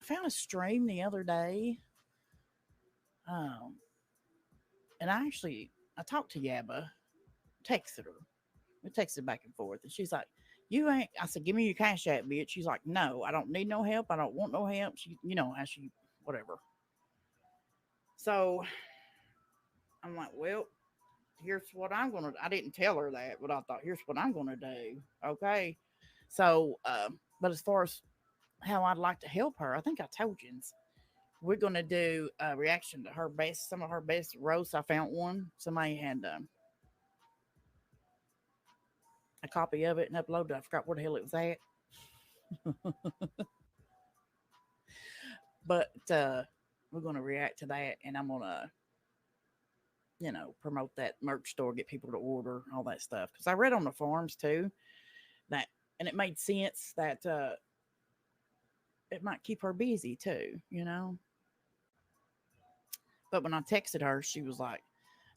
I found a stream the other day, um, and I talked to Yaba, texted her. We texted back and forth, and she's like, "You ain't." I said, "Give me your cash app, bitch." She's like, "No, I don't need no help. I don't want no help." She, how she, whatever. So I'm like, "Well, here's what I'm gonna." I didn't tell her that, but I thought, "Here's what I'm gonna do." Okay. So, but as far as how I'd like to help her, I think I told you. We're gonna do a reaction to some of her best roasts. I found one. Somebody had a copy of it and uploaded it. I forgot where the hell it was at. But we're gonna react to that, and I'm gonna, promote that merch store, get people to order all that stuff. Because I read on the forums too that, and it made sense that it might keep her busy too. But when I texted her, she was like,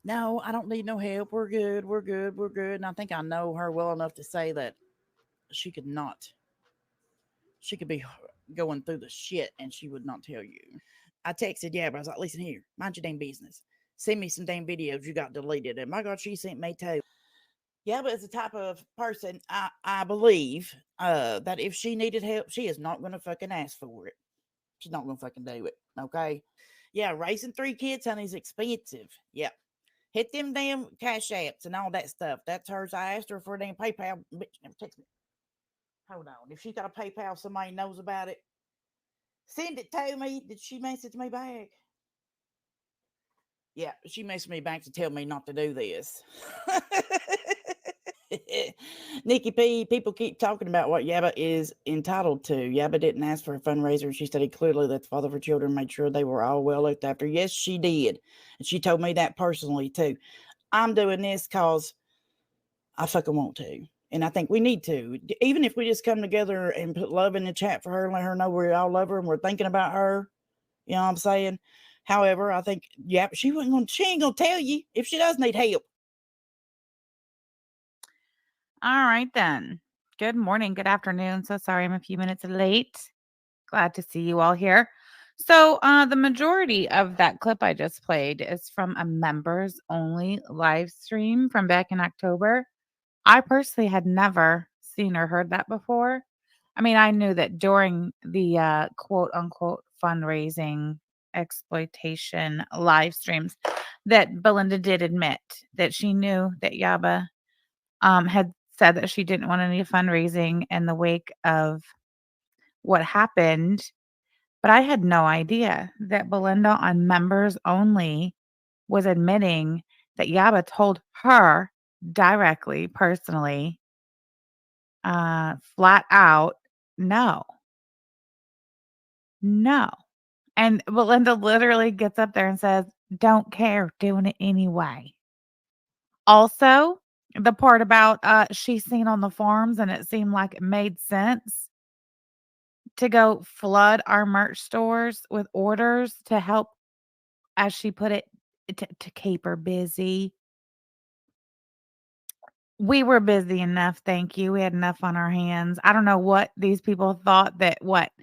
"No, I don't need no help. We're good. We're good. We're good." And I think I know her well enough to say that she could not. She could be going through the shit and she would not tell you. I texted, yeah, but I was like, "Listen here, mind your damn business. Send me some damn videos you got deleted." And my God, she sent me too. Yeah, but as a type of person, I believe that if she needed help, she is not going to fucking ask for it. She's not going to fucking do it. Okay. Yeah, raising 3 kids, honey, is expensive. Yeah. Hit them damn cash apps and all that stuff. That's hers. I asked her for a damn PayPal. Bitch never text me. Hold on. If she got a PayPal, somebody knows about it. Send it to me. Did she message me back? Yeah, she messaged me back to tell me not to do this. Nikki P, people keep talking about what Yaba is entitled to. Yaba didn't ask for a fundraiser. She stated clearly that the father of her children made sure they were all well looked after. Yes, she did. And she told me that personally too. I'm doing this because I fucking want to. And I think we need to. Even if we just come together and put love in the chat for her and let her know we all love her and we're thinking about her. You know what I'm saying? However, I think, yeah, she ain't gonna tell you if she does need help. All right, then. Good morning, good afternoon. So sorry I'm a few minutes late. Glad to see you all here. So, the majority of that clip I just played is from a members only live stream from back in October. I personally had never seen or heard that before. I mean, I knew that during the quote unquote fundraising exploitation live streams that Belinda did admit that she knew that Yaba had said that she didn't want any fundraising in the wake of what happened, but I had no idea that Belinda on members only was admitting that Yaba told her directly, personally, flat out, no, no. And Belinda literally gets up there and says, don't care, doing it anyway. Also, the part about she's seen on the forums and it seemed like it made sense to go flood our merch stores with orders to help, as she put it, to keep her busy. We were busy enough, thank you. We had enough on our hands. I don't know what these people thought that what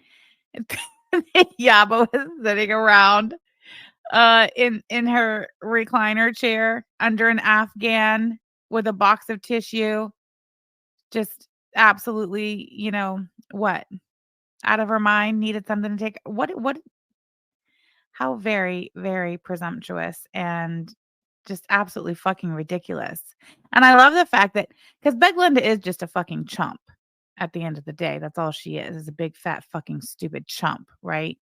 Yaba was sitting around in her recliner chair under an Afghan with a box of tissue, just absolutely, what? Out of her mind, needed something to take. What How very, very presumptuous and just absolutely fucking ridiculous. And I love the fact that because Belinda is just a fucking chump at the end of the day. That's all she is a big, fat, fucking stupid chump, right?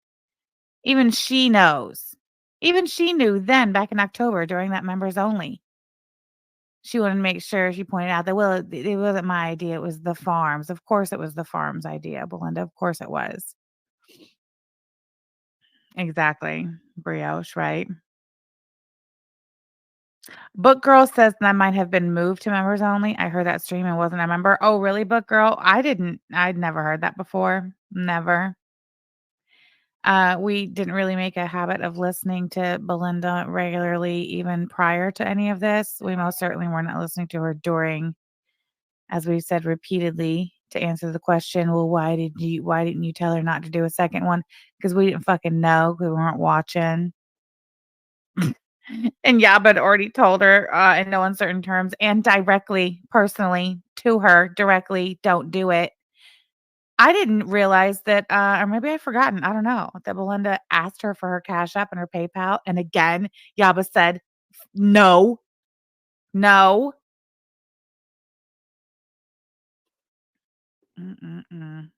Even she knows. Even she knew then back in October during that members only. She wanted to make sure she pointed out that, well, it wasn't my idea. It was the farms. Of course, it was the farms' idea, Belinda. Of course, it was. Exactly. Brioche, right? Book Girl says that I might have been moved to members only. I heard that stream and wasn't a member. Oh, really, Book Girl? I'd never heard that before. Never. We didn't really make a habit of listening to Belinda regularly, even prior to any of this. We most certainly were not listening to her during, as we've said repeatedly, to answer the question, well, why didn't you tell her not to do a second one? Because we didn't fucking know because we weren't watching. And Yaba had already told her in no uncertain terms and directly, personally to her, directly, don't do it. I didn't realize that, or maybe I'd forgotten. I don't know that Belinda asked her for her Cash App and her PayPal. And again, Yaba said, no, no. Mm-mm-mm.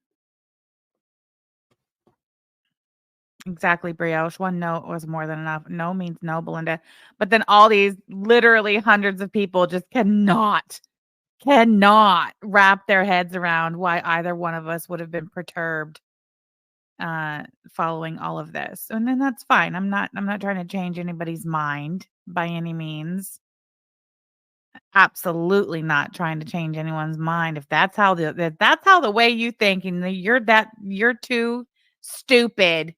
Exactly, brioche. One no was more than enough. No means no, Belinda. But then all these literally hundreds of people just cannot wrap their heads around why either one of us would have been perturbed following all of this. And then that's fine. I'm not trying to change anybody's mind by any means. Absolutely not trying to change anyone's mind. If that's how the way you think and you're too stupid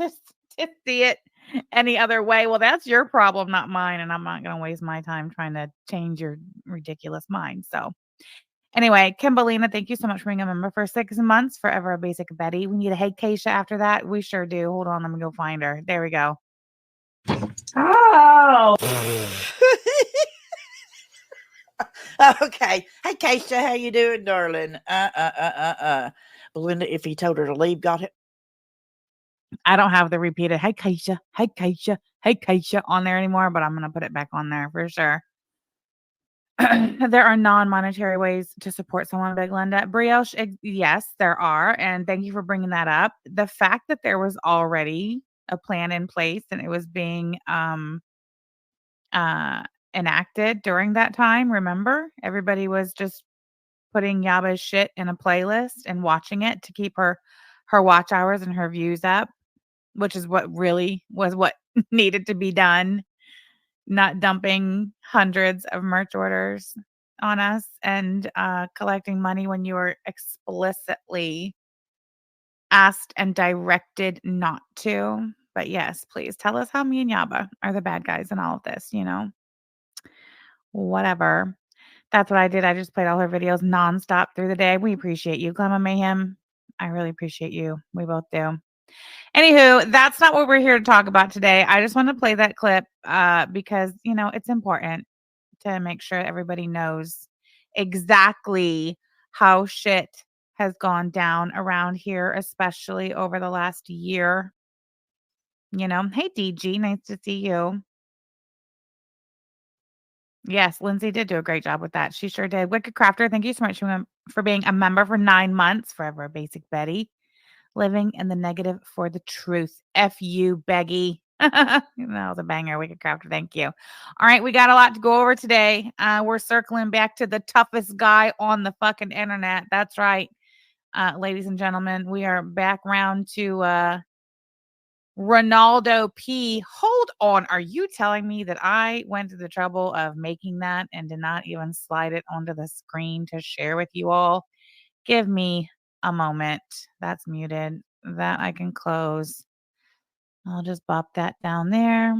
just to see it any other way. Well, that's your problem, not mine, and I'm not going to waste my time trying to change your ridiculous mind. So, anyway, Kimberlina, thank you so much for being a member for 6 months. Forever a basic Betty. We need a Hey Keisha after that. We sure do. Hold on, let me go find her. There we go. Oh. Okay. Hey, Keisha, how you doing, darling? Belinda, if he told her to leave, got it. I don't have the repeated Hey Keisha, Hey Keisha, Hey Keisha on there anymore, but I'm going to put it back on there for sure. There are non-monetary ways to support someone, Big Linda. Brioche, yes, there are. And thank you for bringing that up. The fact that there was already a plan in place and it was being uh, enacted during that time, remember? Everybody was just putting Yaba's shit in a playlist and watching it to keep her watch hours and her views up, which is what really was what needed to be done. Not dumping hundreds of merch orders on us and collecting money when you were explicitly asked and directed not to. But yes, please tell us how me and Yaba are the bad guys in all of this, Whatever. That's what I did. I just played all her videos nonstop through the day. We appreciate you, Clemma Mayhem. I really appreciate you. We both do. Anywho, that's not what we're here to talk about today. I just want to play that clip because, it's important to make sure everybody knows exactly how shit has gone down around here, especially over the last year. Hey, DG, nice to see you. Yes, Lindsay did do a great job with that. She sure did. Wicked Crafter, thank you so much for being a member for 9 months. Forever a basic Betty. Living in the negative for the truth. F you, Beggy. That was a banger, Wicked Crafter. Thank you. All right, we got a lot to go over today. We're circling back to the toughest guy on the fucking internet. That's right, ladies and gentlemen. We are back round to RonaldoP. Hold on. Are you telling me that I went to the trouble of making that and did not even slide it onto the screen to share with you all? Give me a moment. That's muted. That I can close. I'll just bop that down there.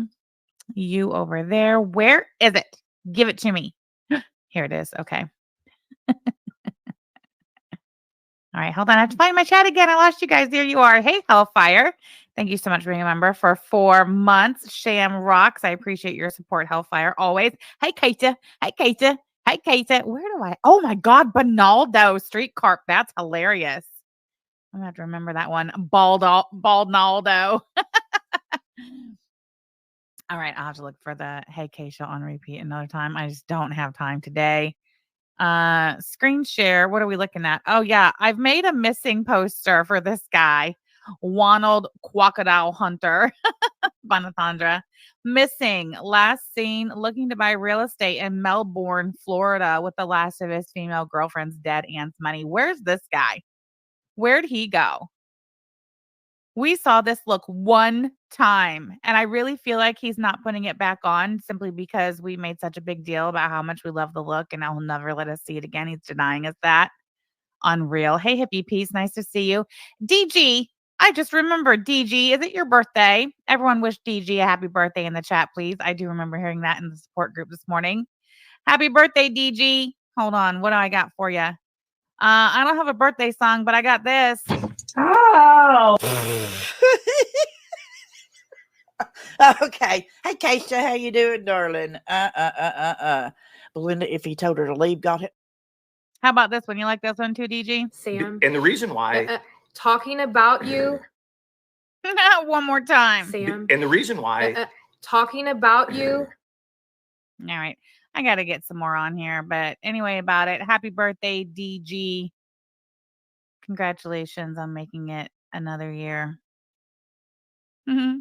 You over there. Where is it? Give it to me. Here it is. Okay. All right, hold on. I have to find my chat again. I lost you guys. There you are. Hey, Hellfire. Thank you so much for being a member for 4 months. Sham rocks. I appreciate your support, Hellfire, always. Hey, Keita. Hey, Keita. Hey, Keita. Where do I? Oh, my God. Bonaldo. Street Carp. That's hilarious. I'm going to have to remember that one. Baldnaldo. All right, I'll have to look for the Hey Keisha on repeat another time. I just don't have time today. Screen share. What are we looking at? Oh yeah, I've made a missing poster for this guy, Ronald Crocodile Hunter, Bonatandra. Missing, last seen looking to buy real estate in Melbourne, Florida, with the last of his female girlfriend's dead aunt's money. Where's this guy? Where'd he go? We saw this look one time, and I really feel like he's not putting it back on simply because we made such a big deal about how much we love the look, and he'll never let us see it again. He's denying us that. Unreal. Hey, Hippie Peace. Nice to see you. DG, I just remembered, DG, is it your birthday? Everyone wish DG a happy birthday in the chat, please. I do remember hearing that in the support group this morning. Happy birthday, DG. Hold on. What do I got for you? I don't have a birthday song, but I got this. Oh. Okay. Hey, Keisha, how you doing, darling? Belinda, if he told her to leave, got it. How about this one? You like this one too, DG? Sam. And the reason why. Talking about you. One more time. Sam. And the reason why. Talking about you. All right. I got to get some more on here. But anyway, about it. Happy birthday, DG. Congratulations on making it another year. Mm-hmm.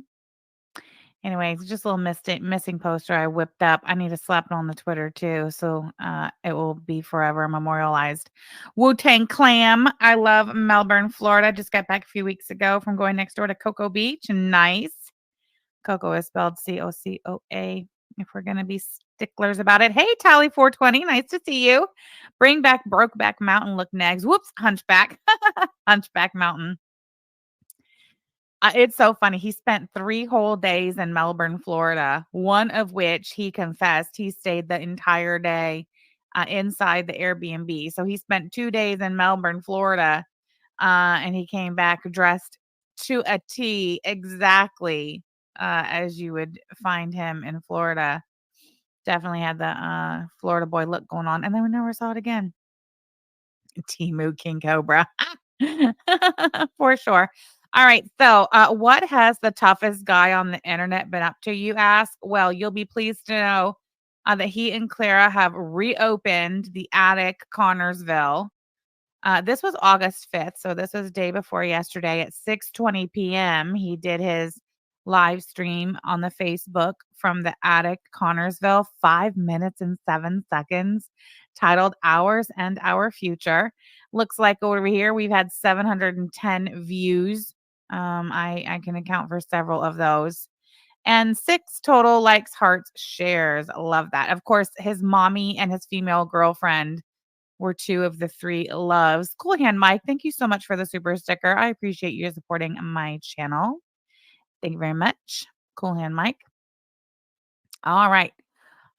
Anyways, just a little missing poster I whipped up. I need to slap it on the Twitter too, so it will be forever memorialized. Wu-Tang Clam. I love Melbourne, Florida. Just got back a few weeks ago from going next door to Cocoa Beach. Nice. Cocoa is spelled Cocoa. If we're gonna be sticklers about it. Hey, Tally 420. Nice to see you. Bring back Brokeback Mountain. Look next. Whoops, Hunchback. Hunchback Mountain. It's so funny. He spent 3 whole days in Melbourne, Florida, one of which he confessed he stayed the entire day inside the Airbnb. So he spent 2 days in Melbourne, Florida, and he came back dressed to a T exactly as you would find him in Florida. Definitely had the Florida boy look going on. And then we never saw it again. Timu King Cobra. For sure. All right. So, what has the toughest guy on the internet been up to, you ask? Well, you'll be pleased to know that he and Clara have reopened the attic Connorsville. This was August 5th. So, this was day before yesterday at 6:20 p.m. He did his live stream on the Facebook from the attic Connorsville, 5 minutes and 7 seconds, titled Ours and Our Future. Looks like over here we've had 710 views. I can account for several of those. And 6 total likes, hearts, shares. Love that. Of course, his mommy and his female girlfriend were 2 of the 3 loves. Cool Hand Mike, thank you so much for the super sticker. I appreciate you supporting my channel. Thank you very much. Cool Hand Mike. All right.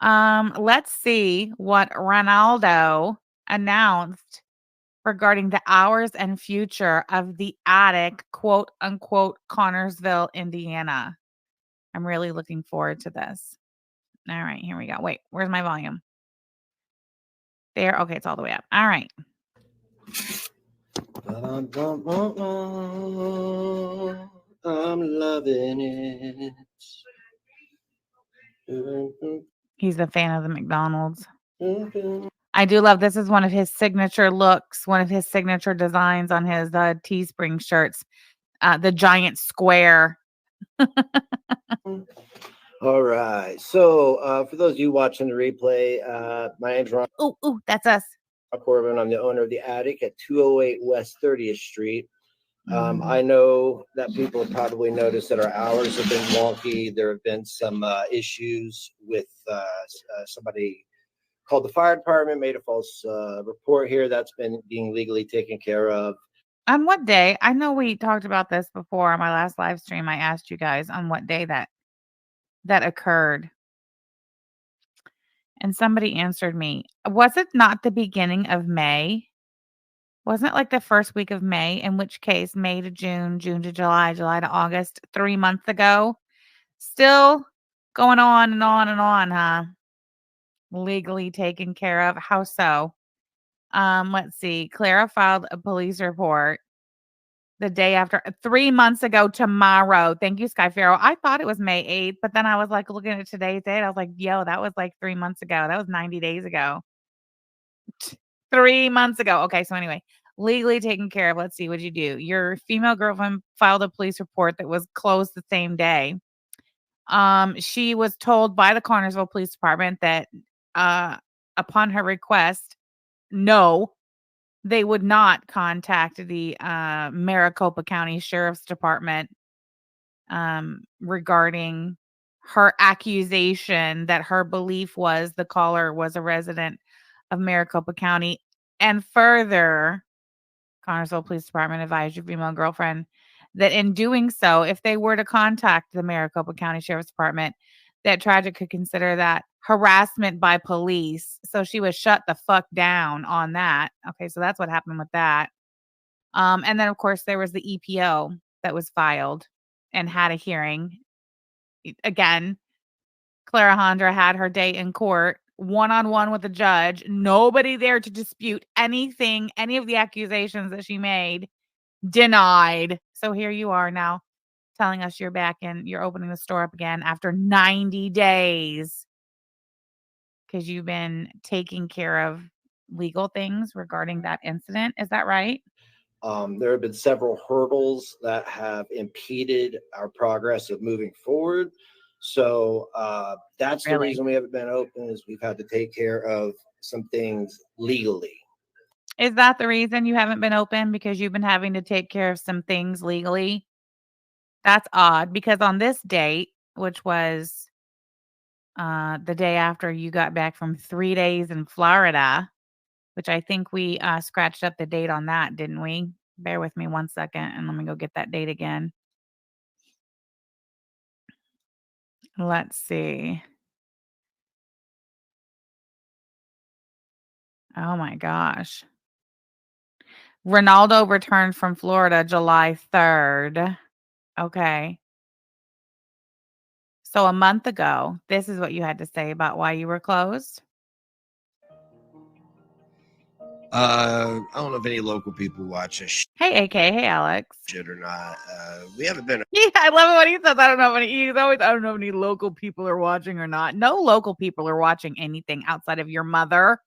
Let's see what Ronaldo announced regarding the hours and future of the attic, quote unquote, Connorsville, Indiana. I'm really looking forward to this. All right, here we go. Wait, where's my volume? There. Okay, it's all the way up. All right. I'm loving it. He's a fan of the McDonald's. I do love this is one of his signature looks, one of his signature designs on his Teespring shirts. The giant square. All right. So for those of you watching the replay, my name's Ron. Ooh, that's us. Corbin. I'm the owner of the attic at 208 West 30th Street. I know that people have probably noticed that our hours have been wonky. There have been some issues with somebody called the fire department, made a false report here. That's been being legally taken care of. On what day? I know we talked about this before on my last live stream. I asked you guys on what day that occurred. And somebody answered me. Was it not the beginning of May? Wasn't it like the first week of May? In which case, May to June, June to July, July to August, 3 months ago. Still going on and on and on, huh? Legally taken care of. How so? Let's see. Clara filed a police report the day after, 3 months ago tomorrow. Thank you, Sky Pharaoh. I thought it was May 8th, but then I was like looking at today's date. I was like, yo, that was like 3 months ago. That was 90 days ago. 3 months ago. Okay, so anyway, legally taken care of. Let's see what you do. Your female girlfriend filed a police report that was closed the same day. She was told by the Connorsville Police Department that upon her request, no, they would not contact the Maricopa County Sheriff's Department regarding her accusation that her belief was the caller was a resident of Maricopa County. And further, Connorsville Police Department advised your female girlfriend that in doing so, if they were to contact the Maricopa County Sheriff's Department, that Tragic could consider that harassment by police. So she was shut the fuck down on that. Okay, so that's what happened with that. And then of course there was the EPO that was filed and had a hearing. Again, Clara Hondra had her day in court, one-on-one with the judge. Nobody there to dispute anything, any of the accusations that she made. Denied. So here you are now telling us you're back and you're opening the store up again after 90 days because you've been taking care of legal things regarding that incident. Is that right? There have been several hurdles that have impeded our progress of moving forward. So that's the Really? reason we haven't been open, is we've had to take care of some things legally. Is that the reason you haven't been open? Because you've been having to take care of some things legally? That's odd because on this date, which was the day after you got back from 3 days in Florida, which I think we scratched up the date on that, didn't we? Bear with me 1 second and let me go get that date again. Let's see. Oh my gosh. Ronaldo returned from Florida July 3rd. Okay. So a month ago, this is what you had to say about why you were closed. I don't know if any local people watch this Hey, AK. Hey, Alex. shit or not. We haven't been. Yeah, I love it when he says, I don't know if any, he's always, I don't know if any local people are watching or not. No local people are watching anything outside of your mother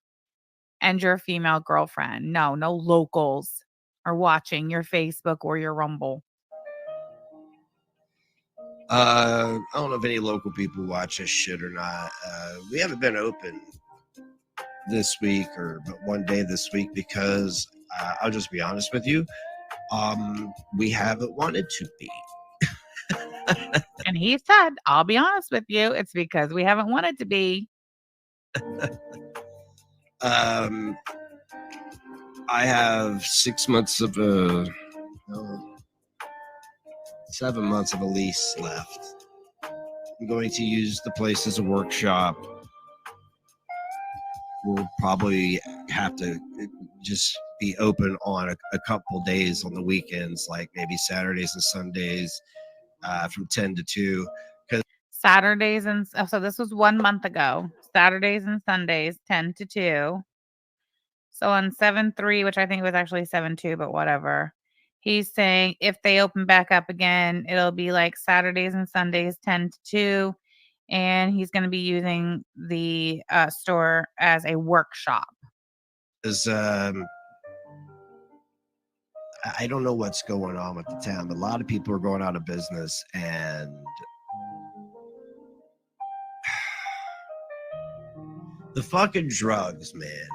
and your female girlfriend. No locals are watching your Facebook or your Rumble. I don't know if any local people watch this shit or not. We haven't been open this week or but one day this week because I'll just be honest with you. We haven't wanted to be. And he said, I'll be honest with you, it's because we haven't wanted to be. I have 6 months of 7 months of a lease left. I'm going to use the place as a workshop. We'll probably have to just be open on a couple days on the weekends, like maybe Saturdays and Sundays from 10 to 2. Saturdays and so this was 1 month ago. Saturdays and Sundays, 10 to 2. So on 7/3, which I think was actually 7/2, but whatever. He's saying if they open back up again, it'll be like Saturdays and Sundays, 10 to 2. And he's going to be using the store as a workshop. Because I don't know what's going on with the town, but a lot of people are going out of business, and the fucking drugs, man.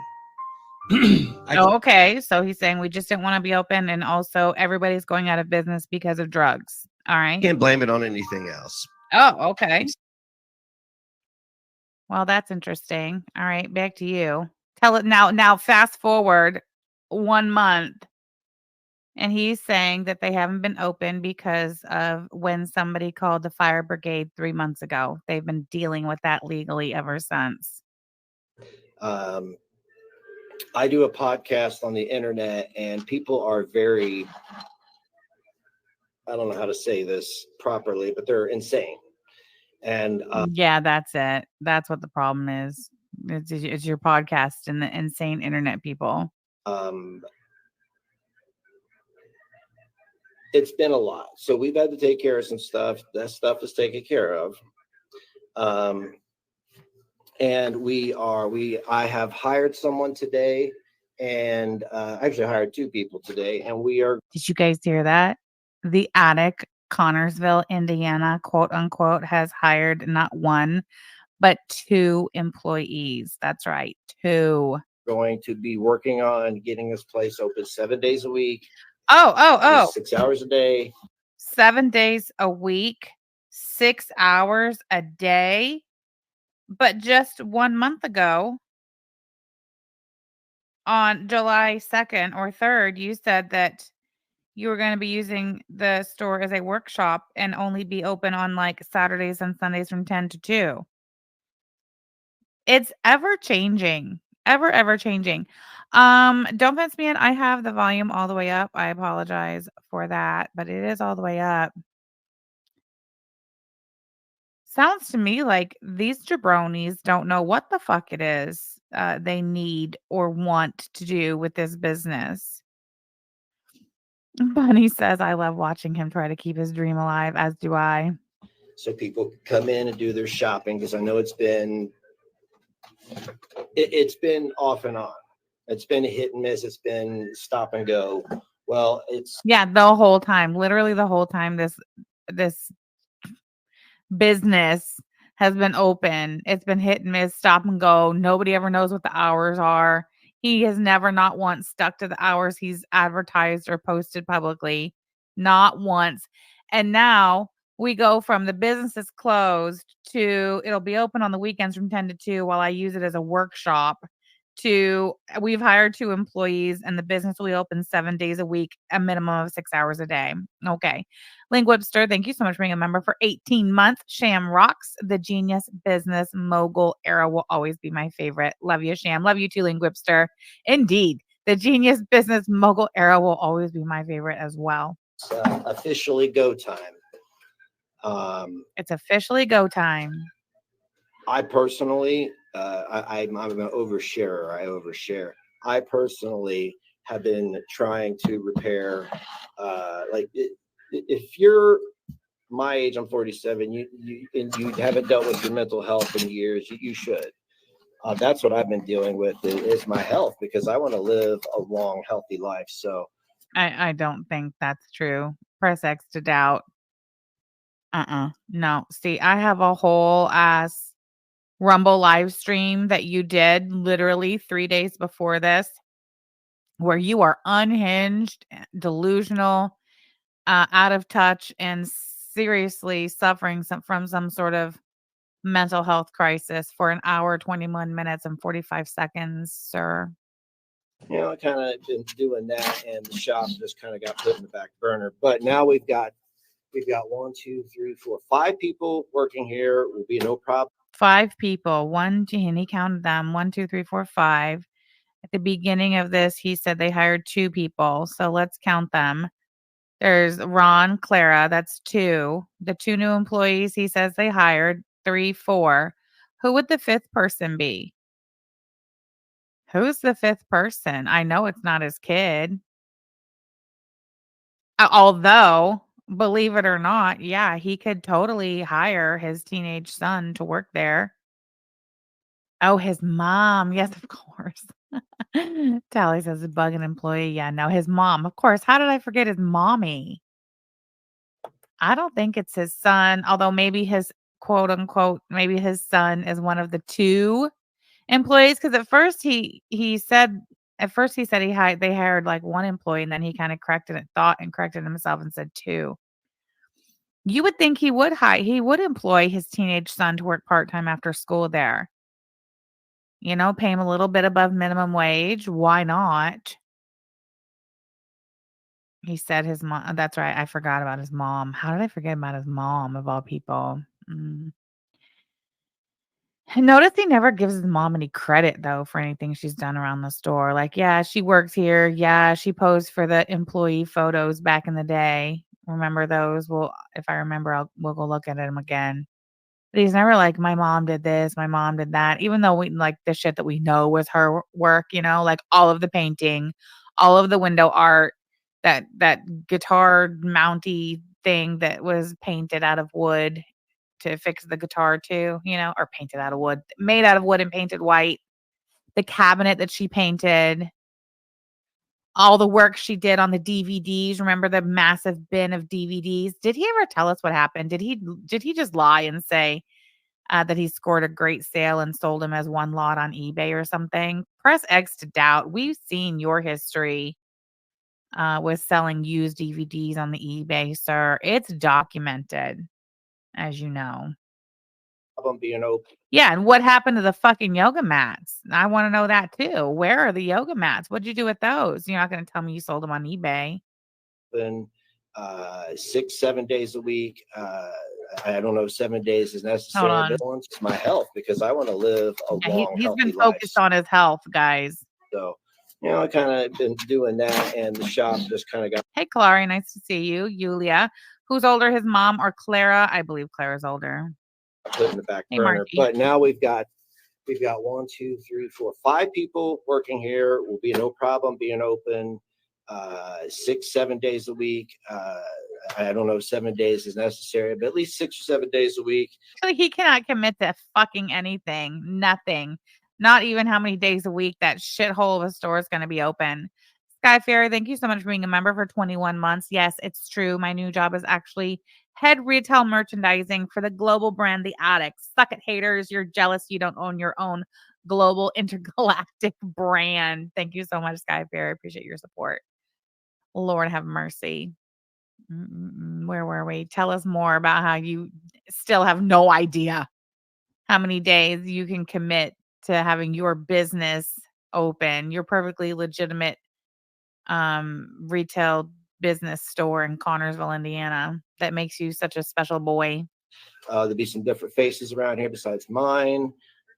Okay. So he's saying we just didn't want to be open, and also everybody's going out of business because of drugs. All right. Can't blame it on anything else. Oh, okay. Well, that's interesting. All right, back to you. Tell it now. Now, fast forward 1 month, and he's saying that they haven't been open because of when somebody called the fire brigade 3 months ago. They've been dealing with that legally ever since. I do a podcast on the internet, and people are very, I don't know how to say this properly, but they're insane. And Yeah, that's it. That's what the problem is. It's your podcast and the insane internet people. It's been a lot. So we've had to take care of some stuff. That stuff is taken care of. And I have hired someone today, and actually hired 2 people today, and we are. Did you guys hear that? The Attic, Connorsville, Indiana, quote unquote, has hired not 1, but 2 employees. That's right, 2. Going to be working on getting this place open 7 days a week. Oh. 6 hours a day. 7 days a week, 6 hours a day. But just 1 month ago, on July 2nd or 3rd, you said that you were going to be using the store as a workshop and only be open on like Saturdays and Sundays from 10 to 2. It's ever changing. Ever changing. Don't fence me in. I have the volume all the way up. I apologize for that, but it is all the way up. Sounds to me like these jabronis don't know what the fuck it is they need or want to do with this business. Bunny says, I love watching him try to keep his dream alive, as do I. So people can come in and do their shopping, because I know it's been off and on. It's been a hit and miss. It's been stop and go. Well, yeah, the whole time, literally the whole time this business has been open. It's been hit and miss, stop and go. Nobody ever knows what the hours are. He has never not once stuck to the hours he's advertised or posted publicly. Not once. And now we go from the business is closed to it'll be open on the weekends from 10 to 2 while I use it as a workshop to we've hired 2 employees and the business will be open 7 days a week, a minimum of 6 hours a day. Okay. Link Webster, thank you so much for being a member for 18 months. Sham rocks. The genius business mogul era will always be my favorite. Love you, Sham. Love you too, Link Webster. Indeed. The genius business mogul era will always be my favorite as well. It's officially go time. It's officially go time. I personally, I'm an oversharer. I overshare. I personally have been trying to repair, if you're my age, I'm 47, you haven't dealt with your mental health in years, you should. That's what I've been dealing with is my health, because I want to live a long, healthy life. So I don't think that's true. Press X to doubt. No. See, I have a whole ass Rumble live stream that you did literally 3 days before this, where you are unhinged, delusional, out of touch, and seriously suffering from some sort of mental health crisis for an hour, 21 minutes, and 45 seconds, sir. I kind of been doing that, and the shop just kind of got put in the back burner. But now we've got 1, 2, 3, 4, 5 people working here. Will be no problem. 5 people. And he counted them. 1, 2, 3, 4, 5. At the beginning of this, he said they hired 2 people. So let's count them. There's Ron, Clara. That's 2. The 2 new employees he says they hired. 3, 4. Who would the 5th person be? Who's the 5th person? I know it's not his kid. Although, believe it or not, yeah, he could totally hire his teenage son to work there. Oh, his mom. Yes, of course. Tally says a bug an employee. Yeah, no, his mom. Of course. How did I forget his mommy? I don't think it's his son, although maybe his quote unquote, maybe his son is one of the 2 employees. Because at first he said they hired like 1 employee, and then he kind of corrected himself and said 2. You would think he would employ his teenage son to work part-time after school there. Pay him a little bit above minimum wage. Why not? He said his mom. That's right. I forgot about his mom. How did I forget about his mom of all people? Notice he never gives his mom any credit though for anything she's done around the store. Like, yeah, she works here. Yeah, she posed for the employee photos back in the day. Remember those? Well, if I remember, we'll go look at them again. But he's never like, my mom did this, my mom did that. Even though we like the shit that we know was her work, like all of the painting, all of the window art, that guitar mounty thing that was painted out of wood to fix the guitar too, or painted out of wood, made out of wood and painted white. The cabinet that she painted, all the work she did on the DVDs. Remember the massive bin of DVDs? Did he ever tell us what happened? Did he just lie and say that he scored a great sale and sold them as one lot on eBay or something? Press X to doubt. We've seen your history with selling used DVDs on the eBay, sir. It's documented, as you know. Problem being open. Yeah, and what happened to the fucking yoga mats? I want to know that too. Where are the yoga mats? What'd you do with those? You're not going to tell me you sold them on eBay. open 6-7 days a week. I don't know if 7 days is necessary, on. but it's my health because I want to live a Yeah, long, he's healthy been life. focused on his health, guys. So, I kind of been doing that, and the shop just kind of got. Hey, Clary, nice to see you. Yulia, who's older, his mom or Clara? I believe Clara's older. Put in the back Hey, burner. Marky. But now we've got 1, 2, 3, 4, 5 people working here. Will be no problem being open 6-7 days a week. I don't know if 7 days is necessary, but at least 6 or 7 days a week. He cannot commit to fucking anything. Nothing. Not even how many days a week that shithole of a store is going to be open. Sky Fairy, thank you so much for being a member for 21 months. Yes, it's true. My new job is actually head retail merchandising for the global brand, The Attic. Suck it, haters. You're jealous you don't own your own global intergalactic brand. Thank you so much, Sky Fairy. I appreciate your support. Lord have mercy. Where were we? Tell us more about how you still have no idea how many days you can commit to having your business open, your perfectly legitimate retail business store in Connorsville, Indiana, that makes you such a special boy. There'll be some different faces around here besides mine.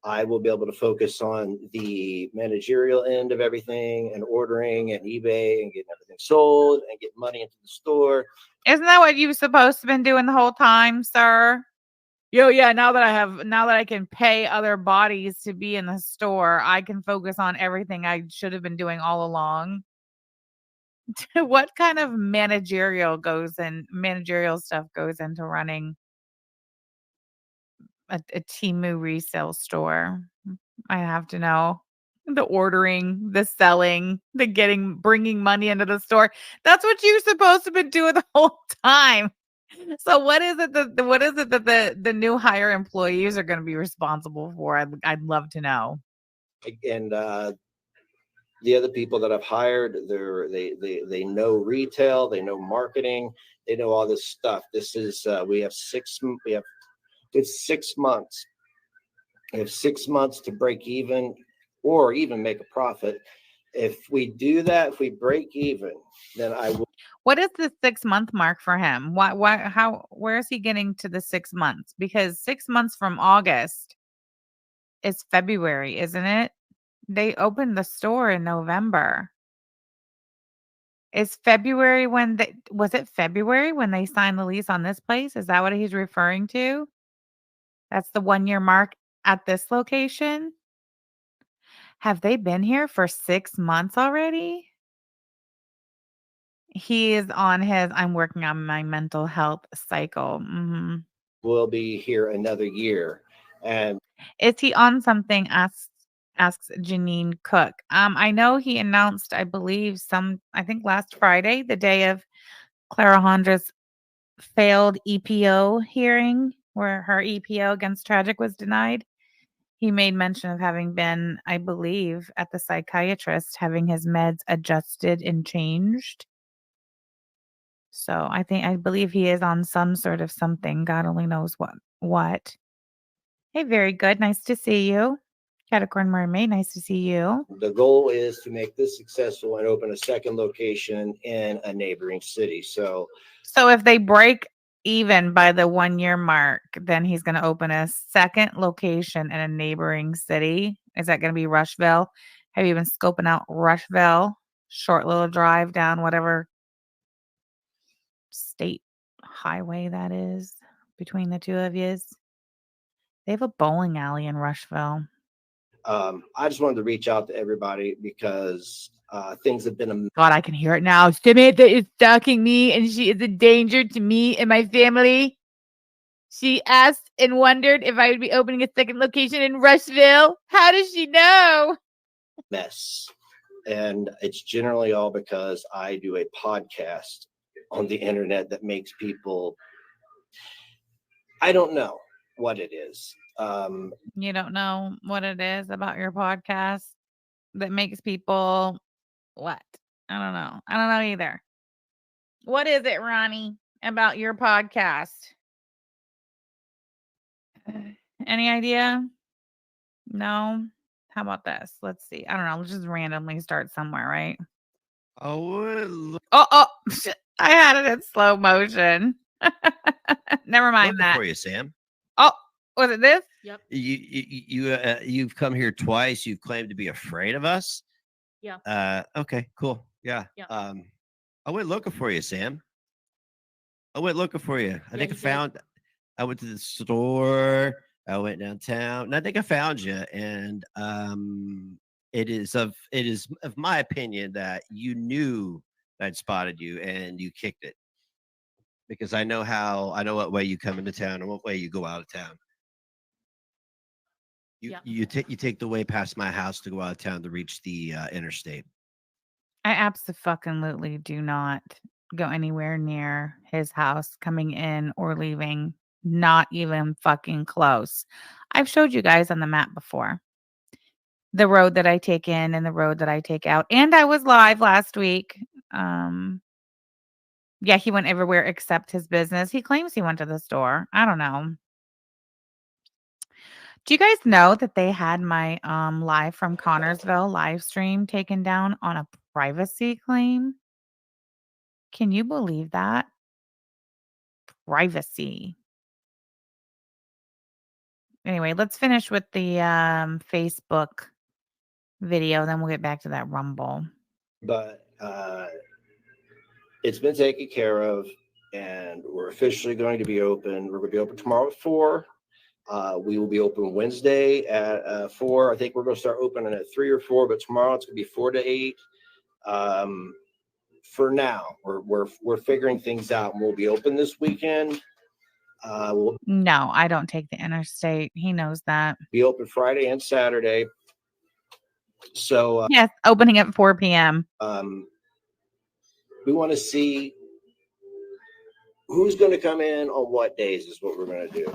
I will be able to focus on the managerial end of everything and ordering and eBay and getting everything sold and getting money into the store. Isn't that what you've supposed to been doing the whole time, sir? Yo, yeah, now that I can pay other bodies to be in the store, I can focus on everything I should have been doing all along. What kind of managerial stuff goes into running a Temu resale store? I have to know. The ordering, the selling, the bringing money into the store. That's what you're supposed to be doing the whole time. So what is it that the new hire employees are going to be responsible for? I'd love to know. And the other people that I've hired, they know retail, they know marketing, they know all this stuff. This is we have 6 months. We have 6 months to break even or even make a profit. If we do that, if we break even, then I will. What is the 6-month mark for him? Where is he getting to the 6 months? Because 6 months from August is February, isn't it? They opened the store in November. Is February was it February when they signed the lease on this place? Is that what he's referring to? That's the 1-year mark at this location? Have they been here for 6 months already? He is on his I'm working on my mental health cycle. We'll be here another year. And Is he on something? Asks Janine Cook. I know he announced, I believe, I think last Friday, the day of Clara Hondra's failed EPO hearing, where her EPO against Tragic was denied. He made mention of having been, I believe, at the psychiatrist, having his meds adjusted and changed. So I believe he is on some sort of something. God only knows what. Hey, very good. Nice to see you. Catacorn Mermaid, nice to see you. the goal is to make this successful and open a second location in a neighboring city. So if they break even by the 1-year mark, then he's going to open a second location in a neighboring city. Is that going to be Rushville? Have you been scoping out Rushville? Short little drive down whatever state highway that is between the two of yous. They have a bowling alley in Rushville. I just wanted to reach out to everybody because things have been. God, I can hear it now. Samantha is stalking me and she is a danger to me and my family. She asked and wondered if I would be opening a second location in Rushville. How does she know? Mess. And it's generally all because I do a podcast on the internet that makes people. I don't know what it is. You don't know what it is about your podcast that makes people what? I don't know. I don't know either. What is it, Ronnie, about your podcast? Any idea? No? How about this? Let's see. I don't know. Let's just randomly start somewhere, right? Oh, Oh, I had it in slow motion. Never mind Looking that. for you, Sam. Oh, was it this? Yep. You've come here twice. You've claimed to be afraid of us. Yeah. Okay, cool. Yeah. Yeah. I went looking for you, Sam. I went looking for you. I think you I went to the store. I went downtown, and I think I found you. And it is of my opinion that you knew I'd spotted you and you kicked it, because I know what way you come into town and what way you go out of town. You take the way past my house to go out of town to reach the interstate. I absolutely do not go anywhere near his house, coming in or leaving. Not even fucking close. I've showed you guys on the map before the road that I take in and the road that I take out. And I was live last week. Yeah, he went everywhere except his business. He claims he went to the store. I don't know. Do you guys know that they had my live from Connorsville live stream taken down on a privacy claim? Can you believe that? Privacy. Anyway, let's finish with the Facebook video, then we'll get back to that Rumble. But it's been taken care of, and we're officially going to be open. We're going to be open tomorrow at 4. We will be open Wednesday at 4. I think we're going to start opening at 3 or 4, but tomorrow it's going to be 4 to 8. For now, we're figuring things out, and we'll be open this weekend. No, I don't take the interstate. He knows that. Be open Friday and Saturday. So yes, opening at 4 p.m. We want to see who's going to come in on what days is what we're going to do.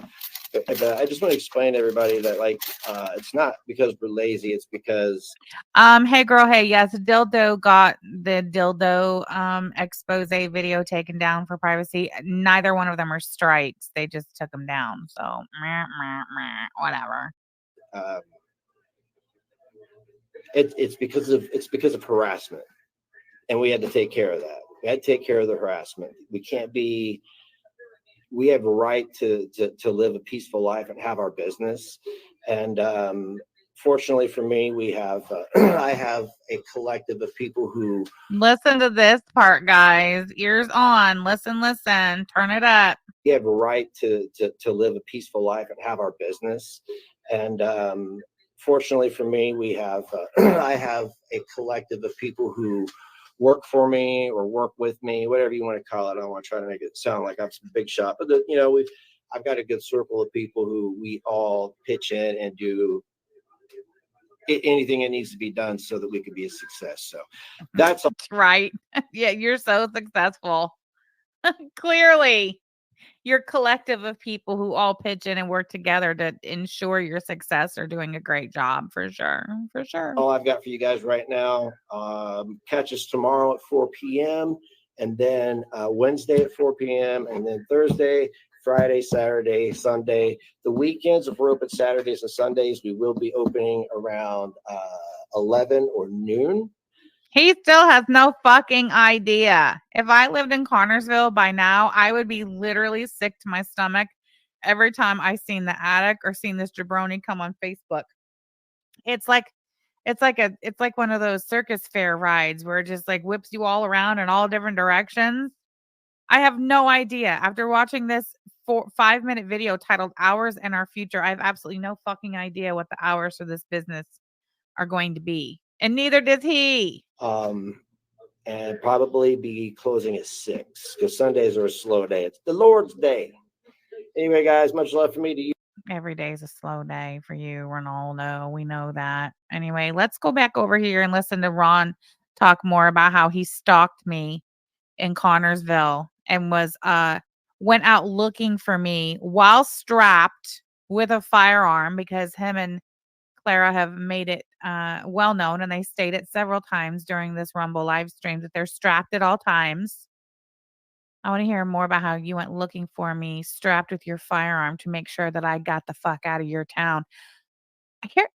But I just want to explain to everybody that, like, it's not because we're lazy. It's because hey girl, hey, yes, Dildo got the dildo expose video taken down for privacy. Neither one of them are strikes. They just took them down. So whatever. It's because of harassment, and we had to take care of that. We had to take care of the harassment. We have a right to live a peaceful life and have our business. And fortunately for me, we have I have a collective of people who listen to this part, guys. Ears on. Listen. Turn it up. We have a right to live a peaceful life and have our business. And fortunately for me, we have I have a collective of people who work for me or work with me, whatever you want to call it. I don't want to try to make it sound like I'm some big shot, but I've got a good circle of people who we all pitch in and do anything that needs to be done so that we could be a success. So that's right. Yeah, you're so successful. Clearly, your collective of people who all pitch in and work together to ensure your success are doing a great job, for sure. All I've got for you guys right now. Catch us tomorrow at 4 p.m. and then Wednesday at 4 p.m. and then Thursday, Friday, Saturday, Sunday. The weekends, if we're open Saturdays and Sundays, we will be opening around 11 or noon. He still has no fucking idea. If I lived in Connorsville by now, I would be literally sick to my stomach every time I seen the attic or seen this jabroni come on Facebook. It's like one of those circus fair rides where it just like whips you all around in all different directions. I have no idea. After watching this 5-minute video titled Hours in Our Future, I have absolutely no fucking idea what the hours for this business are going to be. And neither does he. And probably be closing at 6 because Sundays are a slow day. It's the Lord's Day. Anyway, guys, much love for me to you. Every day is a slow day for you, Ronaldo. We know that. Anyway, let's go back over here and listen to Ron talk more about how he stalked me in Connorsville and went out looking for me while strapped with a firearm, because him and Clara have made it well known, and they stated several times during this Rumble live stream that they're strapped at all times. I want to hear more about how you went looking for me strapped with your firearm to make sure that I got the fuck out of your town.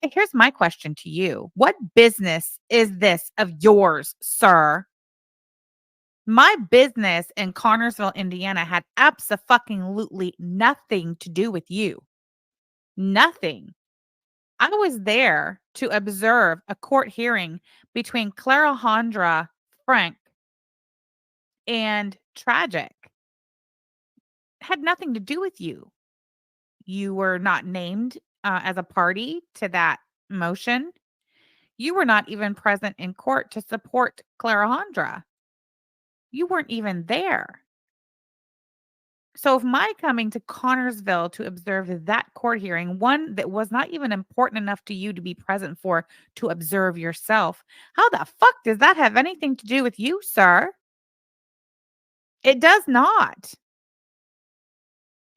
Here's my question to you. What business is this of yours, sir? My business in Connersville, Indiana had abso-fucking-lutely nothing to do with you. Nothing. I was there to observe a court hearing between Clarahondra Frank and Tragic. Had nothing to do with you. You were not named as a party to that motion. You were not even present in court to support Clarahondra. You weren't even there. So if my coming to Connersville to observe that court hearing, one that was not even important enough to you to be present for, to observe yourself, how the fuck does that have anything to do with you, sir? It does not.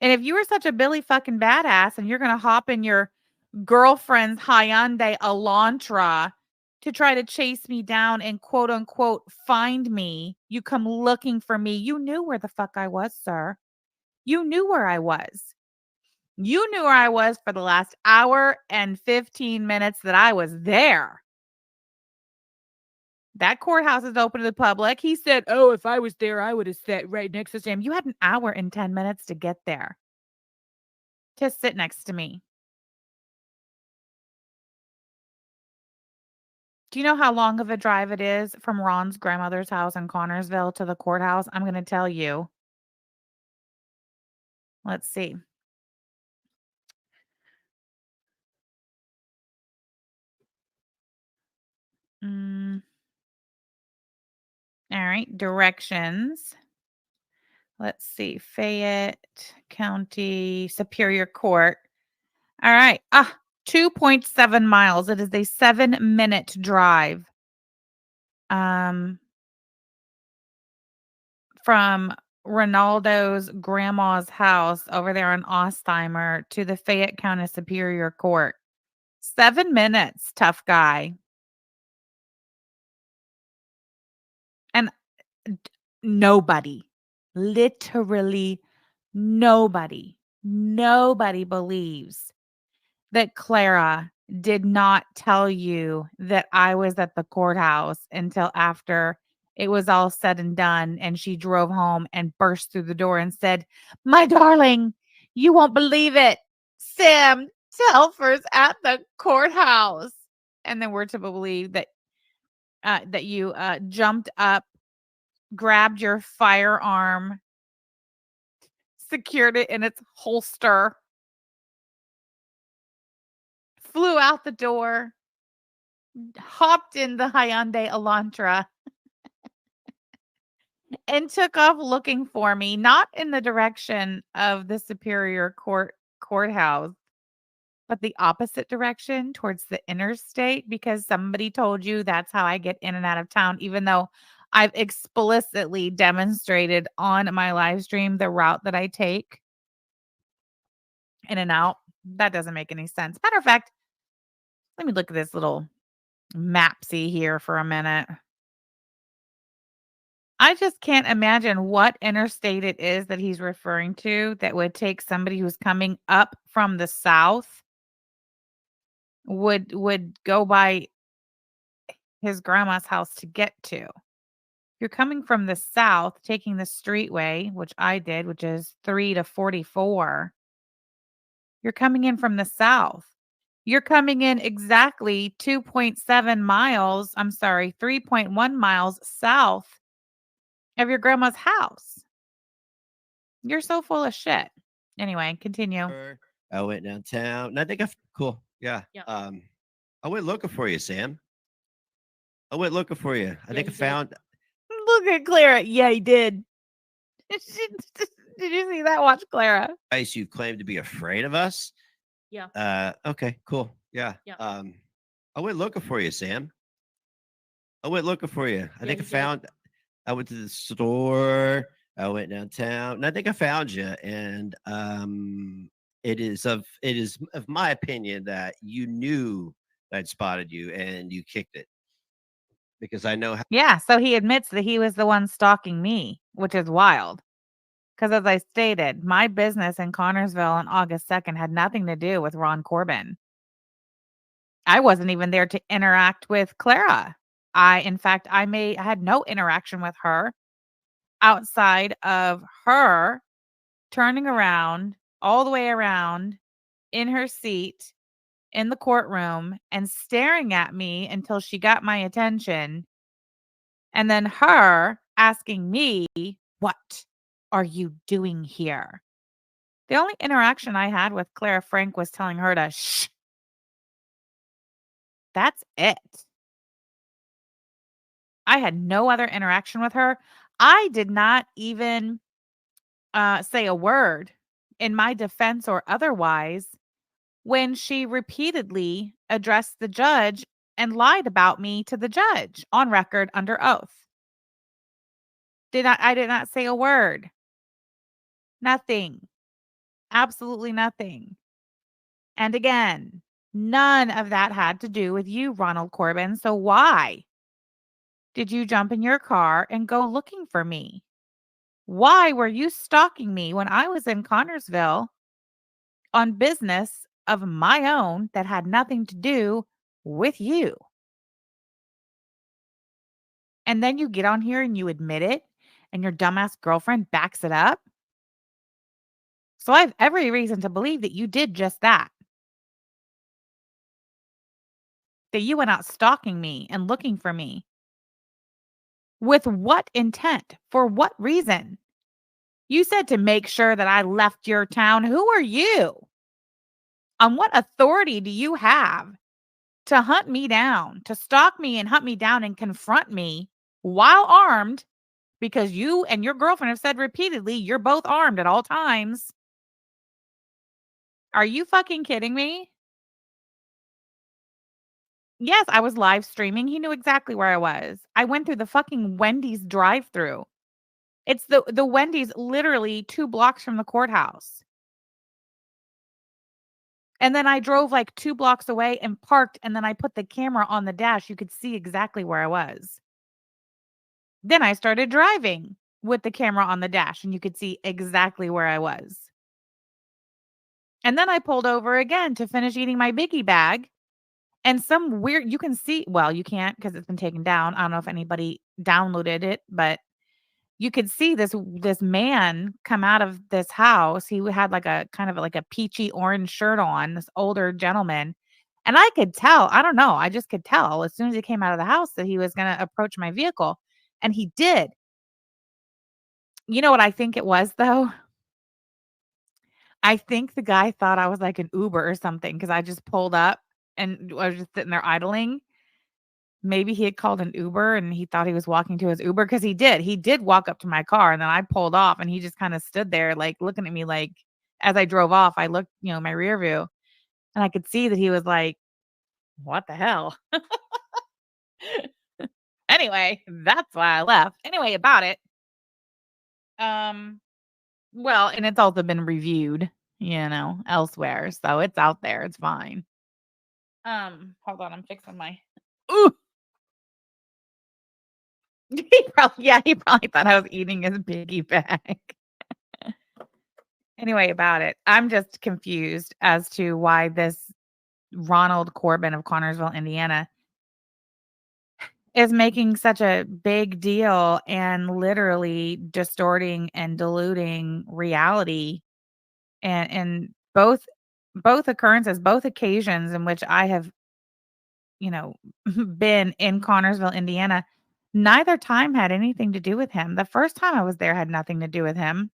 And if you were such a Billy fucking badass and you're going to hop in your girlfriend's Hyundai Elantra to try to chase me down and quote unquote find me, you come looking for me, you knew where the fuck I was, sir. You knew where I was. You knew where I was for the last hour and 15 minutes that I was there. That courthouse is open to the public. He said, oh, if I was there, I would have sat right next to Sam. You had an hour and 10 minutes to get there. To sit next to me. Do you know how long of a drive it is from Ron's grandmother's house in Connersville to the courthouse? I'm going to tell you. Let's see. All right. Directions. Let's see. Fayette County Superior Court. All right. 2.7 miles. It is a 7-minute drive. From Ronaldo's grandma's house over there in Ostheimer to the Fayette County Superior Court. 7 minutes, tough guy. And nobody, literally nobody believes that Clara did not tell you that I was at the courthouse until after it was all said and done. And she drove home and burst through the door and said, my darling, you won't believe it. Sam Telfer's at the courthouse. And then we're to believe that you jumped up, grabbed your firearm, secured it in its holster, flew out the door, hopped in the Hyundai Elantra, and took off looking for me, not in the direction of the Superior Courthouse, but the opposite direction towards the interstate, because somebody told you that's how I get in and out of town, even though I've explicitly demonstrated on my live stream the route that I take in and out. That doesn't make any sense. Matter of fact, let me look at this little mapsy here for a minute. I just can't imagine what interstate it is that he's referring to that would take somebody who's coming up from the south would go by his grandma's house to get to. You're coming from the south, taking the streetway, which I did, which is 3 to 44. You're coming in from the south. You're coming in exactly 2.7 miles. I'm sorry, 3.1 miles south of your grandma's house. You're so full of shit. Anyway, continue. I went downtown. And I think cool. Yeah. Yeah. I went looking for you, Sam. I went looking for you. I think I found. Look at Clara. Yeah, he did. Did you see that? Watch Clara. You claim to be afraid of us. Yeah. Okay, cool. Yeah. Yeah. I went looking for you, Sam. I went looking for you. I think I found. I went to the store. I went downtown, and I think I found you. And it is of my opinion that you knew I'd spotted you and you kicked it, because I know how. Yeah, so he admits that he was the one stalking me, which is wild. Because as I stated, my business in Connersville on August 2nd had nothing to do with Ron Corbin. I wasn't even there to interact with Clara. In fact, I had no interaction with her outside of her turning around all the way around in her seat in the courtroom and staring at me until she got my attention. And then her asking me, "What are you doing here?" The only interaction I had with Clara Frank was telling her to shh. That's it. I had no other interaction with her. I did not even say a word in my defense or otherwise when she repeatedly addressed the judge and lied about me to the judge on record under oath. I did not say a word. Nothing. Absolutely nothing. And again, none of that had to do with you, Ronald Corbin. So why did you jump in your car and go looking for me? Why were you stalking me when I was in Connorsville on business of my own that had nothing to do with you? And then you get on here and you admit it, and your dumbass girlfriend backs it up. So I have every reason to believe that you did just that. That you went out stalking me and looking for me. With what intent? For what reason? You said to make sure that I left your town. Who are you? On what authority do you have to hunt me down, to stalk me and hunt me down and confront me while armed? Because you and your girlfriend have said repeatedly you're both armed at all times. Are you fucking kidding me? Yes, I was live streaming. He knew exactly where I was. I went through the fucking Wendy's drive-through. It's the Wendy's literally 2 blocks from the courthouse. And then I drove like 2 blocks away and parked, and then I put the camera on the dash. You could see exactly where I was. Then I started driving with the camera on the dash, and you could see exactly where I was. And then I pulled over again to finish eating my biggie bag. And some weird, you can see, well, you can't because it's been taken down. I don't know if anybody downloaded it, but you could see this man come out of this house. He had like a kind of like a peachy orange shirt on, this older gentleman. And I could tell, I don't know, I just could tell as soon as he came out of the house that he was going to approach my vehicle. And he did. You know what I think it was though? I think the guy thought I was like an Uber or something because I just pulled up and I was just sitting there idling. Maybe he had called an Uber and he thought he was walking to his Uber because he did. He did walk up to my car and then I pulled off and he just kind of stood there like looking at me like as I drove off, I looked, my rear view and I could see that he was like, what the hell? Anyway, that's why I left. Anyway, about it. Well, and it's also been reviewed, elsewhere. So it's out there. It's fine. Hold on, I'm fixing my ooh. He probably thought I was eating his biggie bag. Anyway, about it. I'm just confused as to why this Ronald Corbin of Connorsville, Indiana, is making such a big deal and literally distorting and diluting reality and both occurrences, both occasions in which I have, been in Connorsville, Indiana. Neither time had anything to do with him. The first time I was there had nothing to do with him.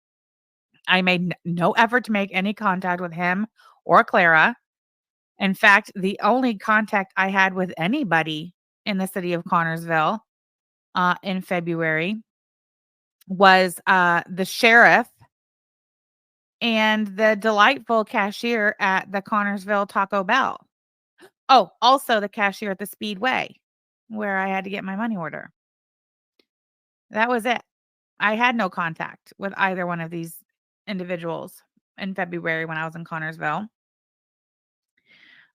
I made no effort to make any contact with him or Clara. In fact, the only contact I had with anybody in the city of Connorsville in February was the sheriff and the delightful cashier at the Connorsville Taco Bell. Oh, also the cashier at the Speedway where I had to get my money order. That was it. I had no contact with either one of these individuals in February when I was in Connorsville.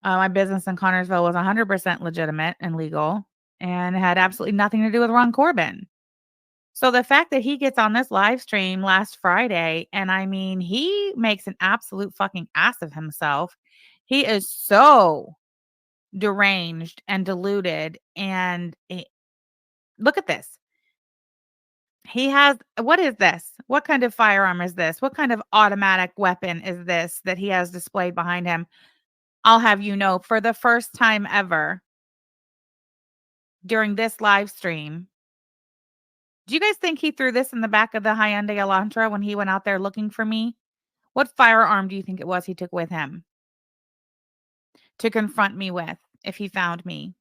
My business in Connorsville was 100% legitimate and legal and had absolutely nothing to do with Ron Corbin. So the fact that he gets on this live stream last Friday, and I mean, he makes an absolute fucking ass of himself. He is so deranged and deluded. And look at this. He has, what is this? What kind of firearm is this? What kind of automatic weapon is this that he has displayed behind him? I'll have you know, for the first time ever during this live stream, do you guys think he threw this in the back of the Hyundai Elantra when he went out there looking for me? What firearm do you think it was he took with him to confront me with if he found me,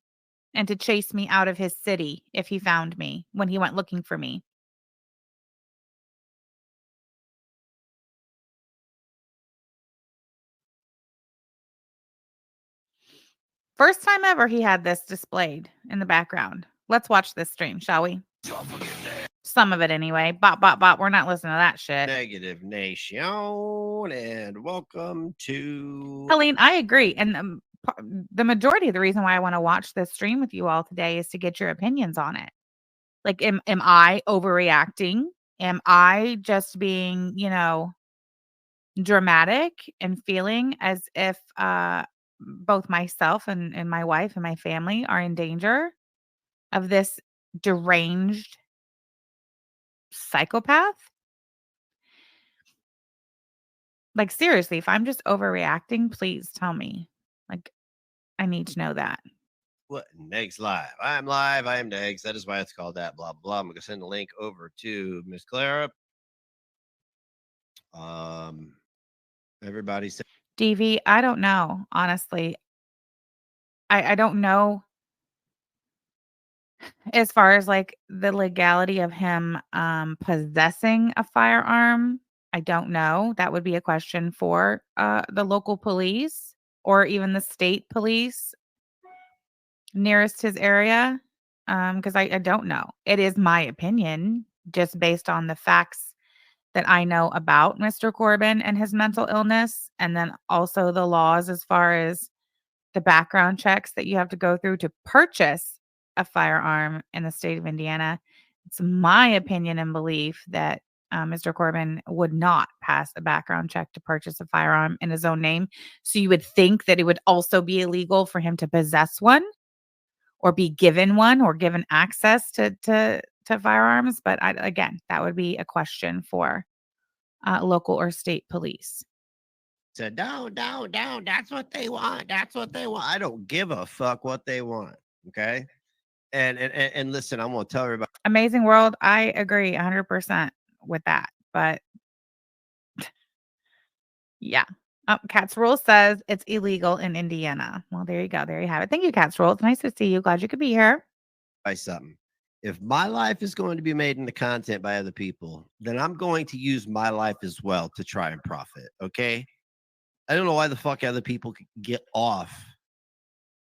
and to chase me out of his city if he found me when he went looking for me? First time ever he had this displayed in the background. Let's watch this stream, shall we? Some of it anyway. Bop, bop, bop. We're not listening to that shit. Negative Nation, and welcome to Helene, I agree. And the majority of the reason why I want to watch this stream with you all today is to get your opinions on it. Like, am I overreacting? Am I just being, dramatic and feeling as if both myself and my wife and my family are in danger of this deranged psychopath? Like, seriously, if I'm just overreacting, please tell me. Like, I need to know that. what Negs Live. I am Negs. That is why it's called that, blah, blah. I'm gonna send the link over to Miss Clara. Everybody said DV, I don't know, honestly. I don't know as far as like the legality of him possessing a firearm. I don't know. That would be a question for the local police or even the state police nearest his area, because I don't know. It is my opinion, just based on the facts that I know about Mr. Corbin and his mental illness, and then also the laws as far as the background checks that you have to go through to purchase a firearm in the state of Indiana. It's my opinion and belief that Mr. Corbin would not pass a background check to purchase a firearm in his own name. So you would think that it would also be illegal for him to possess one or be given one or given access to firearms. But again, that would be a question for local or state police. said, down. That's what they want. That's what they want. I don't give a fuck what they want. Okay. And listen, I'm gonna tell everybody. Amazing World, I agree 100% with that. But yeah. Cat's Rule says it's illegal in Indiana. Well, there you go. There you have it. Thank you, Cat's Rule. It's nice to see you. Glad you could be here. By something. If my life is going to be made into content by other people, then I'm going to use my life as well to try and profit. Okay. I don't know why the fuck other people could get off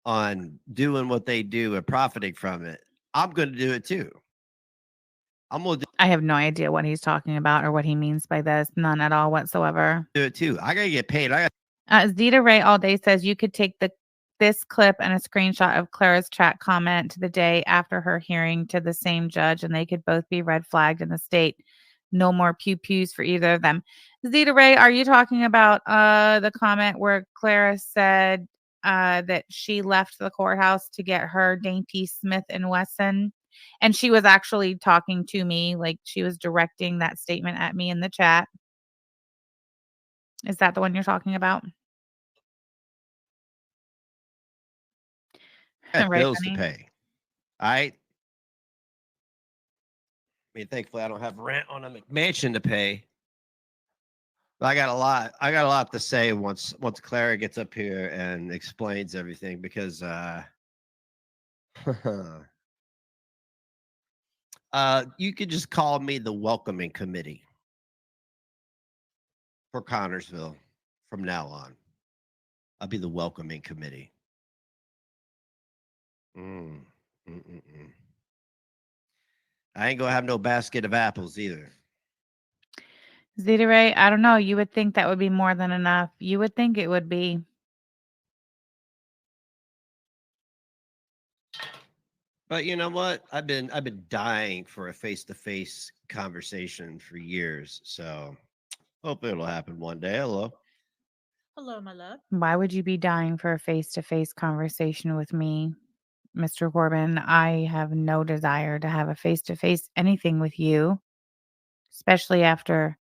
on doing what they do and profiting from it. I'm going to do it too. I have no idea what he's talking about or what he means by this. None at all whatsoever. Do it too. I got to get paid. Zeta Ray all day says you could take this clip and a screenshot of Clara's chat comment to the day after her hearing to the same judge, and they could both be red flagged in the state. No more pew pews for either of them. Zeta Ray, are you talking about the comment where Clara said that she left the courthouse to get her dainty Smith and Wesson? And she was actually talking to me, like she was directing that statement at me in the chat. Is that the one you're talking about? I got Right, bills honey? to pay. I mean, thankfully, I don't have rent on a McMansion to pay. But I got a lot to say once Clara gets up here and explains everything, because you could just call me the welcoming committee for Connorsville from now on. I'll be the welcoming committee. I ain't gonna have no basket of apples either. Zeta Ray, I don't know. You would think that would be more than enough. You would think it would be. But you know what? I've been dying for a face-to-face conversation for years. So hopefully it'll happen one day. Hello. Hello, my love. Why would you be dying for a face-to-face conversation with me? Mr. Corbin. I have no desire to have a face-to-face anything with you, especially after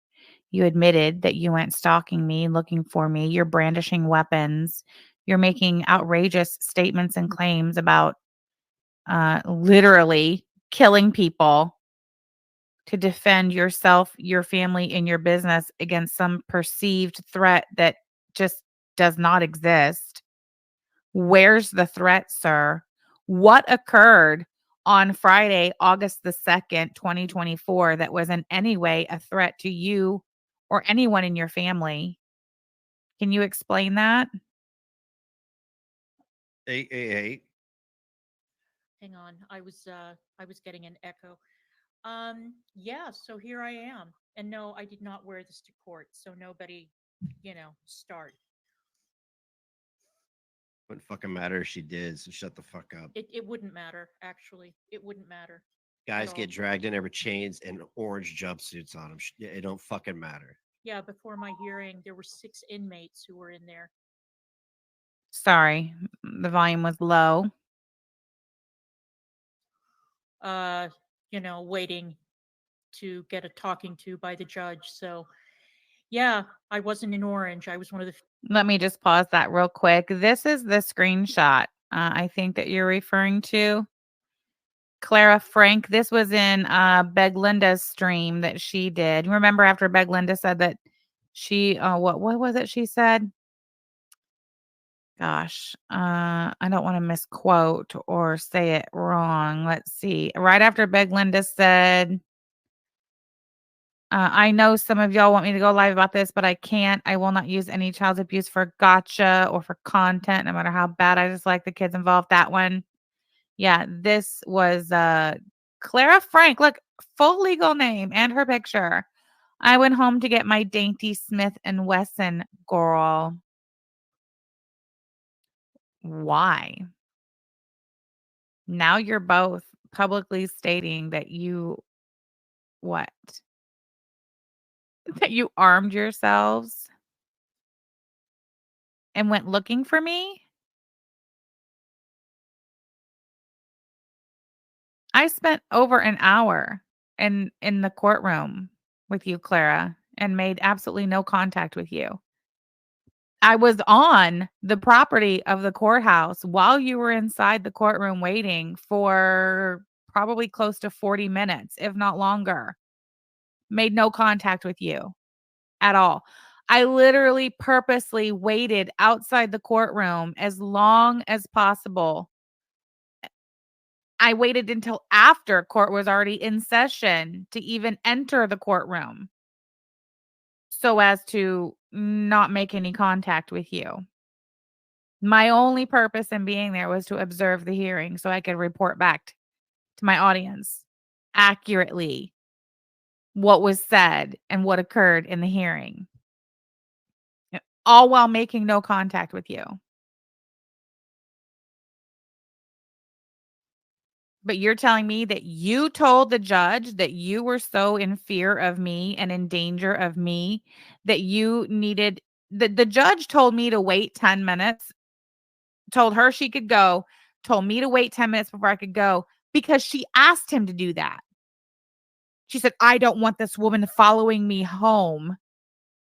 you admitted that you went stalking me, looking for me. You're brandishing weapons. You're making outrageous statements and claims about literally killing people to defend yourself, your family, and your business against some perceived threat that just does not exist. Where's the threat, sir? What occurred on Friday, August the 2nd, 2024, that was in any way a threat to you or anyone in your family? Can you explain that? 888. Hang on. I was getting an echo. Yeah, so here I am. And no, I did not wear this to court, so nobody, start. Wouldn't fucking matter if she did, so shut the fuck up. It wouldn't matter, actually. It wouldn't matter. Guys all. get dragged in there with chains and orange jumpsuits on them. It don't fucking matter. Yeah, before my hearing, there were 6 inmates who were in there. Sorry, the volume was low. Waiting to get a talking to by the judge. So, yeah, I wasn't in orange. I was one of the Let me just pause that real quick. This is the screenshot I think that you're referring to. Clara Frank, this was in Beglinda's stream that she did. You remember after Beglinda said that she what was it she said? Gosh, I don't want to misquote or say it wrong. Let's see. Right after Beglinda said, I know some of y'all want me to go live about this, but I can't. I will not use any child abuse for gotcha or for content, no matter how bad I dislike the kids involved. That one. Yeah, this was Clara Frank. Look, full legal name and her picture. I went home to get my dainty Smith and Wesson, girl. Why? Now you're both publicly stating that you what? That you armed yourselves and went looking for me? I spent over an hour in the courtroom with you, Clara, and made absolutely no contact with you. I was on the property of the courthouse while you were inside the courtroom waiting for probably close to 40 minutes, if not longer. Made no contact with you at all. I literally purposely waited outside the courtroom as long as possible. I waited until after court was already in session to even enter the courtroom so as to not make any contact with you. My only purpose in being there was to observe the hearing so I could report back to my audience accurately what was said and what occurred in the hearing, all while making no contact with you. But you're telling me that you told the judge that you were so in fear of me and in danger of me that you needed the judge told me to wait 10 minutes, told her she could go, told me to wait 10 minutes before I could go because she asked him to do that. She said, I don't want this woman following me home.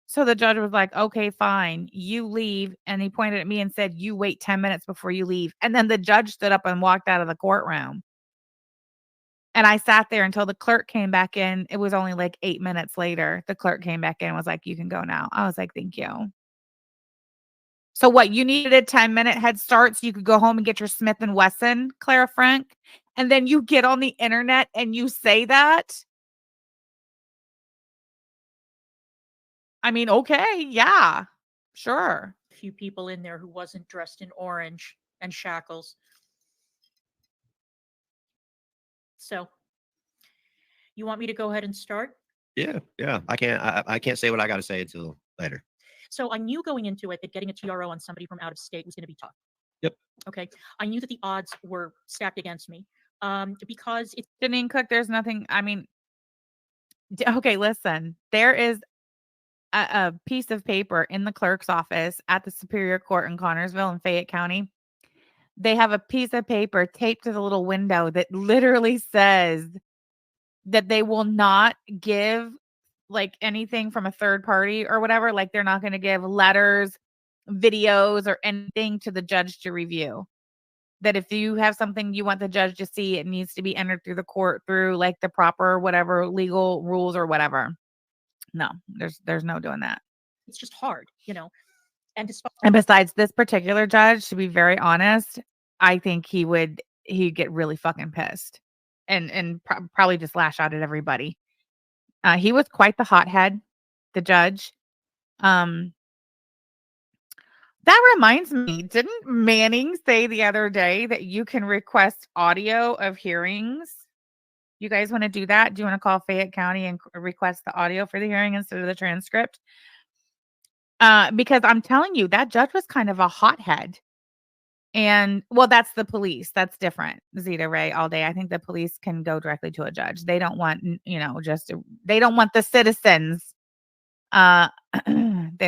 So the judge was like, okay, fine, you leave. And he pointed at me and said, you wait 10 minutes before you leave. And then the judge stood up and walked out of the courtroom. And I sat there until the clerk came back in. It was only like 8 minutes later. The clerk came back in and was like, you can go now. I was like, thank you. So what, you needed a 10-minute head start so you could go home and get your Smith & Wesson, Clara Frank? And then you get on the internet and you say that? I mean, okay, yeah, sure. few people in there who wasn't dressed in orange and shackles. So, you want me to go ahead and start? Yeah. I can't say what I got to say until later. So I knew going into it that getting a TRO on somebody from out of state was going to be tough. Yep. Okay. I knew that the odds were stacked against me because it's Janine Cook, there's nothing, I mean, okay, listen, there is a piece of paper in the clerk's office at the Superior Court in Connersville in Fayette County They have a piece of paper taped to the little window that literally says that they will not give like anything from a third party or whatever. Like they're not going to give letters, videos, or anything to the judge to review. That if you have something you want the judge to see, it needs to be entered through the court through like the proper whatever legal rules or whatever. No, there's no doing that. It's just hard, And despite And besides this particular judge, to be very honest, I think he'd get really fucking pissed and probably just lash out at everybody. He was quite the hothead, the judge. That reminds me, didn't Manning say the other day that you can request audio of hearings? You guys want to do that? Do you want to call Fayette County and request the audio for the hearing instead of the transcript? Because I'm telling you, that judge was kind of a hothead. And well, that's the police. That's different. Zeta Ray all day. I think the police can go directly to a judge. They don't want, they don't want the citizens. They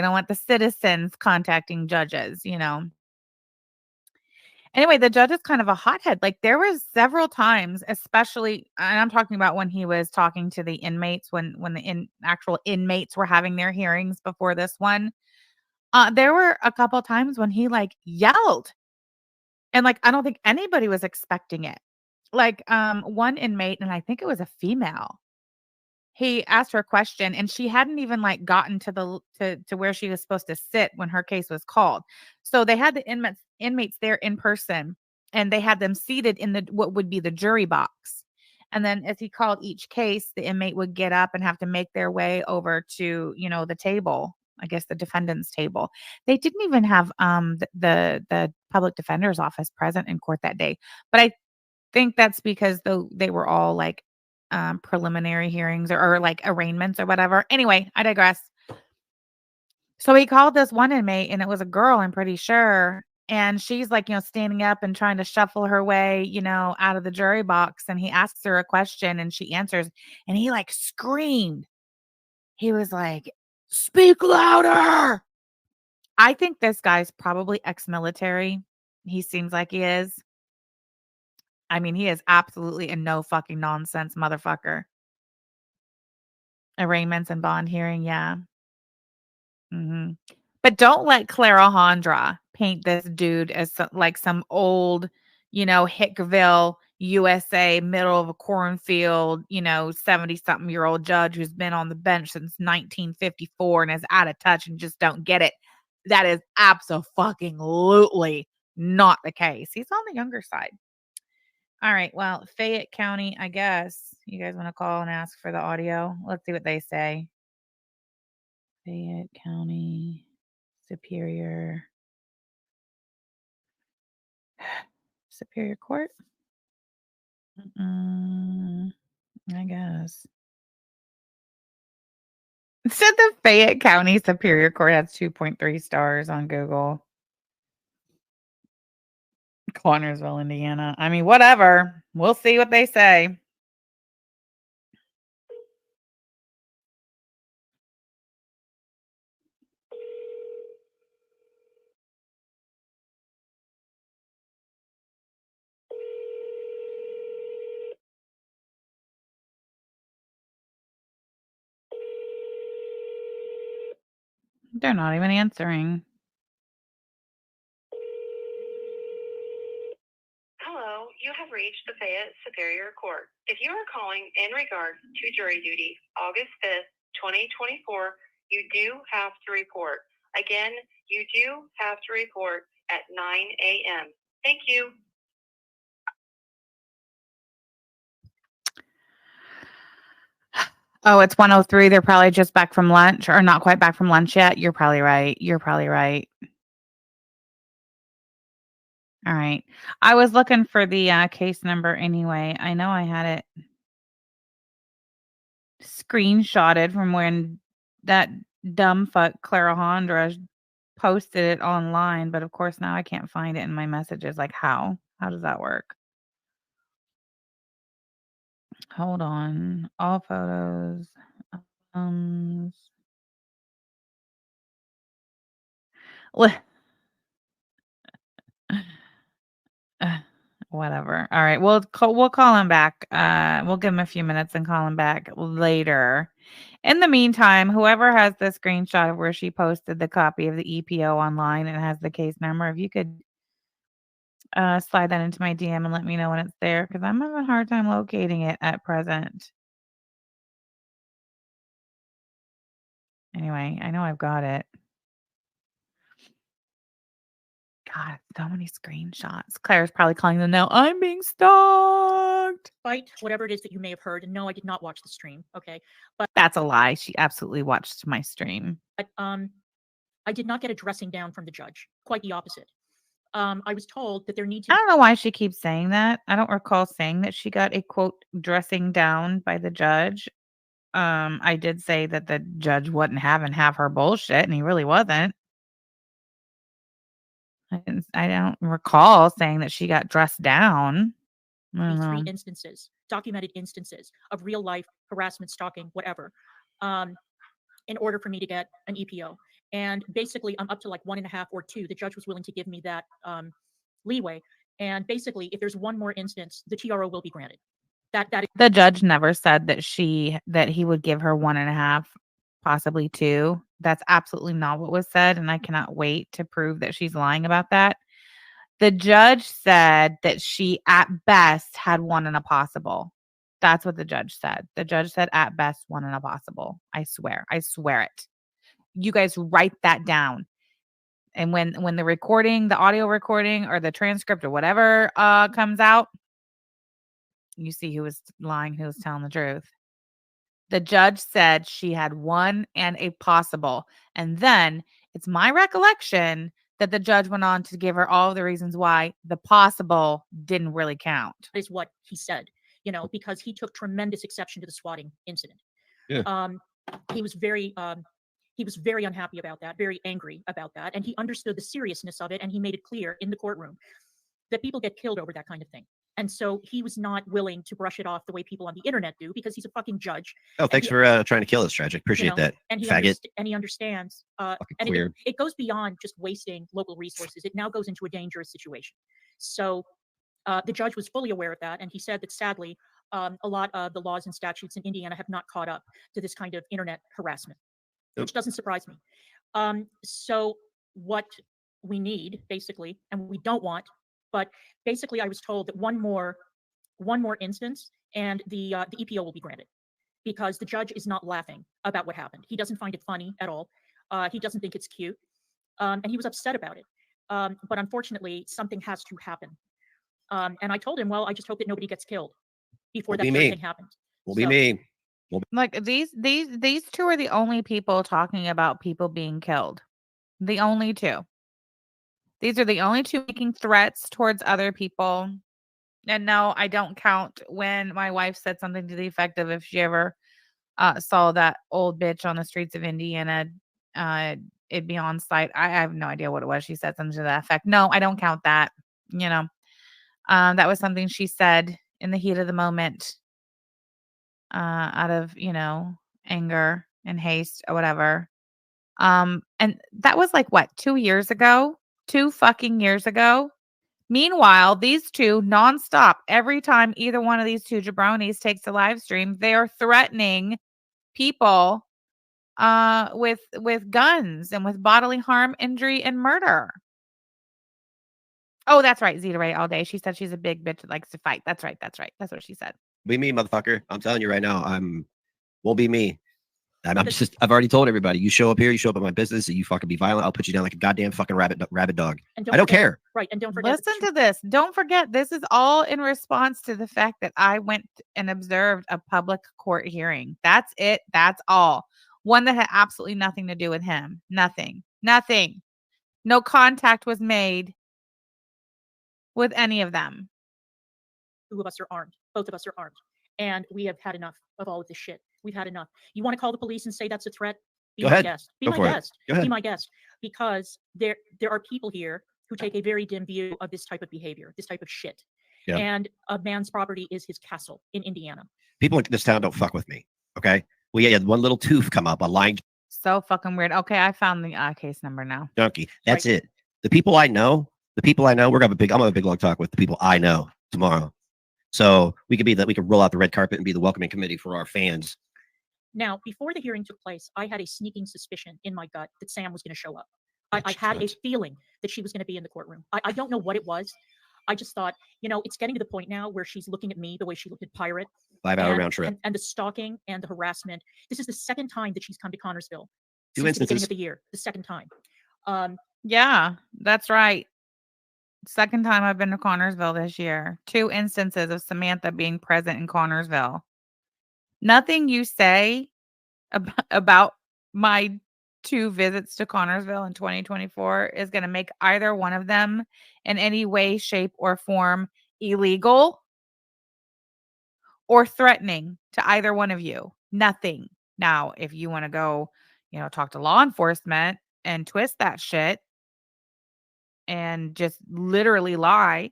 don't want the citizens contacting judges, Anyway, the judge is kind of a hothead. Like there was several times, especially, and I'm talking about when he was talking to the inmates, when the actual inmates were having their hearings before this one. There were a couple times when he like yelled. And, like, I don't think anybody was expecting it. Like, one inmate, and I think it was a female, he asked her a question, and she hadn't even, like, gotten to the to where she was supposed to sit when her case was called. So they had the inmates there in person, and they had them seated in the what would be the jury box. And then as he called each case, the inmate would get up and have to make their way over to, the table, I guess the defendant's table. They didn't even have the public defender's office present in court that day. But I think that's because though they were all like preliminary hearings or like arraignments or whatever. Anyway, I digress. So he called this one inmate and it was a girl, I'm pretty sure. And she's like, standing up and trying to shuffle her way, out of the jury box. And he asks her a question and she answers and he like screamed. He was like, "Speak louder." I think this guy's probably ex-military. He seems like he is. I mean, he is absolutely a no fucking nonsense motherfucker. Arraignments and bond hearing, yeah. But don't let Clarahondra paint this dude as like some old, Hickville, USA, middle of a cornfield, 70-something-year-old judge who's been on the bench since 1954 and is out of touch and just don't get it. That is abso-fucking-lutely not the case. He's on the younger side. All right. Well, Fayette County, I guess. You guys want to call and ask for the audio? Let's see what they say. Fayette County Superior Court. I guess. It said the Fayette County Superior Court has 2.3 stars on Google. Connersville, Indiana. I mean, whatever. We'll see what they say. They're not even answering. Hello, you have reached the Fayette Superior Court. If you are calling in regard to jury duty, August 5th, 2024, you do have to report. Again, you do have to report at 9 a.m. Thank you. Oh, it's 1:03. They're probably just back from lunch or not quite back from lunch yet. You're probably right. All right. I was looking for the case number anyway. I know I had it screenshotted from when that dumb fuck Clarahondra posted it online, but of course now I can't find it in my messages. Like how? How does that work? Hold on. All photos. Li- Whatever. All right. We'll call him back. We'll give him a few minutes and call him back later. In the meantime, whoever has the screenshot of where she posted the copy of the EPO online and has the case number, if you could slide that into my DM and let me know when it's there, because I'm having a hard time locating it at present. Anyway, I know I've got it. God, so many screenshots. Claire's probably calling them now. I'm being stalked. Fight whatever it is that you may have heard. And no, I did not watch the stream. Okay. But That's a lie. She absolutely watched my stream. I did not get a dressing down from the judge. Quite the opposite. I was told that there needs I to don't know why she keeps saying that. I don't recall saying that she got a quote dressing down by the judge. I did say that the judge wouldn't have her bullshit, and he really wasn't. I don't recall saying that she got dressed down. I don't be three know. instances, documented instances of real life harassment, stalking, whatever, in order for me to get an EPO. And basically, I'm up to like 1.5 or 2. The judge was willing to give me that leeway. And basically, if there's one more instance, the TRO will be granted. That The judge never said that he would give her 1.5, possibly 2. That's absolutely not what was said, and I cannot wait to prove that she's lying about that. The judge said that she at best had 1 in a possible. That's what the judge said. The judge said at best 1 in a possible. I swear it. You guys write that down. And when the recording, the audio recording or the transcript or whatever comes out, you see who was lying, who was telling the truth. The judge said she had 1 and a possible. And then it's my recollection that the judge went on to give her all of the reasons why the possible didn't really count. is what he said, because he took tremendous exception to the swatting incident. Yeah. He was very unhappy about that, very angry about that. And he understood the seriousness of it. And he made it clear in the courtroom that people get killed over that kind of thing. And so he was not willing to brush it off the way people on the internet do, because he's a fucking judge. Oh, thanks for trying to kill us, Tragic. Appreciate that. And he faggot. And he understands. And queer. it goes beyond just wasting local resources. It now goes into a dangerous situation. So the judge was fully aware of that. And he said that sadly, a lot of the laws and statutes in Indiana have not caught up to this kind of internet harassment, which doesn't surprise me. So what we need, basically, and we don't want, but basically, I was told that one more instance, and the EPO will be granted, because the judge is not laughing about what happened. He doesn't find it funny at all. He doesn't think it's cute, and he was upset about it. But unfortunately, something has to happen. And I told him, well, I just hope that nobody gets killed before that thing happens. Will be me. Like these 2 are the only people talking about people being killed. The only 2. These are the only 2 making threats towards other people. And no, I don't count when my wife said something to the effect of if she ever saw that old bitch on the streets of Indiana, it'd be on site. I have no idea what it was. She said something to that effect. No, I don't count that. That was something she said in the heat of the moment, out of, anger and haste or whatever. And that was like what, 2 years ago? 2 fucking years ago. Meanwhile, these 2 nonstop, every time either one of these 2 jabronis takes a live stream, they are threatening people with guns and with bodily harm, injury, and murder. Oh, that's right. Zeta Ray all day. She said she's a big bitch that likes to fight. That's right. That's what she said. Be me, motherfucker. I'm telling you right now. Won't be me. I've already told everybody, you show up here, you show up at my business, and you fucking be violent, I'll put you down like a goddamn fucking rabid dog. I don't care. Right. And don't forget. Listen to this. Don't forget, this is all in response to the fact that I went and observed a public court hearing. That's it. That's all. One that had absolutely nothing to do with him. Nothing. No contact was made with any of them. 2 of us are armed. Both of us are armed. And we have had enough of all of this shit. We've had enough. You want to call the police and say that's a threat? Be my guest. Be my guest. Be my guest. Because there are people here who take a very dim view of this type of behavior, this type of shit. Yeah. And a man's property is his castle in Indiana. People in this town don't fuck with me. Okay. We had one little tooth come up, a lying. So fucking weird. Okay, I found the case number now. Donkey. That's right. It. The people I know, we're gonna have I'm gonna have a big long talk with the people I know. tomorrow. So we could roll out the red carpet and be the welcoming committee for our fans. Now, before the hearing took place, I had a sneaking suspicion in my gut that Sam was going to show up. I had a feeling that she was going to be in the courtroom. I don't know what it was. I just thought, it's getting to the point now where she's looking at me the way she looked at Pirate. 5-hour round trip. And the stalking and the harassment. This is the second time that she's come to Connorsville. Two since the beginning instances. of the year. The second time. Yeah, that's right. Second time I've been to Connorsville this year. 2 instances of Samantha being present in Connorsville. Nothing you say about my 2 visits to Connorsville in 2024 is going to make either one of them in any way, shape, or form illegal or threatening to either one of you. Nothing. Now, if you want to go, talk to law enforcement and twist that shit and just literally lie,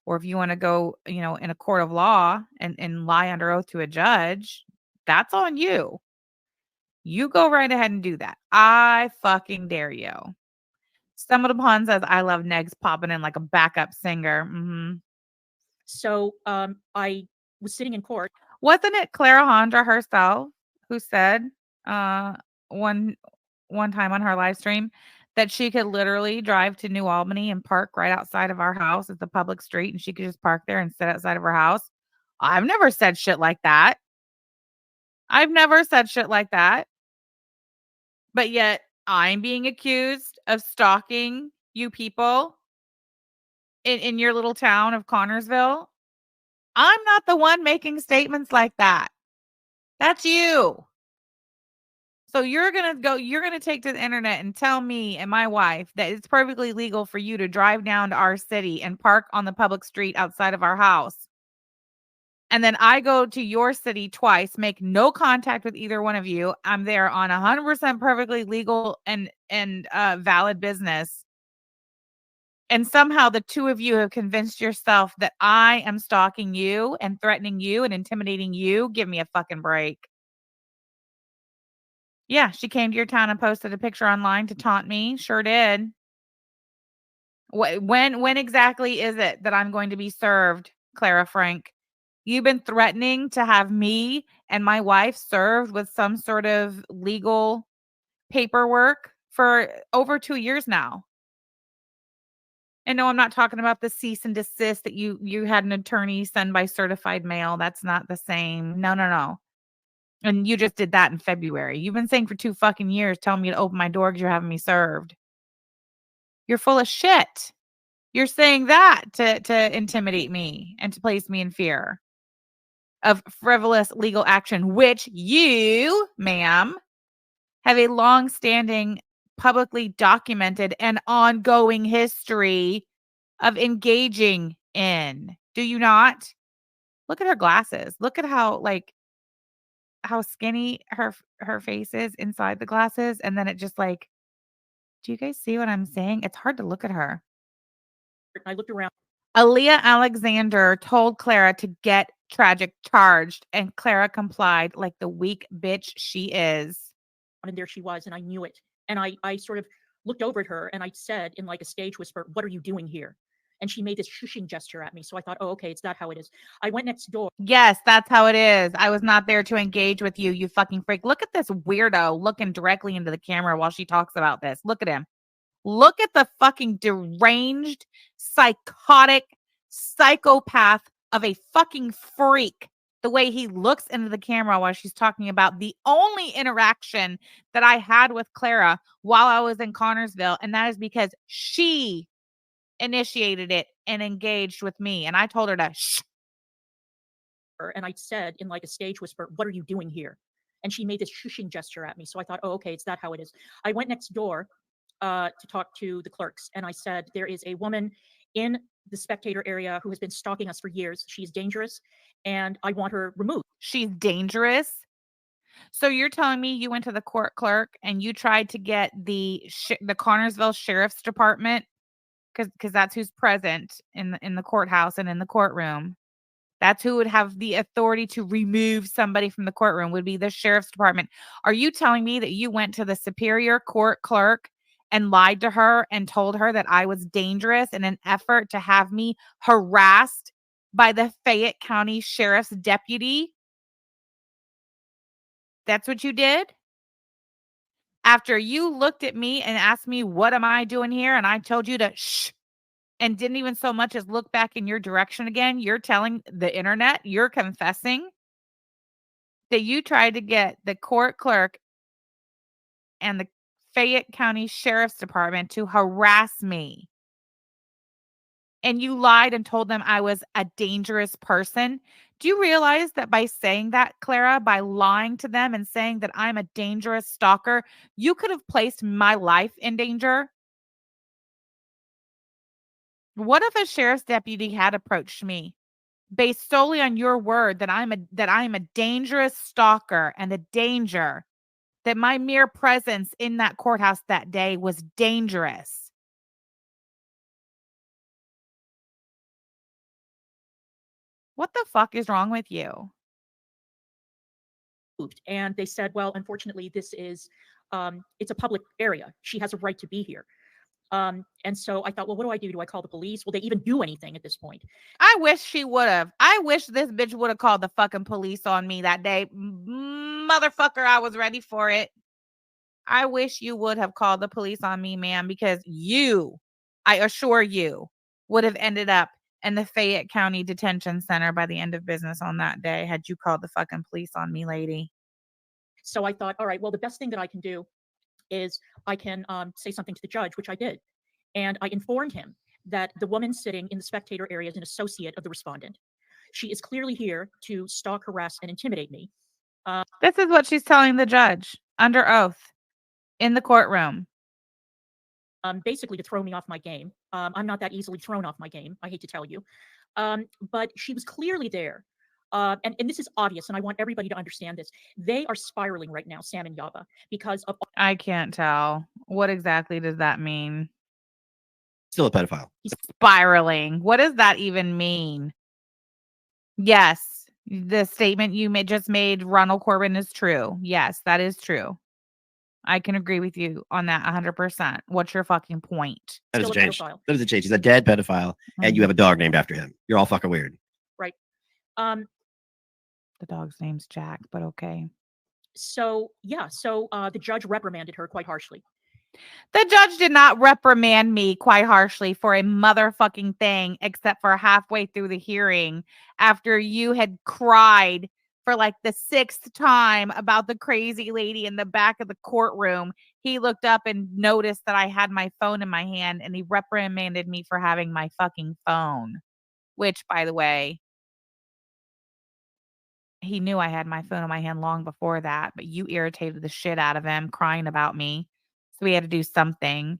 or if you want to go, in a court of law and lie under oath to a judge, that's on you. You go right ahead and do that. I fucking dare you. Stumbled Upon says, I love Negs popping in like a backup singer. Mm-hmm. So I was sitting in court. Wasn't it Clara Hondra herself who said one time on her live stream that she could literally drive to New Albany and park right outside of our house at the public street, and she could just park there and sit outside of her house? I've never said shit like that. But yet I'm being accused of stalking you people in your little town of Connorsville. I'm not the one making statements like that. That's you. So you're going to take to the internet and tell me and my wife that it's perfectly legal for you to drive down to our city and park on the public street outside of our house. And then I go to your city twice, make no contact with either one of you. I'm there on 100% perfectly legal and valid business. And somehow the 2 of you have convinced yourself that I am stalking you and threatening you and intimidating you. Give me a fucking break. Yeah, she came to your town and posted a picture online to taunt me. Sure did. When exactly is it that I'm going to be served, Clara Frank? You've been threatening to have me and my wife served with some sort of legal paperwork for over 2 years now. And no, I'm not talking about the cease and desist that you had an attorney send by certified mail. That's not the same. No. And you just did that in February. You've been saying for 2 fucking years, telling me to open my door because you're having me served. You're full of shit. You're saying that to intimidate me and to place me in fear of frivolous legal action, which you, ma'am, have a long-standing, publicly documented and ongoing history of engaging in. Do you not? Look at her glasses. Look at how skinny her face is inside the glasses. And then it just do you guys see what I'm saying? It's hard to look at her. I looked around. Aaliyah Alexander told Clara to get Tragic charged, and Clara complied like the weak bitch she is. And there she was, and I knew it. And I sort of looked over at her and I said in like a stage whisper, "What are you doing here?" And she made this shushing gesture at me. So I thought, oh, okay, it's that how it is. I went next door. Yes, that's how it is. I was not there to engage with you, you fucking freak. Look at this weirdo looking directly into the camera while she talks about this. Look at him. Look at the fucking deranged, psychotic psychopath of a fucking freak. The way he looks into the camera while she's talking about the only interaction that I had with Clara while I was in Connorsville. And that is because she initiated it and engaged with me. And I told her to shh. And I said in like a stage whisper, "What are you doing here?" And she made this shushing gesture at me. So I thought, oh, okay, it's that how it is. I went next door to talk to the clerks. And I said, there is a woman in the spectator area who has been stalking us for years. She's dangerous and I want her removed. She's dangerous? So you're telling me you went to the court clerk and you tried to get the Connorsville Sheriff's Department, because that's who's present in the courthouse and in the courtroom. That's who would have the authority to remove somebody from the courtroom, would be the Sheriff's Department. Are you telling me that you went to the Superior Court clerk and lied to her and told her that I was dangerous in an effort to have me harassed by the Fayette County Sheriff's deputy. That's what you did? After you looked at me and asked me, what am I doing here? And I told you to shh and didn't even so much as look back in your direction again. You're telling the internet, you're confessing that you tried to get the court clerk and the Fayette County Sheriff's Department to harass me. And you lied and told them I was a dangerous person. Do you realize that by saying that, Clara, by lying to them and saying that I'm a dangerous stalker, you could have placed my life in danger? What if a sheriff's deputy had approached me based solely on your word that I'm a dangerous stalker and a danger, that my mere presence in that courthouse that day was dangerous? What the fuck is wrong with you? And they said, well, unfortunately, this is, it's a public area. She has a right to be here. And so I thought, well, what do I do? Do I call the police? Will they even do anything at this point? I wish she would have. I wish this bitch would have called the fucking police on me that day. Motherfucker, I was ready for it. I wish you would have called the police on me, ma'am, because you, I assure you, would have ended up in the Fayette County Detention Center by the end of business on that day had you called the fucking police on me, lady. So I thought, all right, well, the best thing that I can do is I can say something to the judge, which I did. And I informed him that the woman sitting in the spectator area is an associate of the respondent. She is clearly here to stalk, harass, and intimidate me. This is what she's telling the judge under oath in the courtroom. Basically to throw me off my game. I'm not that easily thrown off my game, I hate to tell you. But she was clearly there. And this is obvious, and I want everybody to understand this. They are spiraling right now, Sam and Yaba, because of... I can't tell. What exactly does that mean? Still a pedophile. Spiraling. What does that even mean? Yes, the statement you just made, Ronald Corbin, is true. Yes, that is true. I can agree with you on that 100%. What's your fucking point? That doesn't Still a change. pedophile. That doesn't change. He's a dead pedophile, and you have a dog named after him. You're all fucking weird. Right. The dog's name's Jack, but okay. So, yeah. So the judge reprimanded her quite harshly. The judge did not reprimand me quite harshly for a motherfucking thing, except for halfway through the hearing after you had cried for like the 6th time about the crazy lady in the back of the courtroom. He looked up and noticed that I had my phone in my hand, and he reprimanded me for having my fucking phone, which, by the way, he knew I had my phone in my hand long before that, but you irritated the shit out of him crying about me. So we had to do something.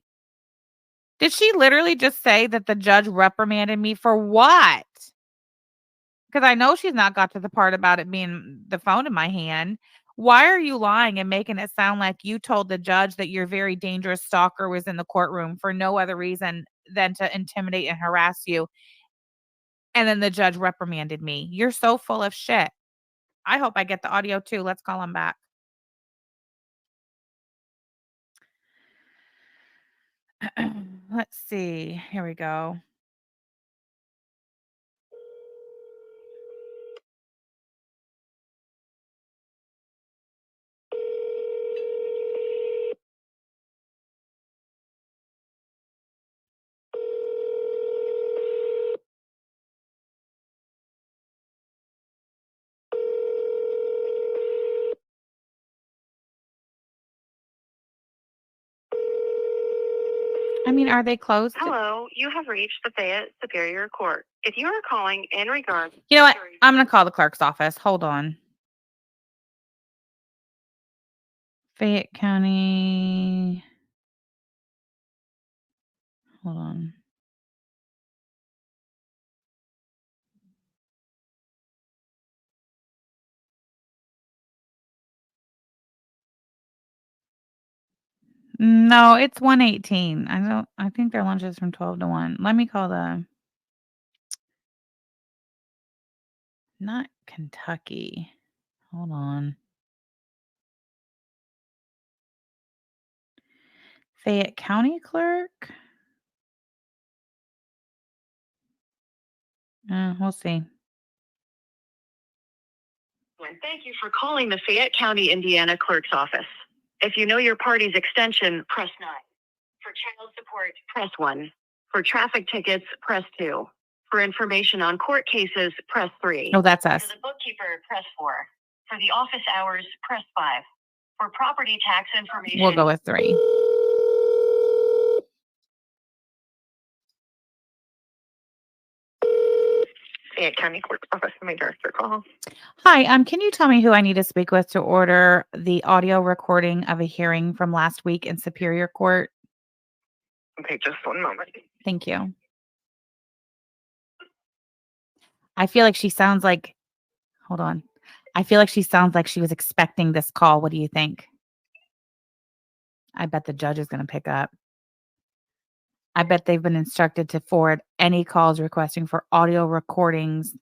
Did she literally just say that the judge reprimanded me for what? Because I know she's not got to the part about it being the phone in my hand. Why are you lying and making it sound like you told the judge that your very dangerous stalker was in the courtroom for no other reason than to intimidate and harass you? And then the judge reprimanded me. You're so full of shit. I hope I get the audio too. Let's call him back. Let's see. Here we go. I mean, are they closed? Hello, you have reached the Fayette Superior Court. If you are calling in regards... You know what? I'm going to call the clerk's office. Hold on. Fayette County. Hold on. No, it's 1:18. I think their lunch is from 12 to 1. Let me call not Kentucky. Hold on. Fayette County clerk? We'll see. Thank you for calling the Fayette County, Indiana Clerk's Office. If you know your party's extension, press 9. For child support, press 1. For traffic tickets, press 2. For information on court cases, press 3. Oh, that's us. For the bookkeeper, press 4. For the office hours, press 5. For property tax information, We'll go with 3. Fayette County Clerk's Office, my director call. Hi, can you tell me who I need to speak with to order the audio recording of a hearing from last week in Superior Court? Okay, just one moment. Thank you. I feel like she sounds like, hold on. I feel like she sounds like she was expecting this call. What do you think? I bet the judge is going to pick up. I bet they've been instructed to forward any calls requesting for audio recordings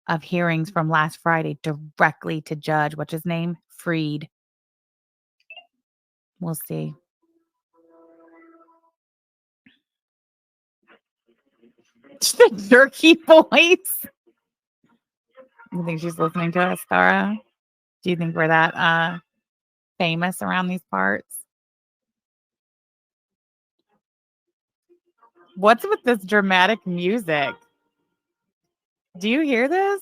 of hearings from last Friday directly to Judge, what's his name? Freed. We'll see. The jerky voice. You think she's listening to us, Tara? Do you think we're that famous around these parts? What's with this dramatic music? Do you hear this?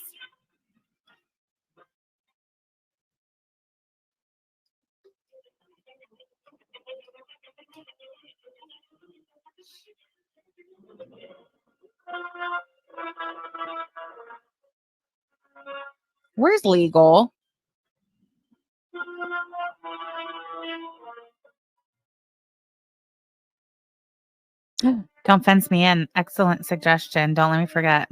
Where's legal? Don't fence me in. Excellent suggestion. Don't let me forget.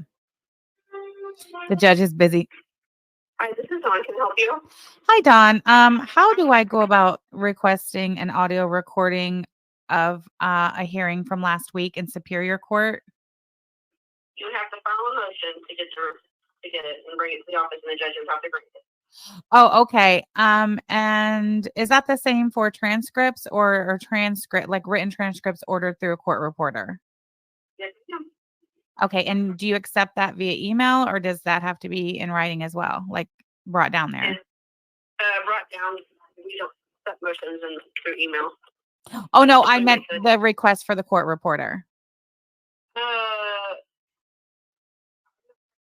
The judge is busy. Hi, this is Dawn. Can I help you? Hi, Don. How do I go about requesting an audio recording of a hearing from last week in Superior Court? You have to file a motion to get it and bring it to the office, and the judges have to grant it. Oh, okay. And is that the same for transcripts or transcript, like written transcripts ordered through a court reporter? Yes, ma'am. Okay. And do you accept that via email, or does that have to be in writing as well, like brought down there? And, brought down. We don't accept motions through email. Oh no, I meant the request for the court reporter.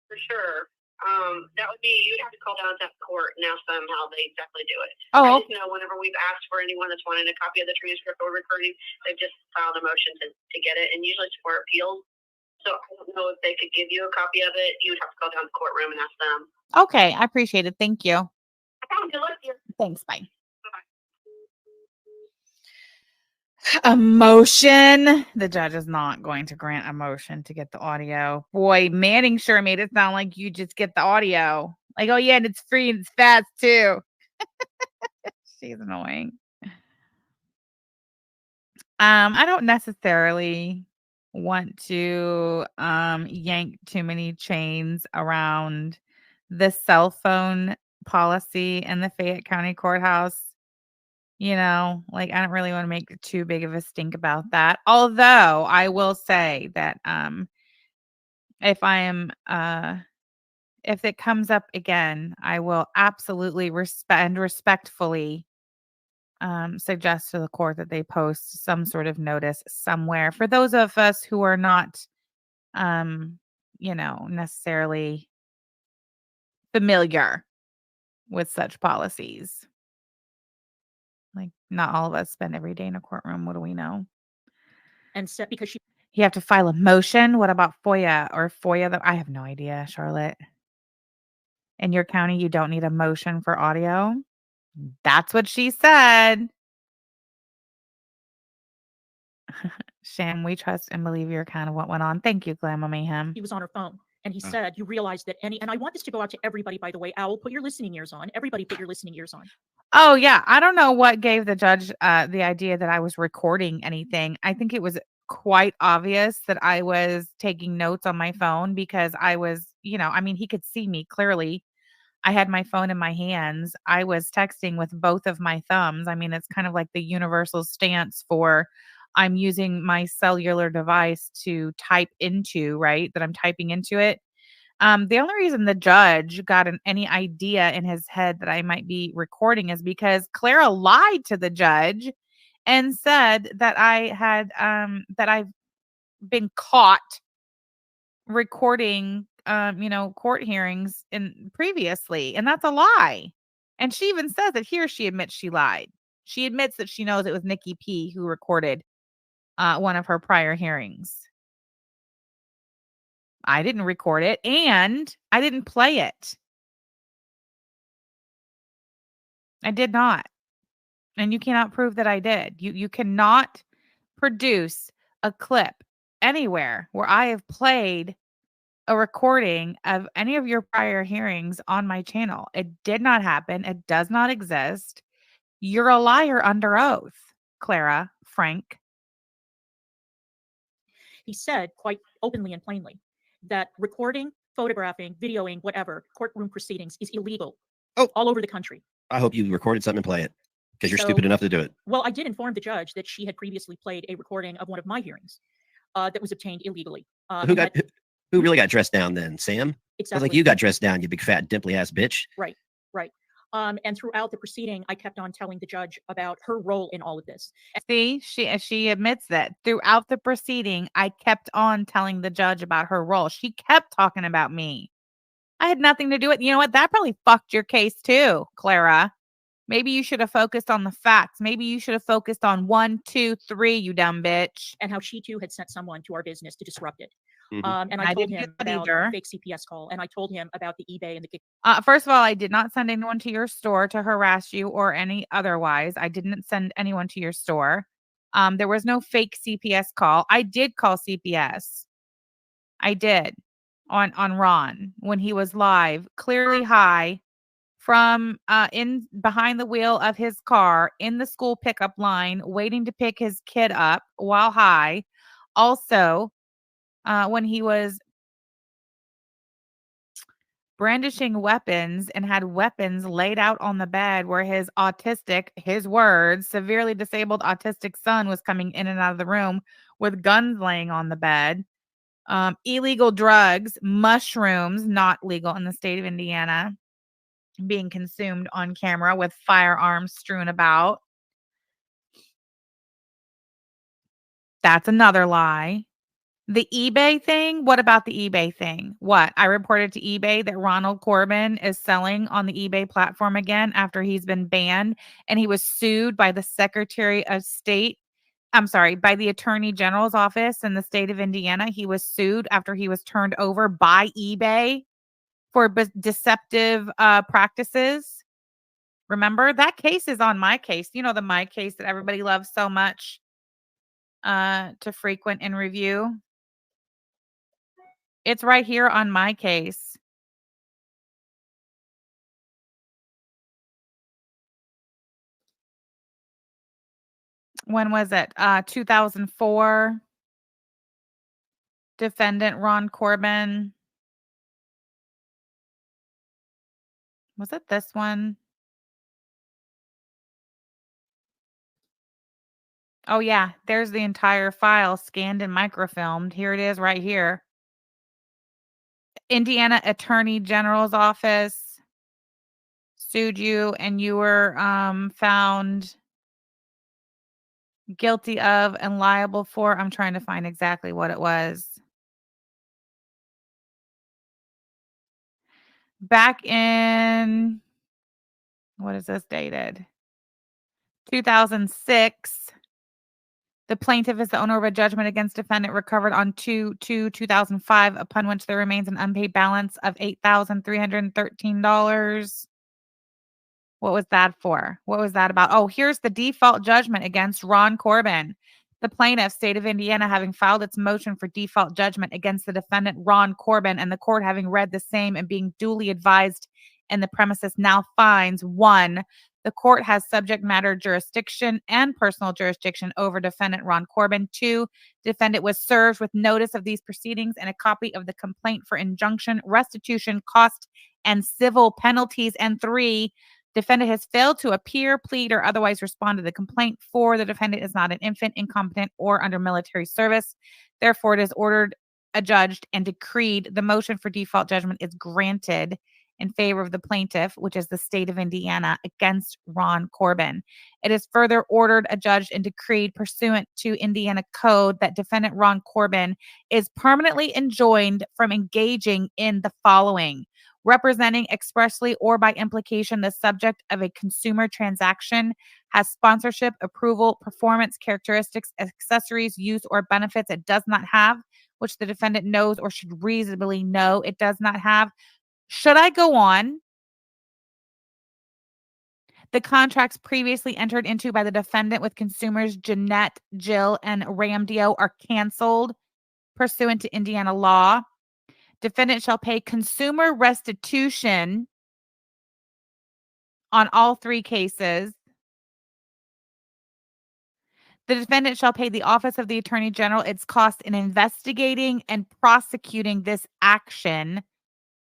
For sure. That would be, you would have to call down to that court and ask them how they exactly do it. Oh, I just know whenever we've asked for anyone that's wanted a copy of the transcript or recording, they've just filed a motion to get it, and usually it's for appeals. So I don't know if they could give you a copy of it. You would have to call down to the courtroom and ask them. Okay, I appreciate it. Thank you. Good luck to you. Thanks. Bye. A motion. The judge is not going to grant a motion to get the audio. Boy, Manning sure made it sound like you just get the audio. Like, oh yeah, and it's free and it's fast too. She's annoying. I don't necessarily want to yank too many chains around the cell phone policy in the Fayette County Courthouse. You know, like I don't really want to make too big of a stink about that. Although I will say that if it comes up again, I will absolutely respectfully suggest to the court that they post some sort of notice somewhere for those of us who are not necessarily familiar with such policies. Like, not all of us spend every day in a courtroom. What do we know? And set because she. You have to file a motion. What about FOIA or FOIA? I have no idea, Charlotte. In your county, you don't need a motion for audio. That's what she said. Shan, we trust and believe your account of what went on. Thank you, Glamour Mayhem. He was on her phone. And he said, you realize that and I want this to go out to everybody, by the way. Owl, put your listening ears on. Everybody put your listening ears on. Oh, yeah. I don't know what gave the judge the idea that I was recording anything. I think it was quite obvious that I was taking notes on my phone because I was, he could see me clearly. I had my phone in my hands. I was texting with both of my thumbs. I mean, it's kind of like the universal stance for I'm using my cellular device to type into, right? That I'm typing into it. The only reason the judge got any idea in his head that I might be recording is because Clara lied to the judge and said that I had that I've been caught recording court hearings in previously, and that's a lie. And she even says that here she admits she lied. She admits that she knows it was Nikki P who recorded one of her prior hearings. I didn't record it and I didn't play it. I did not. And you cannot prove that I did. You cannot produce a clip anywhere where I have played a recording of any of your prior hearings on my channel. It did not happen. It does not exist. You're a liar under oath, Clara Frank. He said quite openly and plainly that recording, photographing, videoing, whatever, courtroom proceedings is illegal all over the country. I hope you recorded something and play it because you're So- stupid enough to do it. Well, I did inform the judge that she had previously played a recording of one of my hearings that was obtained illegally. Who really got dressed down then? Sam? Exactly. Sounds like you got dressed down, you big fat dimply ass bitch. Right. And throughout the proceeding, I kept on telling the judge about her role in all of this. See, she admits that throughout the proceeding, I kept on telling the judge about her role. She kept talking about me. I had nothing to do with it. You know what? That probably fucked your case too, Clara. Maybe you should have focused on the facts. Maybe you should have focused on 1, 2, 3, you dumb bitch. And how she too had sent someone to our business to disrupt it. Mhm. And I told didn't him get that about either. fake CPS call, and I told him about the eBay and the First of all, I did not send anyone to your store to harass you or any otherwise. I didn't send anyone to your store. There was no fake CPS call. I did call CPS. I did on Ron when he was live, clearly high from in behind the wheel of his car in the school pickup line, waiting to pick his kid up while high. Also, when he was brandishing weapons and had weapons laid out on the bed where his his words, severely disabled autistic son was coming in and out of the room with guns laying on the bed. Illegal drugs, mushrooms, not legal in the state of Indiana, being consumed on camera with firearms strewn about. That's another lie. The eBay thing, what about the eBay thing? What? I reported to eBay that Ronald Corbin is selling on the eBay platform again after he's been banned, and he was sued by the Secretary of State. I'm sorry, by the Attorney General's office in the state of Indiana. He was sued after he was turned over by eBay for deceptive practices. Remember, that case is on my case. You know, the my case that everybody loves so much to frequent and review. It's right here on my case. When was it? 2004. Defendant Ron Corbin. Was it this one? Oh, yeah. There's the entire file scanned and microfilmed. Here it is right here. Indiana Attorney General's office sued you, and you were found guilty of and liable for. I'm trying to find exactly what it was. Back in, what is this dated? 2006. The plaintiff is the owner of a judgment against defendant recovered on 2/2/2005, upon which there remains an unpaid balance of $8,313. What was that for? What was that about? Oh, here's the default judgment against Ron Corbin. The plaintiff, state of Indiana, having filed its motion for default judgment against the defendant Ron Corbin, and the court having read the same and being duly advised in the premises, now finds: 1, the court has subject matter jurisdiction and personal jurisdiction over defendant Ron Corbin. 2, defendant was served with notice of these proceedings and a copy of the complaint for injunction, restitution, cost, and civil penalties. And 3, defendant has failed to appear, plead, or otherwise respond to the complaint. 4, the defendant is not an infant, incompetent, or under military service. Therefore, it is ordered adjudged and decreed, the motion for default judgment is granted in favor of the plaintiff, which is the state of Indiana, against Ron Corbin. It is further ordered, adjudged, and decreed pursuant to Indiana code that defendant Ron Corbin is permanently enjoined from engaging in the following: representing expressly or by implication the subject of a consumer transaction, has sponsorship, approval, performance, characteristics, accessories, use, or benefits it does not have, which the defendant knows or should reasonably know it does not have. Should I go on? The contracts previously entered into by the defendant with consumers Jeanette, Jill, and Ramdio are canceled pursuant to Indiana law. Defendant shall pay consumer restitution on all three cases. The defendant shall pay the Office of the Attorney General its cost in investigating and prosecuting this action.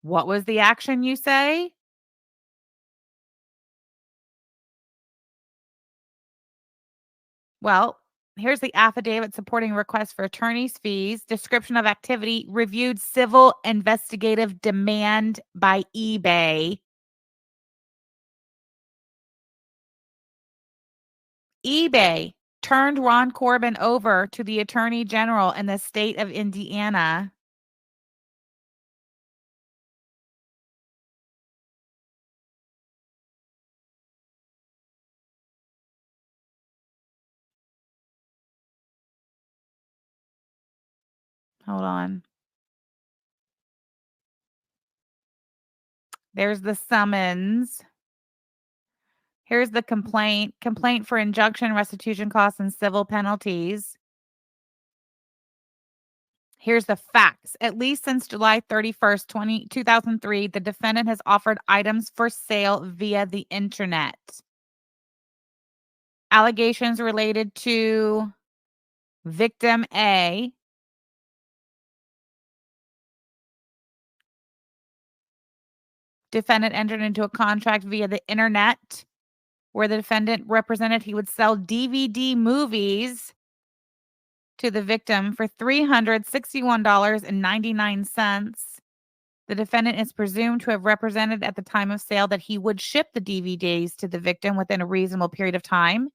What was the action, you say? Well, here's the affidavit supporting request for attorney's fees. Description of activity: reviewed civil investigative demand by eBay. eBay turned Ron Corbin over to the Attorney General in the state of Indiana. Hold on. There's the summons. Here's the complaint. Complaint for injunction, restitution costs, and civil penalties. Here's the facts. At least since July 31st, 2003, the defendant has offered items for sale via the internet. Allegations related to victim A. Defendant entered into a contract via the internet where the defendant represented he would sell DVD movies to the victim for $361.99. The defendant is presumed to have represented at the time of sale that he would ship the DVDs to the victim within a reasonable period of time.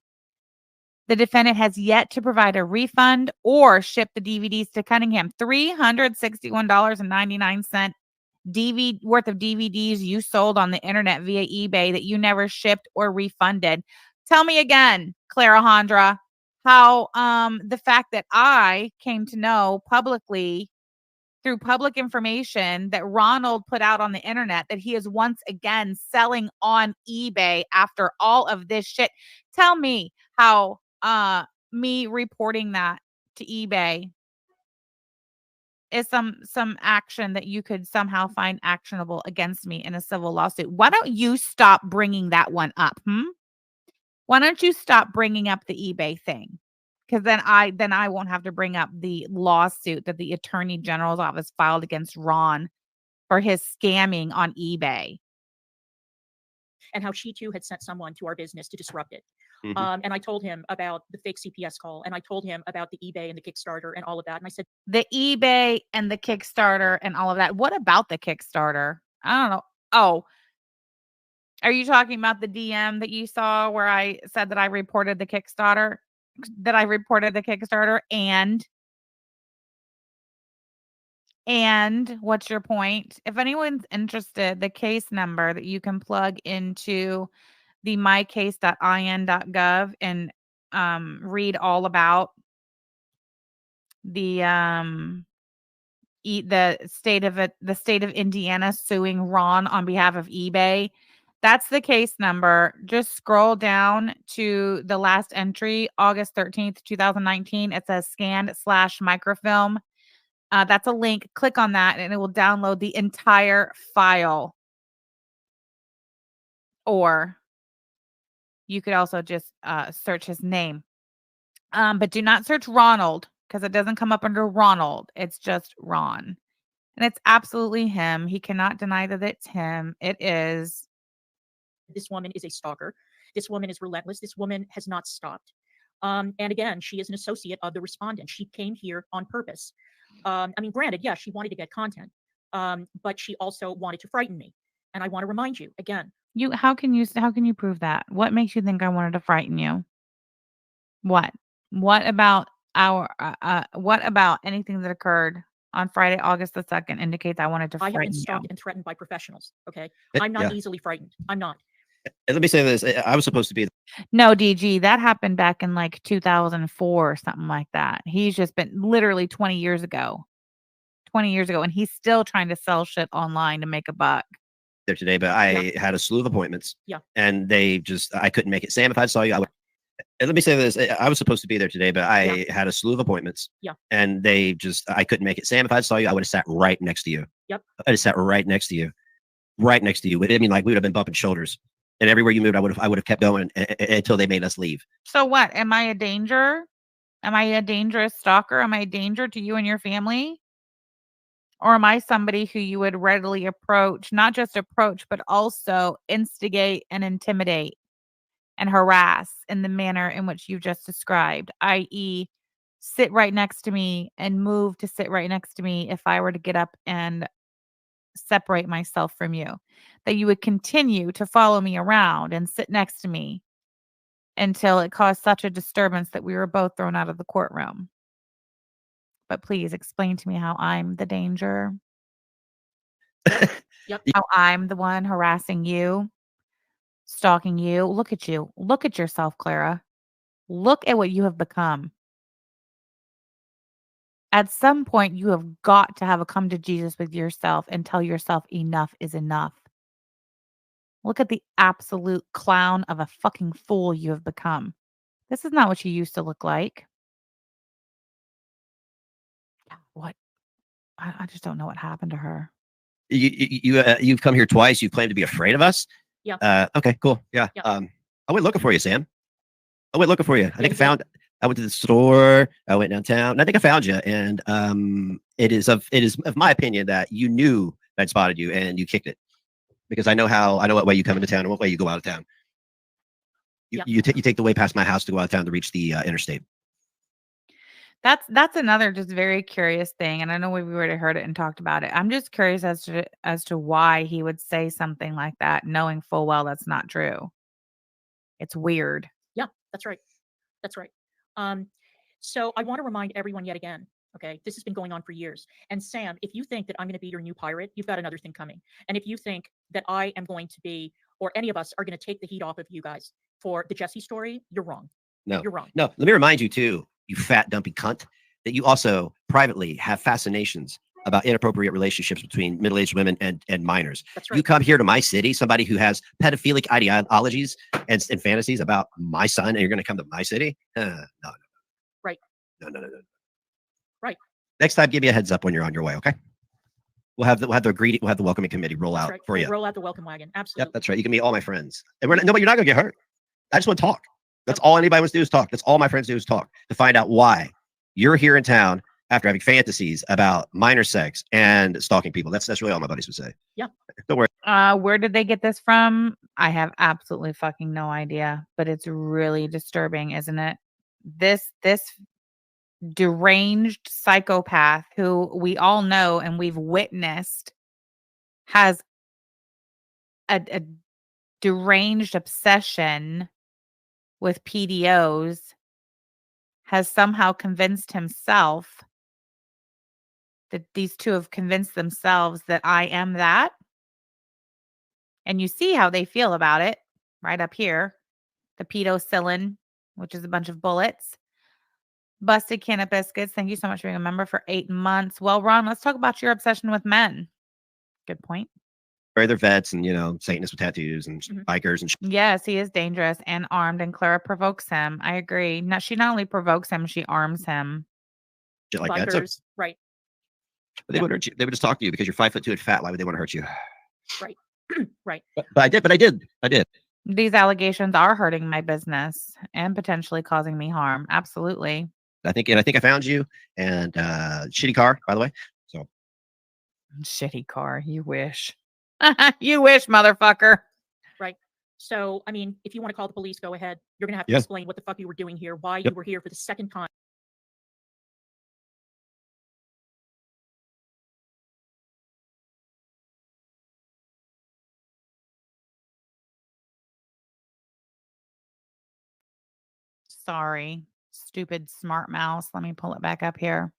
The defendant has yet to provide a refund or ship the DVDs to Cunningham. $361.99 worth of DVDs you sold on the internet via eBay that you never shipped or refunded. Tell me again, Clarahondra, how the fact that I came to know publicly through public information that Ronald put out on the internet that he is once again selling on eBay after all of this shit. Tell me how me reporting that to eBay is some action that you could somehow find actionable against me in a civil lawsuit. Why don't you stop bringing that one up? Why don't you stop bringing up the eBay thing? Because then I won't have to bring up the lawsuit that the Attorney General's office filed against Ron for his scamming on eBay. And how she too had sent someone to our business to disrupt it. Mhm. And I told him about the fake CPS call, and I told him about the eBay and the Kickstarter and all of that. And I said, The eBay and the Kickstarter and all of that. What about the Kickstarter? I don't know. Oh, are you talking about the DM that you saw where I said that I reported the Kickstarter? And what's your point? If anyone's interested, the case number that you can plug into the mycase.in.gov and read all about the state of Indiana suing Ron on behalf of eBay. That's the case number. Just scroll down to the last entry, August 13th, 2019. It says scanned/microfilm. That's a link. Click on that and it will download the entire file. Or you could also just search his name. But do not search Ronald because it doesn't come up under Ronald. It's just Ron. And it's absolutely him. He cannot deny that it's him. It is. this woman is a stalker. This woman is relentless. This woman has not stopped. And again, she is an associate of the respondent. She came here on purpose. I mean, granted, yeah, she wanted to get content, but she also wanted to frighten me. And I want to remind you again. How can you prove that? What makes you think I wanted to frighten you? What? What about what about anything that occurred on Friday, August the 2nd indicates I wanted to I have been frighten stalked you? and threatened by professionals. Okay. Eh, I'm not yeah. easily frightened. I'm not. And let me say this. I was supposed to be No, DG, that happened back in like 2004 or something like that. He's just been literally 20 years ago. 20 years ago, and he's still trying to sell shit online to make a buck. there today, but I had a slew of appointments. Yeah. And I couldn't make it. Sam, if I saw you, I would. And let me say this. I was supposed to be there today, but I had a slew of appointments. Yeah. And I couldn't make it. Sam, if I saw you, I would have sat right next to you. Yep. I'd have sat right next to you. Right next to you. I mean, like we would have been bumping shoulders. And everywhere you moved, I would have kept going until they made us leave. So what? Am I a danger? Am I a dangerous stalker? Am I a danger to you and your family? Or am I somebody who you would readily approach, not just approach, but also instigate and intimidate and harass in the manner in which you just described, i.e., sit right next to me and move to sit right next to me if I were to get up and separate myself from you? That you would continue to follow me around and sit next to me until it caused such a disturbance that we were both thrown out of the courtroom. But please explain to me how I'm the danger. Yep. How I'm the one harassing you, stalking you. Look at you. Look at yourself, Clara. Look at what you have become. At some point, you have got to have a come to Jesus with yourself and tell yourself enough is enough. Look at the absolute clown of a fucking fool you have become. This is not what you used to look like. What? I just don't know what happened to her. You've come here twice. You claim to be afraid of us. Yeah. Okay, cool. Yeah. Yeah. I went looking for you, Sam. I went looking for you. you did. I went to the store. I went downtown. And I think I found you. And it is of my opinion that you knew I'd spotted you and you kicked it, because I know what way you come into town and what way you go out of town. You take the way past my house to go out of town to reach the interstate. That's another just very curious thing, and I know we've already heard it and talked about it. I'm just curious as to why he would say something like that, knowing full well that's not true. It's weird. Yeah, that's right. That's right. So I want to remind everyone yet again, okay, this has been going on for years. And Sam, if you think that I'm going to be your new pirate, you've got another thing coming. And if you think that I am going to be, or any of us are going to take the heat off of you guys for the Jesse story, you're wrong. No, you're wrong. No, let me remind you too, you fat dumpy cunt, that you also privately have fascinations about inappropriate relationships between middle-aged women and minors. That's right. You come here to my city, somebody who has pedophilic ideologies and fantasies about my son, and you're going to come to my city? No. Right. No. Right. Next time, give me a heads up when you're on your way, okay? We'll have the welcoming committee roll That's out right. for you. Roll out the welcome wagon. Absolutely. Yep, that's right. You can meet all my friends. And but you're not going to get hurt. I just want to talk. That's all anybody wants to do is talk. That's all my friends do is talk, to find out why you're here in town after having fantasies about minor sex and stalking people. That's really all my buddies would say. Yeah. Don't worry. Where did they get this from? I have absolutely fucking no idea, but it's really disturbing, isn't it? This deranged psychopath who we all know and we've witnessed has a deranged obsession with PDOs, has somehow convinced himself that these two have convinced themselves that I am that. And you see how they feel about it right up here. The pedocillin, which is a bunch of bullets. Busted Can of Biscuits. Thank you so much for being a member for 8 months. Well, Ron, let's talk about your obsession with men. Good point. They're vets and, Satanists with tattoos and bikers and Yes, he is dangerous and armed, and Clara provokes him. I agree. No, she not only provokes him, she arms him. shit like Bikers, that. So, right. but they wouldn't hurt you. They would just talk to you because you're 5'2" and fat. Why would they want to hurt you? Right. Right. But I did. These allegations are hurting my business and potentially causing me harm. Absolutely. I think I found you, and shitty car, by the way. So shitty car. You wish. You wish, motherfucker. Right. So, I mean, if you want to call the police, go ahead. You're going to have to Yeah. explain what the fuck you were doing here, why Yep. you were here for the second time. Sorry, stupid smart mouse. Let me pull it back up here.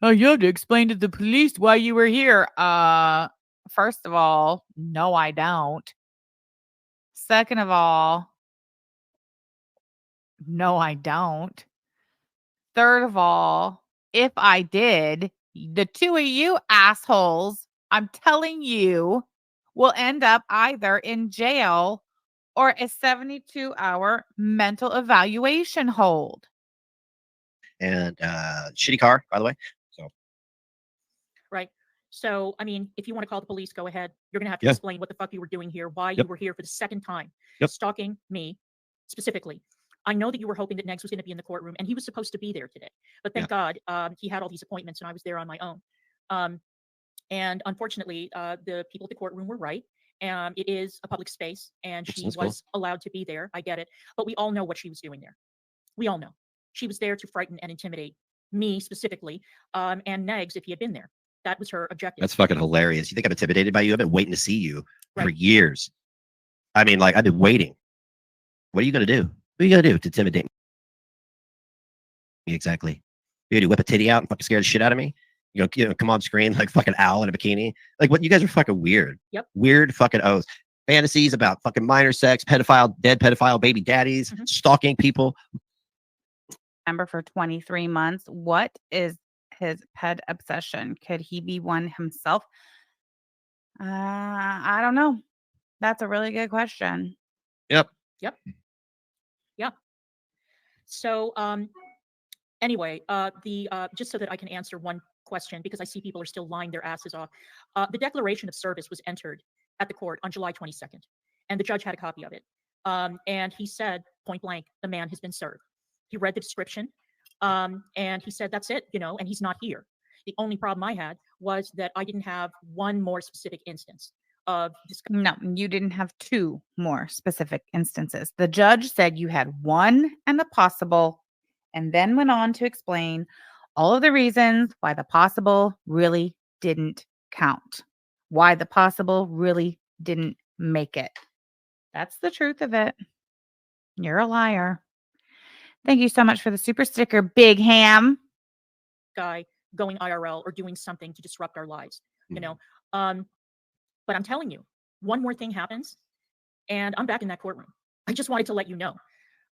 Oh, you have to explain to the police why you were here. First of all, no, I don't. Second of all, no, I don't. Third of all, if I did, the two of you assholes, I'm telling you, will end up either in jail or a 72-hour mental evaluation hold. And shitty car, by the way. So Right. So, I mean, if you want to call the police, go ahead. You're going to have to Yeah. explain what the fuck you were doing here, why Yep. you were here for the second time, Yep. stalking me specifically. I know that you were hoping that Negs was going to be in the courtroom, and he was supposed to be there today. But thank God he had all these appointments, and I was there on my own. And unfortunately, the people at the courtroom were right. It is a public space, and she That's cool. was allowed to be there. I get it. But we all know what she was doing there. We all know. She was there to frighten and intimidate me specifically, and Negs if he had been there. That was her objective. that's fucking hilarious. You think I'm intimidated by you? I've been waiting to see you for Right. years. I mean, like, I've been waiting. What are you gonna do? What are you gonna do to intimidate me exactly? You gonna whip a titty out and fucking scare the shit out of me? You know, come on screen like fucking owl in a bikini? Like, what? You guys are fucking weird. Yep. Weird fucking oaths. Fantasies about fucking minor sex, pedophile, dead pedophile, baby daddies, Mhm. stalking people. Member for 23 months. What is his pet obsession? Could he be one himself? I don't know. That's a really good question. Yep. So, anyway, just so that I can answer one question, because I see people are still lying their asses off. The declaration of service was entered at the court on July 22nd, and the judge had a copy of it. And he said, point blank, the man has been served. He read the description, and he said, that's it, and he's not here. The only problem I had was that I didn't have one more specific instance of this. No, you didn't have two more specific instances. The judge said you had one and a possible, and then went on to explain all of the reasons why the possible really didn't count, why the possible really didn't make it. That's the truth of it. You're a liar. Thank you so much for the super sticker, Big Ham. Guy going IRL or doing something to disrupt our lives, Mhm. But I'm telling you, one more thing happens, and I'm back in that courtroom. I just wanted to let you know.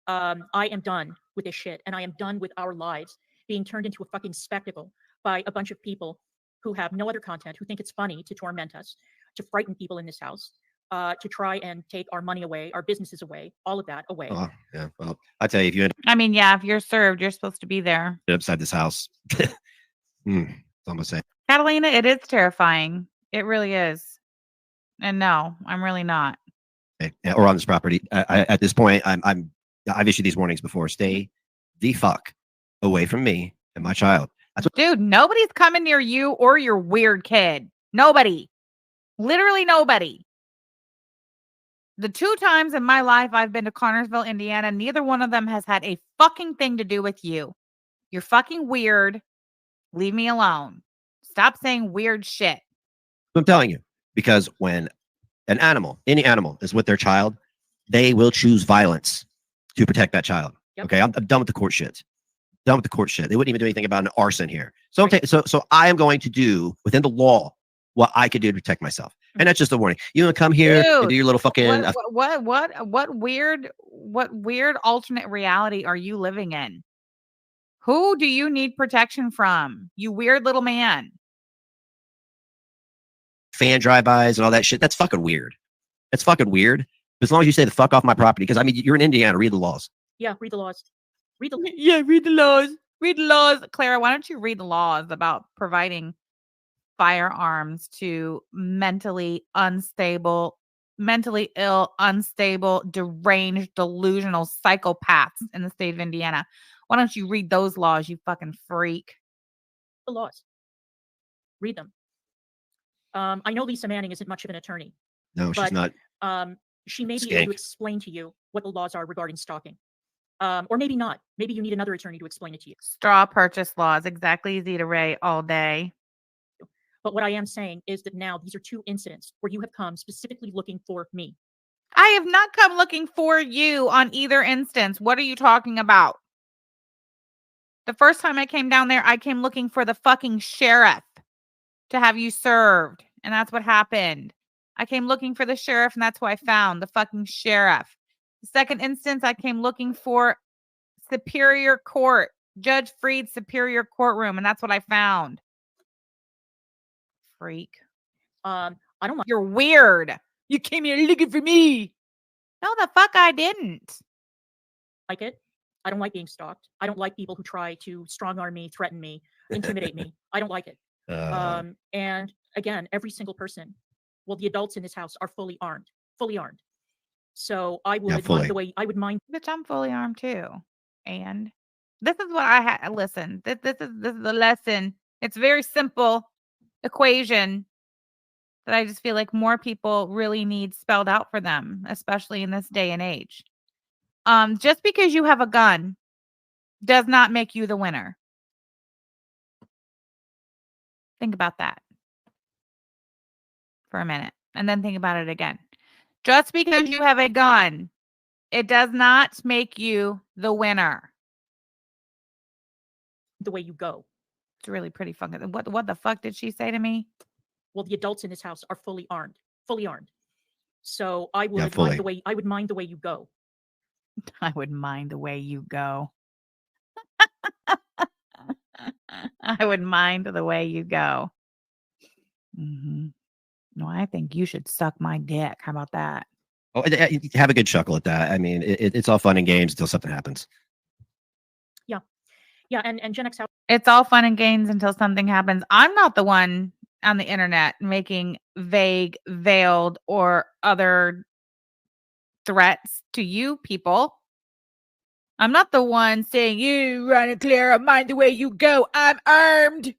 I am done with this shit, and I am done with our lives being turned into a fucking spectacle by a bunch of people who have no other content, who think it's funny to torment us, to frighten people in this house, to try and take our money away, our businesses away, all of that away. Oh, yeah. Well, I tell you, if you end I mean, yeah, if you're served, you're supposed to be there. up inside this house, it's almost saying. Catalina, it is terrifying. It really is. And no, I'm really not. Or on this property. At this point, I've issued these warnings before. Stay the fuck away from me and my child. That's what. Dude, nobody's coming near you or your weird kid. Nobody. Literally nobody. The 2 times in my life I've been to Connersville, Indiana, neither one of them has had a fucking thing to do with you. You're fucking weird. Leave me alone. Stop saying weird shit. I'm telling you, because when an animal, any animal, is with their child, they will choose violence to protect that child. Yep. Okay, I'm done with the court shit. Done with the court shit. They wouldn't even do anything about an arson here. So, Right. so I am going to do within the law what I could do to protect myself, and that's just a warning. You want to come here and do Dude, your little fucking. What weird alternate reality are you living in? Who do you need protection from? You weird little man. Fan drive-bys and all that shit. That's fucking weird. It's fucking weird. As long as you say the fuck off my property, because I mean, you're in Indiana. Read the laws. Yeah, read the laws. Read the Yeah, read the laws. Read the laws. Clara, why don't you read the laws about providing firearms to mentally ill, unstable, deranged, delusional psychopaths in the state of Indiana? Why don't you read those laws, you fucking freak? laws. Read them. I know Lisa Manning isn't much of an attorney. No, she's But- not. She may be able to Skank. explain to you what the laws are regarding stalking. Or maybe not. Maybe you need another attorney to explain it to you. Straw purchase laws, exactly, Zeta Ray, all day. But what I am saying is that now these are two incidents where you have come specifically looking for me. I have not come looking for you on either instance. What are you talking about? The first time I came down there, I came looking for the fucking sheriff to have you served. And that's what happened. I came looking for the sheriff, and that's who I found, the fucking sheriff. The second instance, I came looking for Superior Court, Judge Freed's Superior Courtroom, and that's what I found. Freak. I don't You're weird. You came here looking for me. No, the fuck I didn't. like it. I don't like being stalked. I don't like people who try to strong arm me, threaten me, intimidate me. I don't like it. And again, every single person, well, the adults in this house are fully armed. So I would fully. mind the way I would mind. Bitch, I'm fully armed too. And this is what I had. Listen, this is the lesson. It's a very simple equation that I just feel like more people really need spelled out for them, especially in this day and age. Just because you have a gun does not make you the winner. Think about that for a minute, and then think about it again. Just because you have a gun, it does not make you the winner. The way you go. It's really pretty fucking. What the fuck did she say to me? Well, the adults in this house are fully armed. So I would fully. mind the way I would mind the way you go. I would mind the way you go. I would mind the way you go. No, I think you should suck my dick. How about that? Oh, have a good chuckle at that. I mean, it's all fun and games until something happens. Yeah, and Gen X house. It's all fun and games until something happens. I'm not the one on the internet making vague, veiled, or other threats to you people. I'm not the one saying, you run it clear, mind the way you go. I'm armed.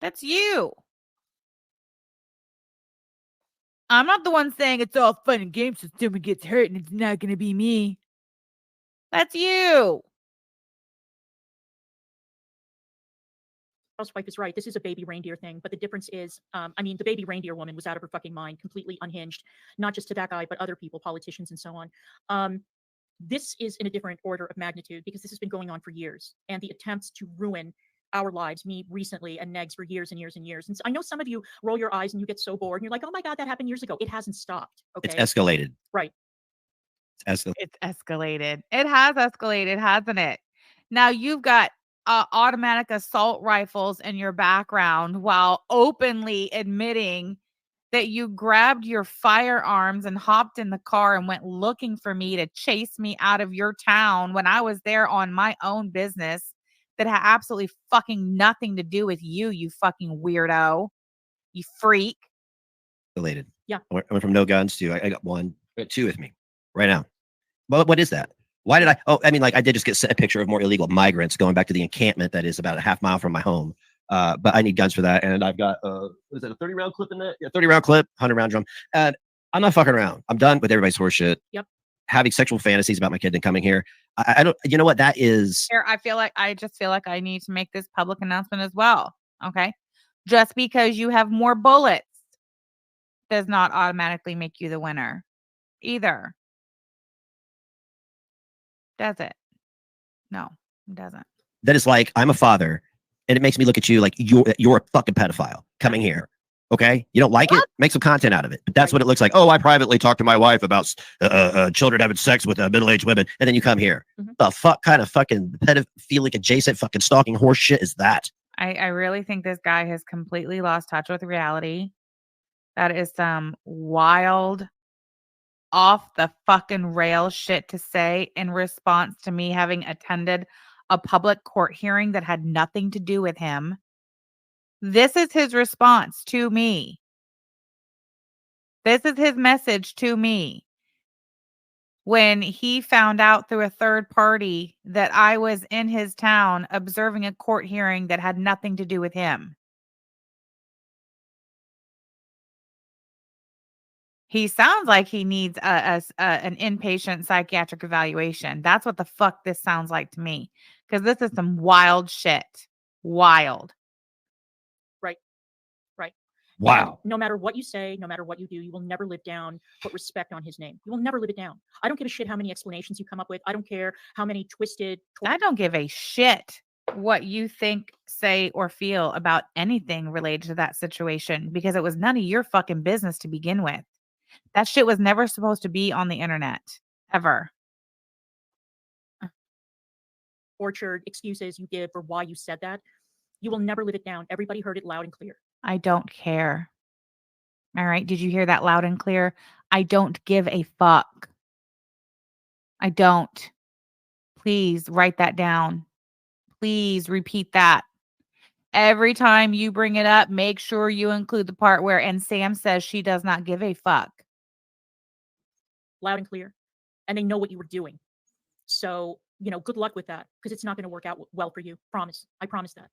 That's you. I'm not the one saying it's all fun and games so someone gets hurt and it's not going to be me. That's you. Housewife is right. This is a baby reindeer thing, but the difference is, the baby reindeer woman was out of her fucking mind, completely unhinged, not just to that guy, but other people, politicians and so on. This is in a different order of magnitude because this has been going on for years, and the attempts to ruin our lives, me recently and Negs for years and years and years. And so I know some of you roll your eyes and you get so bored and you're like, oh my God, that happened years ago. It hasn't stopped. Okay. It's escalated. Right. It's escalated. It has escalated, hasn't it? Now you've got automatic assault rifles in your background while openly admitting that you grabbed your firearms and hopped in the car and went looking for me to chase me out of your town when I was there on my own business that had absolutely fucking nothing to do with you, you fucking weirdo, you freak. Escalated. Yeah. I went from no guns to I got one, I got two with me right now. Well, what is that? Why did I? Oh, I mean, like I did just get a picture of more illegal migrants going back to the encampment that is about a half mile from my home. But I need guns for that. And I've got, what is that, a 30-round clip in that? Yeah, 30-round clip, 100-round drum. And I'm not fucking around. I'm done with everybody's horse shit. Yep. Having sexual fantasies about my kid and coming here. I don't, you know what that is? Here, I just feel like I need to make this public announcement as well. Okay. Just because you have more bullets does not automatically make you the winner either. Does it? No, it doesn't. That is like, I'm a father and it makes me look at you like you're a fucking pedophile coming here. Okay. You don't like it? Make some content out of it. But that's what it looks like. Oh, I privately talked to my wife about children having sex with middle-aged women. And then you come here. The fuck kind of fucking pedophilic adjacent fucking stalking horse shit is that? I really think this guy has completely lost touch with reality. That is some wild, off the fucking rail shit to say in response to me having attended a public court hearing that had nothing to do with him. This is his response to me. This is his message to me. When he found out through a third party that I was in his town observing a court hearing that had nothing to do with him. He sounds like he needs an inpatient psychiatric evaluation. That's what the fuck this sounds like to me. Because this is some wild shit. Wild. Right. And Wow. no matter what you say, no matter what you do, you will never live down, put respect on his name. You will never live it down. I don't give a shit how many explanations you come up with. I don't care how many twisted. I don't give a shit what you think, say, or feel about anything related to that situation because it was none of your fucking business to begin with. That shit was never supposed to be on the internet, ever. Orchard excuses you give for why you said that. You will never live it down. Everybody heard it loud and clear. I don't care. All right. Did you hear that loud and clear? I don't give a fuck. I don't. Please write that down. Please repeat that. Every time you bring it up, make sure you include the part where, and Sam says she does not give a fuck. Loud and clear. And they know what you were doing. So, good luck with that because it's not going to work out well for you. Promise. I promise that.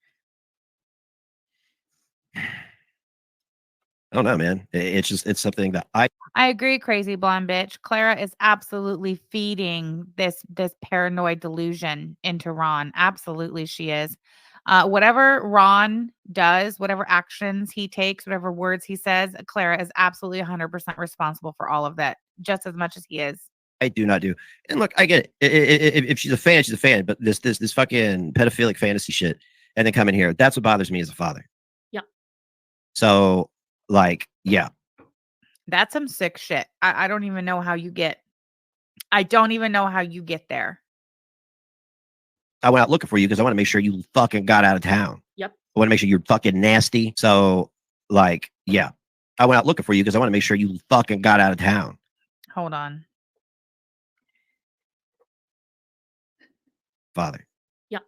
I don't know, man. It's something that I agree, crazy blonde bitch. Clara is absolutely feeding this paranoid delusion into Ron. Absolutely, she is. Whatever Ron does, whatever actions he takes, whatever words he says, Clara is absolutely 100% responsible for all of that, just as much as he is. I do not do. And look, I get it. If she's a fan, she's a fan. But this fucking pedophilic fantasy shit, and then come in here. That's what bothers me as a father. Yeah. So, yeah. That's some sick shit. I don't even know how you get. I don't even know how you get there. I went out looking for you because I want to make sure you fucking got out of town. Yep. I want to make sure you're fucking nasty. So, yeah. I went out looking for you because I want to make sure you fucking got out of town. Hold on. Father. Yeah.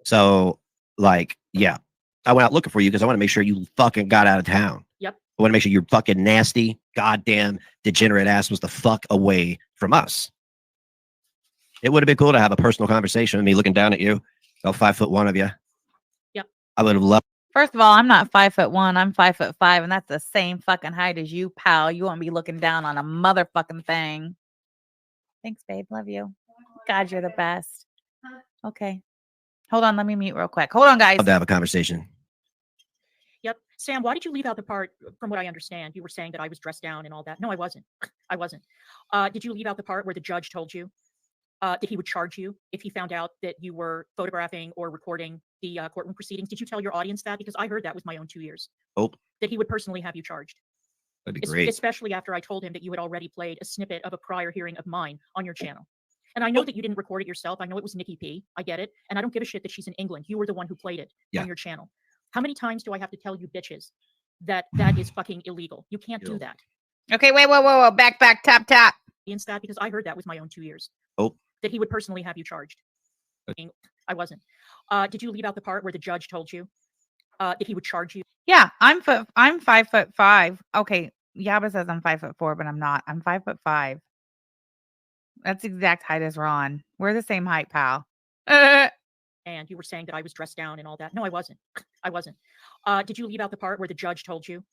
So, yeah. I went out looking for you because I want to make sure you fucking got out of town. Yep. I want to make sure your fucking nasty, goddamn, degenerate ass was the fuck away from us. It would have been cool to have a personal conversation with me looking down at you. About 5'1" of you. Yep. I would have loved. First of all, I'm not 5'1". I'm 5'5", and that's the same fucking height as you, pal. You won't be looking down on a motherfucking thing. Thanks, babe. Love you. God, you're the best. Okay. Hold on. Let me mute real quick. Hold on, guys. Love to have a conversation. Yep. Sam, why did you leave out the part, from what I understand, you were saying that I was dressed down and all that. No, I wasn't. I wasn't. Did you leave out the part where the judge told you that he would charge you if he found out that you were photographing or recording the courtroom proceedings? Did you tell your audience that? Because I heard that with my own 2 ears. Oh. That he would personally have you charged. That'd be great. Especially after I told him that you had already played a snippet of a prior hearing of mine on your channel. And I know that you didn't record it yourself. I know it was Nikki P. I get it. And I don't give a shit that she's in England. You were the one who played it on your channel. How many times do I have to tell you bitches that that is fucking illegal? You can't do that. Okay, wait, whoa. Back, tap. Against that, because I heard that with my own 2 ears. Oh. That he would personally have you charged. I wasn't. Did you leave out the part where the judge told you that he would charge you? Yeah, I'm 5'5". Okay, Yaba says I'm 5'4", but I'm not. I'm 5'5". That's the exact height as Ron. We're the same height, pal. And you were saying that I was dressed down and all that. No, I wasn't. I wasn't. Did you leave out the part where the judge told you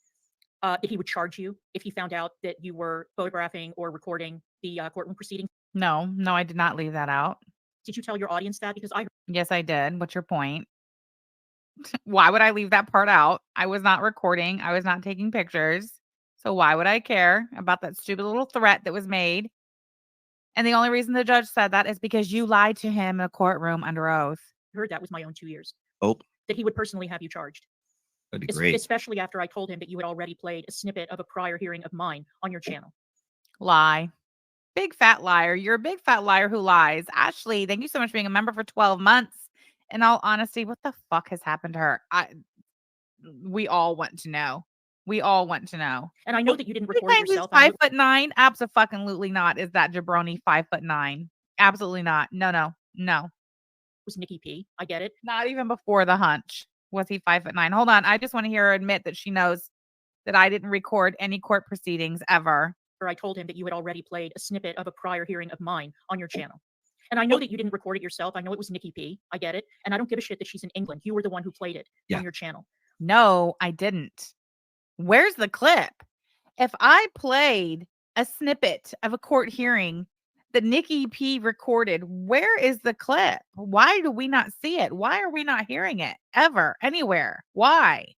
that he would charge you if he found out that you were photographing or recording the courtroom proceedings? No, I did not leave that out. Did you tell your audience that? Because Yes, I did. What's your point? Why would I leave that part out? I was not recording. I was not taking pictures. So why would I care about that stupid little threat that was made? And the only reason the judge said that is because you lied to him in a courtroom under oath. I heard that with my own 2 ears. Oh. That he would personally have you charged. That'd be great. Especially after I told him that you had already played a snippet of a prior hearing of mine on your channel. Lie. Big fat liar. You're a big fat liar who lies. Ashley, thank you so much for being a member for 12 months. In all honesty, what the fuck has happened to her? We all want to know. We all want to know. And I know that you didn't record it yourself. 5'9"? Absolutely not. Is that jabroni 5'9"? Absolutely not. No. It was Nikki P. I get it. Not even before the hunch was he 5'9". Hold on. I just want to hear her admit that she knows that I didn't record any court proceedings ever. I told him that you had already played a snippet of a prior hearing of mine on your channel. And I know that you didn't record it yourself. I know it was Nikki P. I get it. And I don't give a shit that she's in England. You were the one who played it on your channel. No, I didn't. Where's the clip? if I played a snippet of a court hearing that Nikki P recorded, where is the clip? Why do we not see it? Why are we not hearing it ever, anywhere? Why?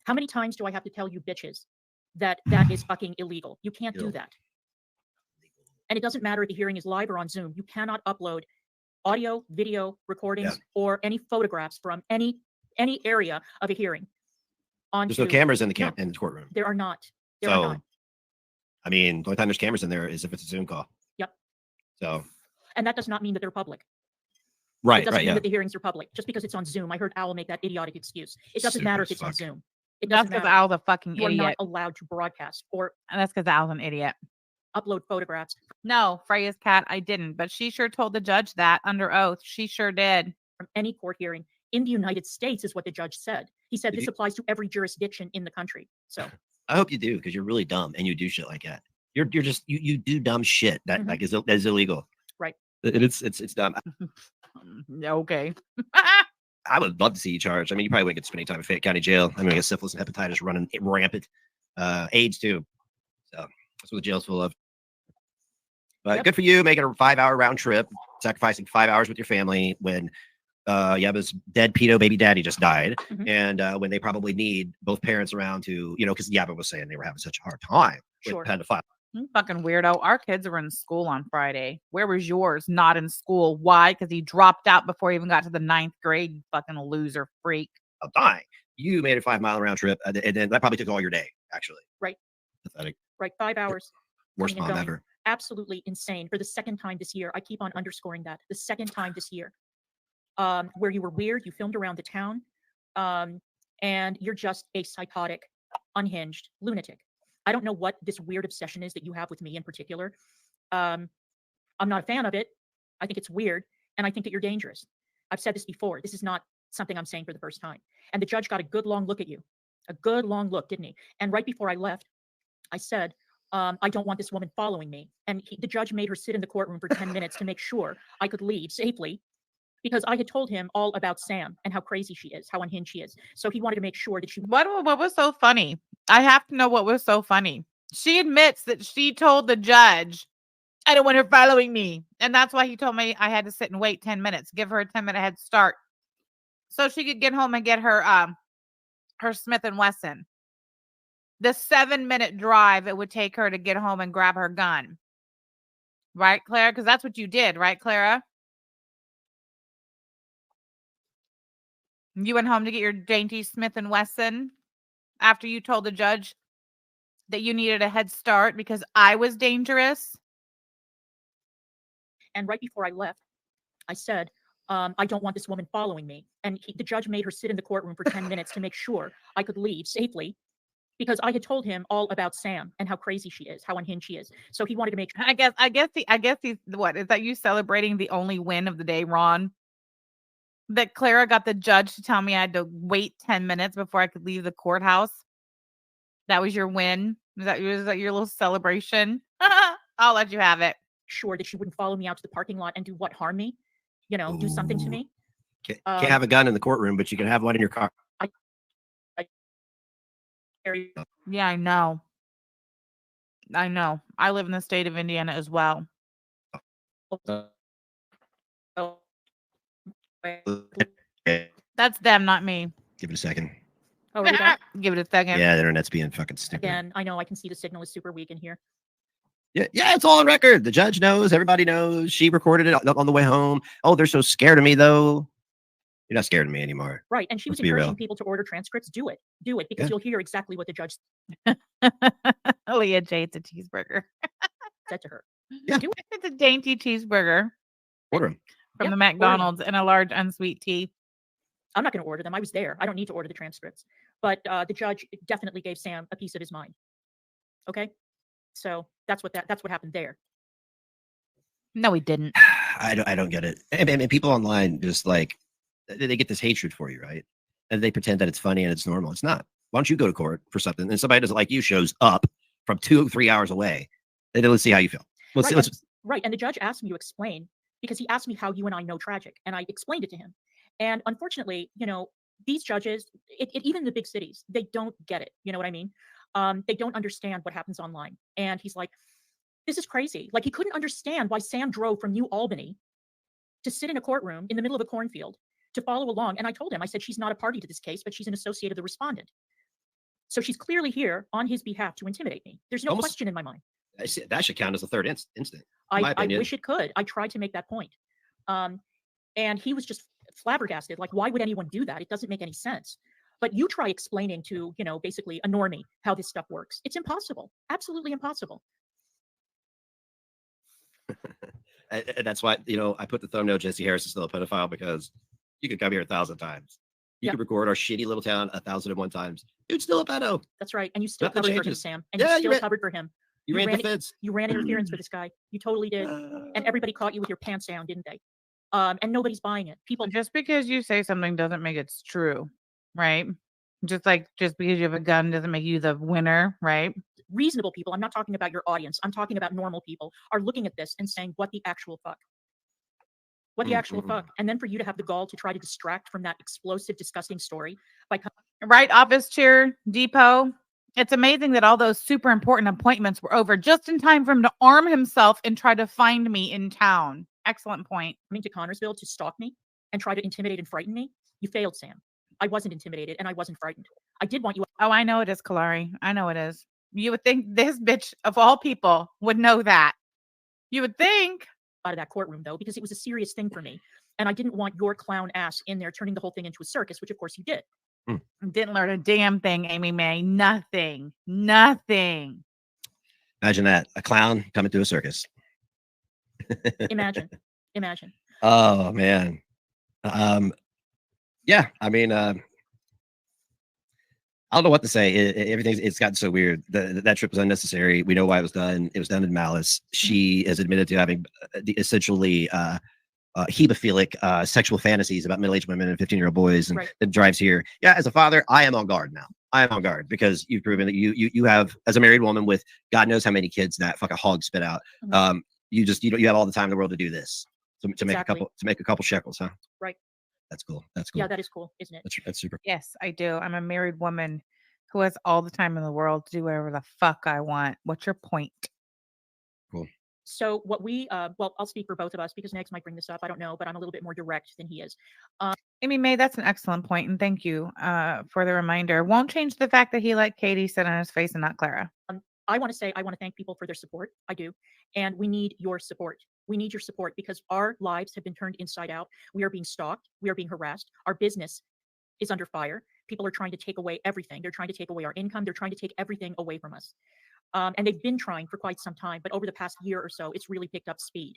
How many times do I have to tell you bitches that that is fucking illegal? You can't do that. And it doesn't matter if the hearing is live or on Zoom. You cannot upload audio, video recordings, or any photographs from any area of a hearing. There's no cameras in the No, in the courtroom. there are not. There are not. I mean, the only time there's cameras in there is if it's a Zoom call. Yep. So. And that does not mean that they're public. Right. It doesn't Right. mean Yeah. that the hearings are public just because it's on Zoom. I heard Owl make that idiotic excuse. It doesn't matter if it's on Zoom. It That's doesn't because matter. Owl's a fucking You are idiot. not allowed to broadcast or And that's because Owl's an idiot. upload photographs. No, Freya's cat, I didn't. But she sure told the judge that under oath. She sure did. From any court hearing in the United States is what the judge said. He said this applies to every jurisdiction in the country. So I hope you do, because you're really dumb and you do shit like that. You're just you do dumb shit that like is illegal. Right. It's dumb. Okay. I would love to see you charged. I mean, you probably wouldn't get to spend any time in Fayette County Jail. I mean, I guess syphilis and hepatitis running rampant. AIDS too. So that's what the jail's full of. But good for you making a 5-hour round trip, sacrificing 5 hours with your family when Yaba's dead pedo baby daddy just died. And when they probably need both parents around to, because Yaba was saying they were having such a hard time with pedophile. Fucking weirdo. Our kids were in school on Friday. Where was yours? Not in school. Why? Because he dropped out before he even got to the 9th grade. You fucking loser freak. I'm dying. You made a 5-mile round trip, and then that probably took all your day, actually. Right. Pathetic. Right. 5 hours. Worst coming and mom going. ever. Absolutely insane. For the second time this year, I keep on underscoring that. The second time this year, where you were weird, you filmed around the town, and you're just a psychotic, unhinged lunatic. I don't know what this weird obsession is that you have with me in particular. I'm not a fan of it. I think it's weird, and I think that you're dangerous. I've said this before. This is not something I'm saying for the first time. And the judge got a good long look at you, a good long look, didn't he? And right before I left, I said, I don't want this woman following me. And the judge made her sit in the courtroom for 10 minutes to make sure I could leave safely, because I had told him all about Sam and how crazy she is, how unhinged she is. So he wanted to make sure that she. What was so funny? I have to know what was so funny. She admits that she told the judge, I don't want her following me. And that's why he told me I had to sit and wait 10 minutes, give her a 10-minute head start so she could get home and get her her Smith & Wesson. The 7-minute drive it would take her to get home and grab her gun. Right, Clara? Because that's what you did, right, Clara? You went home to get your dainty Smith & Wesson after you told the judge that you needed a head start because I was dangerous. And right before I left, I said, I don't want this woman following me. And the judge made her sit in the courtroom for 10 minutes to make sure I could leave safely, because I had told him all about Sam and how crazy she is, how unhinged she is. So he wanted to make sure. I guess he's what is that? You celebrating the only win of the day, Ron? That Clara got the judge to tell me I had to wait 10 minutes before I could leave the courthouse. That was your win? Was that your little celebration? I'll let you have it. Sure that she wouldn't follow me out to the parking lot and do what, harm me? Do something to me? Can't have a gun in the courtroom, but you can have one in your car. Yeah, I know. I live in the state of Indiana as well. That's them, not me. Give it a second. Oh, are we back? Give it a second. Yeah, the internet's being fucking stupid. Again, I know I can see the signal is super weak in here. Yeah, it's all on record. The judge knows. Everybody knows. She recorded it on the way home. Oh, they're so scared of me, though. You're not scared of me anymore. Right. And she was Let's be encouraging real. people to order transcripts. Do it, because you'll hear exactly what the judge Leah J, it's a cheeseburger. said to her. Yeah. Do it. It's a dainty cheeseburger Order them. from the McDonald's and a large unsweet tea. I'm not going to order them. I was there. I don't need to order the transcripts. But the judge definitely gave Sam a piece of his mind. Okay. So that's what happened there. No, he didn't. I don't get it. And people online just like they get this hatred for you, right? And they pretend that it's funny and it's normal. It's not. Why don't you go to court for something and somebody doesn't like you shows up from 2 or 3 hours away? And let's see how you feel. Right. And the judge asked me to explain, because he asked me how you and I know tragic, and I explained it to him. And unfortunately, these judges, even in the big cities, they don't get it. You know what I mean? They don't understand what happens online. And he's like, this is crazy. Like, he couldn't understand why Sam drove from New Albany to sit in a courtroom in the middle of a cornfield to follow along. And I told him, I said, she's not a party to this case, but she's an associate of the respondent. So she's clearly here on his behalf to intimidate me. There's no question in my mind. That should count as a third instant. I wish it could. I tried to make that point. And he was just flabbergasted. Like, why would anyone do that? It doesn't make any sense. But you try explaining to, basically a normie how this stuff works. It's impossible. Absolutely impossible. And that's why, I put the thumbnail, Jesse Harris is still a pedophile, because you could come here 1,000 times. You could record our shitty little town 1,001 times. Dude's still a pedo. That's right. And you still Nothing covered for him, changes. Sam. And you still covered for him. You ran the fence. You ran interference for this guy. You totally did. And everybody caught you with your pants down, didn't they? And nobody's buying it. People Just because you say something doesn't make it true, right? Just because you have a gun doesn't make you the winner, right? Reasonable people, I'm not talking about your audience, I'm talking about normal people, are looking at this and saying, what the actual fuck? What the actual fuck? And then for you to have the gall to try to distract from that explosive, disgusting story by right, office chair, depot. It's amazing that all those super important appointments were over just in time for him to arm himself and try to find me in town. Excellent point. Coming to Connorsville to stalk me and try to intimidate and frighten me. You failed, Sam. I wasn't intimidated and I wasn't frightened. I did want you. Oh, I know it is, Kalari. I know it is. You would think this bitch of all people would know that. You would think. Out of that courtroom, though, because it was a serious thing for me. And I didn't want your clown ass in there turning the whole thing into a circus, which of course you did. Didn't learn a damn thing, Amy May. Nothing. Nothing. Imagine that. A clown coming to a circus. Imagine. Oh, man. Yeah, I mean, I don't know what to say. It's gotten so weird. That trip was unnecessary. We know why it was done. It was done in malice. She has admitted to having essentially hemophilic sexual fantasies about middle-aged women and 15-year-old boys, and it drives here. Yeah, as a father, I am on guard now. I am on guard because you've proven that you have, as a married woman with God knows how many kids that fucking hog spit out. You have all the time in the world to do this. To make a couple shekels, huh? Right. That's cool. That's cool. Yeah, that is cool, isn't it? That's super. Yes, I do. I'm a married woman who has all the time in the world to do whatever the fuck I want. What's your point? Cool. So what we, well, I'll speak for both of us because Negs might bring this up. I don't know, but I'm a little bit more direct than he is. Amy May, that's an excellent point, and thank you for the reminder. Won't change the fact that he let Katie sit on his face and not Clara. I want to thank people for their support. I do. And we need your support. We need your support because our lives have been turned inside out. We are being stalked. We are being harassed. Our business is under fire. People are trying to take away everything. They're trying to take away our income. They're trying to take everything away from us. And they've been trying for quite some time, but over the past year or so, it's really picked up speed.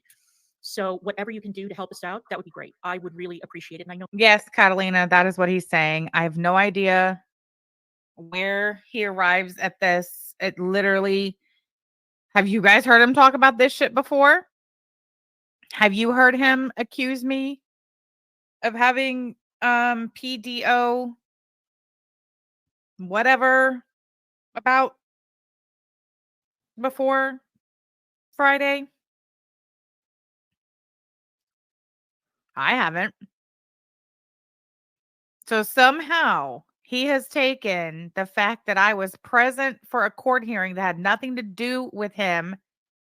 So whatever you can do to help us out, that would be great. I would really appreciate it. And I know. Yes, Catalina, that is what he's saying. I have no idea where he arrives at this. It literally, have you guys heard him talk about this shit before? Have you heard him accuse me of having PDO whatever about before Friday? I haven't. So somehow he has taken the fact that I was present for a court hearing that had nothing to do with him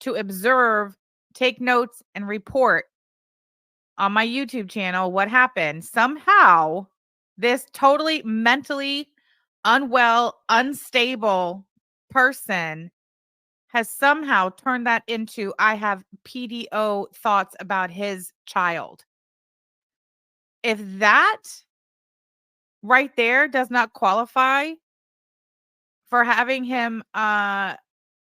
to observe, take notes, and report on my YouTube channel what happened. Somehow this totally mentally unwell, unstable person has somehow turned that into I have PDO thoughts about his child. If that right there does not qualify for having him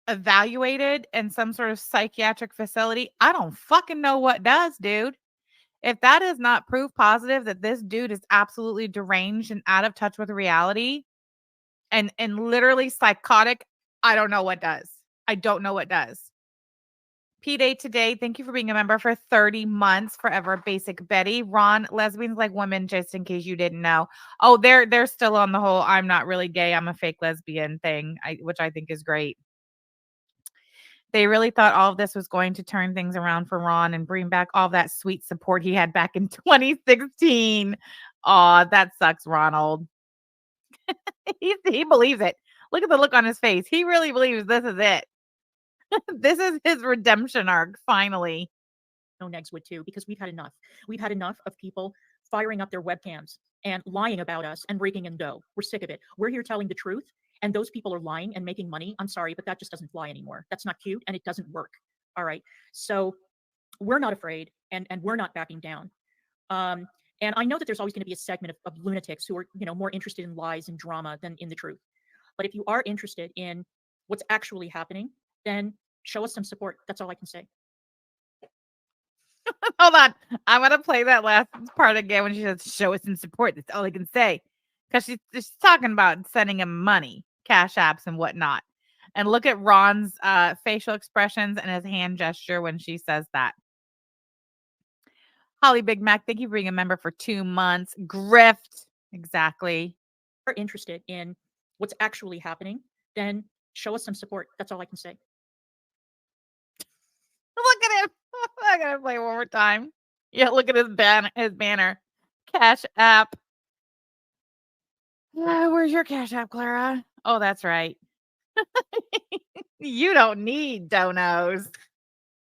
evaluated in some sort of psychiatric facility, I don't fucking know what does, dude. If that is not proof positive that this dude is absolutely deranged and out of touch with reality and literally psychotic, I don't know what does. I don't know what does. P-Day today, thank you for being a member for 30 months. Forever Basic Betty. Ron, lesbians like women, just in case you didn't know. Oh, they're still on the whole I'm not really gay, I'm a fake lesbian thing, which I think is great. They really thought all of this was going to turn things around for Ron and bring back all that sweet support he had back in 2016. Aw, that sucks, Ronald. He believes it. Look at the look on his face. He really believes this is it. This is his redemption arc, finally. No negs would too, because we've had enough. We've had enough of people firing up their webcams and lying about us and raking in dough. We're sick of it. We're here telling the truth, and those people are lying and making money. I'm sorry, but that just doesn't fly anymore. That's not cute, and it doesn't work. All right. So we're not afraid, and we're not backing down. And I know that there's always going to be a segment of lunatics who are, more interested in lies and drama than in the truth. But if you are interested in what's actually happening, then show us some support. That's all I can say. Hold on. I'm going to play that last part again when she says, show us some support. That's all I can say. Because she's talking about sending him money, cash apps and whatnot. And look at Ron's facial expressions and his hand gesture when she says that. Holly Big Mac, thank you for being a member for 2 months. Grift. Exactly. If you're interested in what's actually happening, then show us some support. That's all I can say. Look at him. I'm going to play one more time. Yeah, look at his banner. Cash app. Where's your cash app, Clara? Oh, that's right. You don't need donos.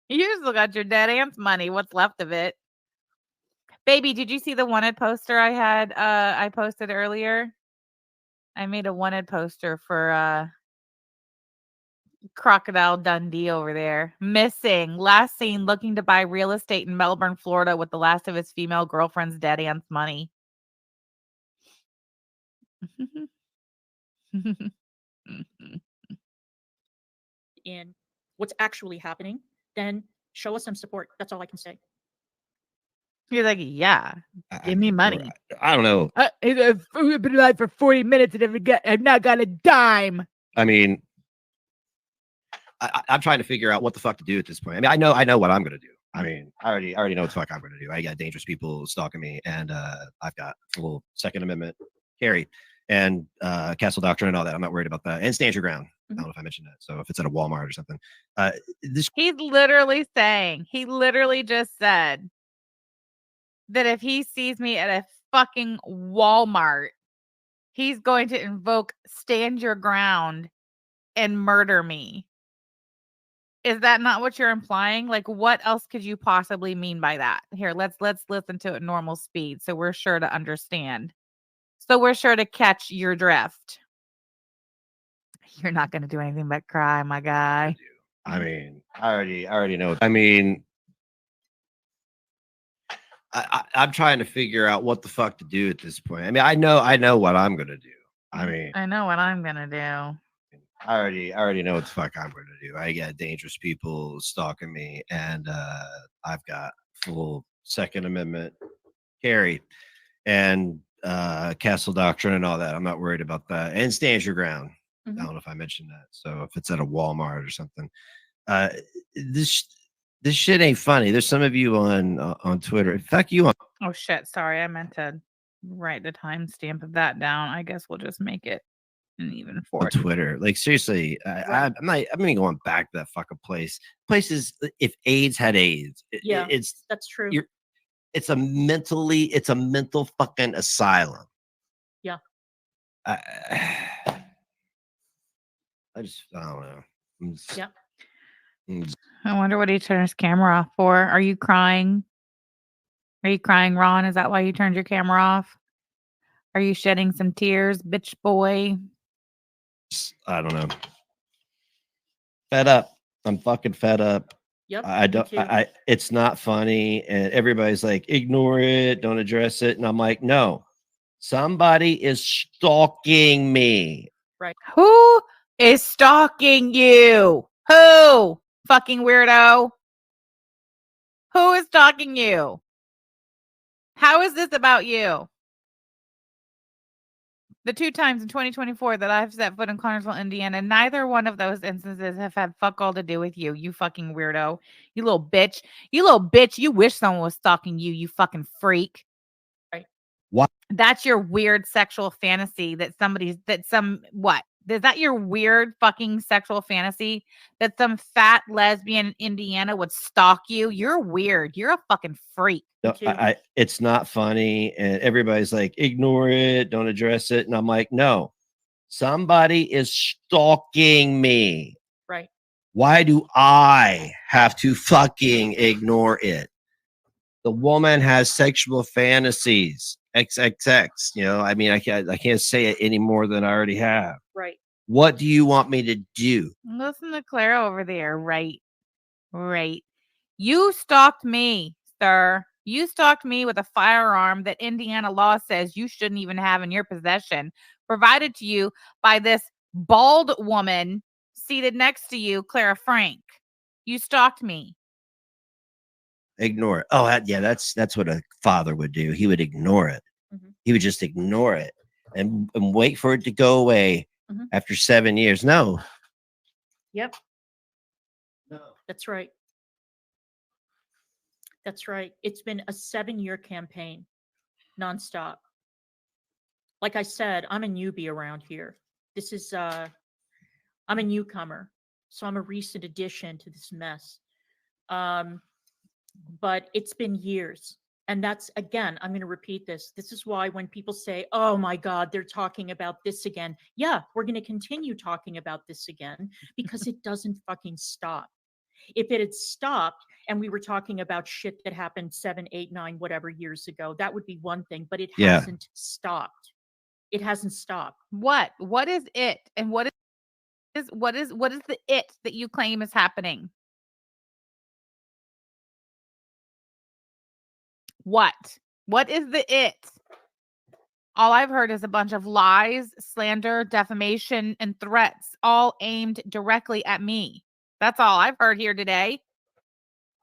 You still got your dead aunt's money. What's left of it? Baby, did you see the wanted poster I had? I posted earlier. I made a wanted poster for Crocodile Dundee over there. Missing. Last seen looking to buy real estate in Melbourne, Florida with the last of his female girlfriend's dead aunt's money. In what's actually happening, then show us some support. That's all I can say. You're like, yeah, give me money. I don't know. We've been alive for 40 minutes and I've not got a dime. I mean, I'm trying to figure out what the fuck to do at this point. I mean, I know what I'm gonna do. I mean, I already know what the fuck I'm gonna do. I got dangerous people stalking me, and I've got full Second Amendment carry and castle doctrine and all that. I'm not worried about that. And stand your ground. I don't know if I mentioned that. So if it's at a Walmart or something, He's literally saying, he literally just said that if he sees me at a fucking Walmart, he's going to invoke stand your ground and murder me. Is that not what you're implying? Like, what else could you possibly mean by that? Here, let's listen to it at normal speed so we're sure to understand. So we're sure to catch your drift. You're not going to do anything but cry, my guy. I mean, I already know. I mean, I'm trying to figure out what the fuck to do at this point. I mean, I know what I'm gonna do. I mean, I know what I'm gonna do. I already know what the fuck I'm gonna do. I got dangerous people stalking me, and I've got full Second Amendment carry and castle doctrine and all that. I'm not worried about that. And stand your ground. I don't know if I mentioned that. So if it's at a Walmart or something, this shit ain't funny. There's some of you on Twitter. Fuck you on. Oh shit! Sorry, I meant to write the timestamp of that down. I guess we'll just make it an even On 40. Twitter. Like seriously, I'm even going back to that fucking place. Places, if AIDS had AIDS, That's true. It's a mental fucking asylum. Yeah. I don't know. Yeah. I wonder what he turned his camera off for. Are you crying? Are you crying, Ron? Is that why you turned your camera off? Are you shedding some tears, bitch boy? I don't know. Fed up. I'm fucking fed up. Yep. I don't. It's not funny, and everybody's like, ignore it, don't address it, and I'm like, no, somebody is stalking me. Right. Who is stalking you? Who? Fucking weirdo. Who is stalking you? How is this about you? The 2 times in 2024 that I've set foot in Connersville, Indiana, neither one of those instances have had fuck all to do with you, you fucking weirdo. You little bitch. You little bitch. You wish someone was stalking you, you fucking freak. Right. What? That's your weird sexual fantasy that what? Is that your weird fucking sexual fantasy that some fat lesbian in Indiana would stalk you? You're weird. You're a fucking freak. No, it's not funny, and everybody's like, ignore it, don't address it, and I'm like, no, Somebody is stalking me. Right. Why do I have to fucking ignore it? The woman has sexual fantasies. XXX. You know, I mean, I can't say it any more than I already have. Right. What do you want me to do? Listen to Claire over there. Right. Right. You stalked me, sir. You stalked me with a firearm that Indiana law says you shouldn't even have in your possession, provided to you by this bald woman seated next to you, Clara Frank. You stalked me. Ignore it. Oh, yeah, that's what a father would do. He would ignore it. Mhm. He would just ignore it and wait for it to go away Mhm. after 7 years. No. Yep. No. That's right. That's right. It's been a 7-year campaign, nonstop. Like I said, I'm a newbie around here. This is I'm a newcomer, so I'm a recent addition to this mess. But it's been years. And that's, again, I'm going to repeat this. This is why when people say, oh my God, they're talking about this again. Yeah, we're going to continue talking about this again because it doesn't fucking stop. If it had stopped and we were talking about shit that happened 7, 8, 9, whatever years ago, that would be one thing, but it Yeah. hasn't stopped. It hasn't stopped. What? What is it? And what is the it that you claim is happening? What? What is the it? All I've heard is a bunch of lies, slander, defamation, and threats, all aimed directly at me. That's all I've heard here today.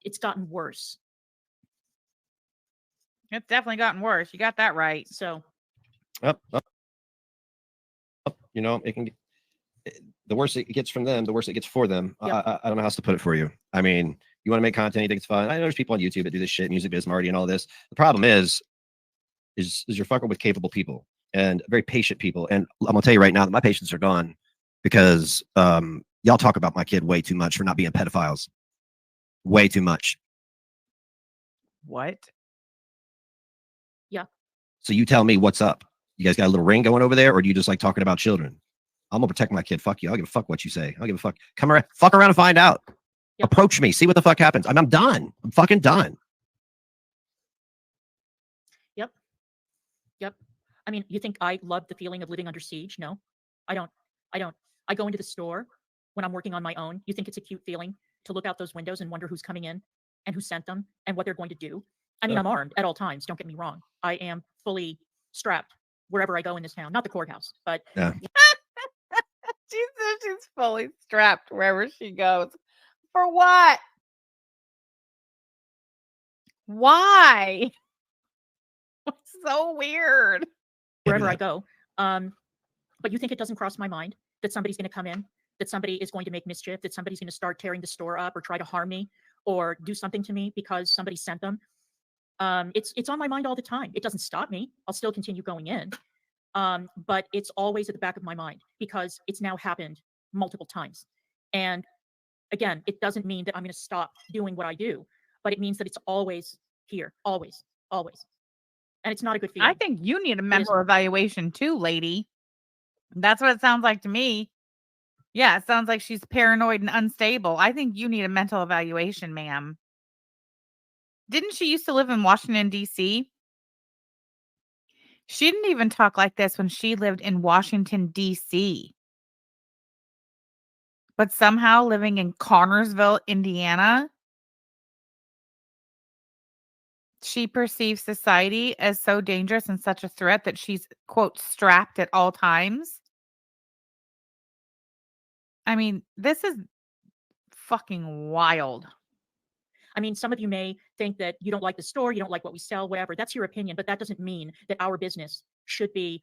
It's gotten worse. It's definitely gotten worse. You got that right. So, Up. You know, it can. The worse it gets from them, the worse it gets for them. Yep. I don't know how else to put it for you. I mean, you want to make content, you think it's fun. I know there's people on YouTube that do this shit, music biz, Marty, and all this. The problem is you're fucking with capable people and very patient people. And I'm gonna tell you right now that my patience are gone because y'all talk about my kid way too much for not being pedophiles. Way too much. What? yeah. So you tell me what's up. You guys got a little ring going over there, or do you just like talking about children? I'm gonna protect my kid. Fuck you. I don't give a fuck what you say. I don't give a fuck. Come around, fuck around and find out. Yep. Approach me. See what the fuck happens. I'm done. I'm fucking done. Yep. I mean, you think I love the feeling of living under siege? No, I don't. I go into the store when I'm working on my own. You think it's a cute feeling to look out those windows and wonder who's coming in and who sent them and what they're going to do? I mean, Yeah. I'm armed at all times. Don't get me wrong. I am fully strapped wherever I go in this town. Not the courthouse, but Yeah. She says she's fully strapped wherever she goes. For what? Why? It's so weird. wherever I go. But you think it doesn't cross my mind that somebody's going to come in, that somebody is going to make mischief, that somebody's going to start tearing the store up or try to harm me or do something to me because somebody sent them? It's on my mind all the time. It doesn't stop me. I'll still continue going in. But it's always at the back of my mind because it's now happened multiple times. And again, it doesn't mean that I'm going to stop doing what I do, but it means that it's always here, always, always. And it's not a good feeling. I think you need a mental evaluation too, lady. That's what it sounds like to me. Yeah, it sounds like she's paranoid and unstable. I think you need a mental evaluation, ma'am. Didn't she used to live in Washington, D.C.? She didn't even talk like this when she lived in Washington, D.C. But somehow living in Connersville, Indiana, she perceives society as so dangerous and such a threat that she's, quote, strapped at all times. I mean, this is fucking wild. I mean, some of you may think that you don't like the store, you don't like what we sell, whatever. That's your opinion, but that doesn't mean that our business should be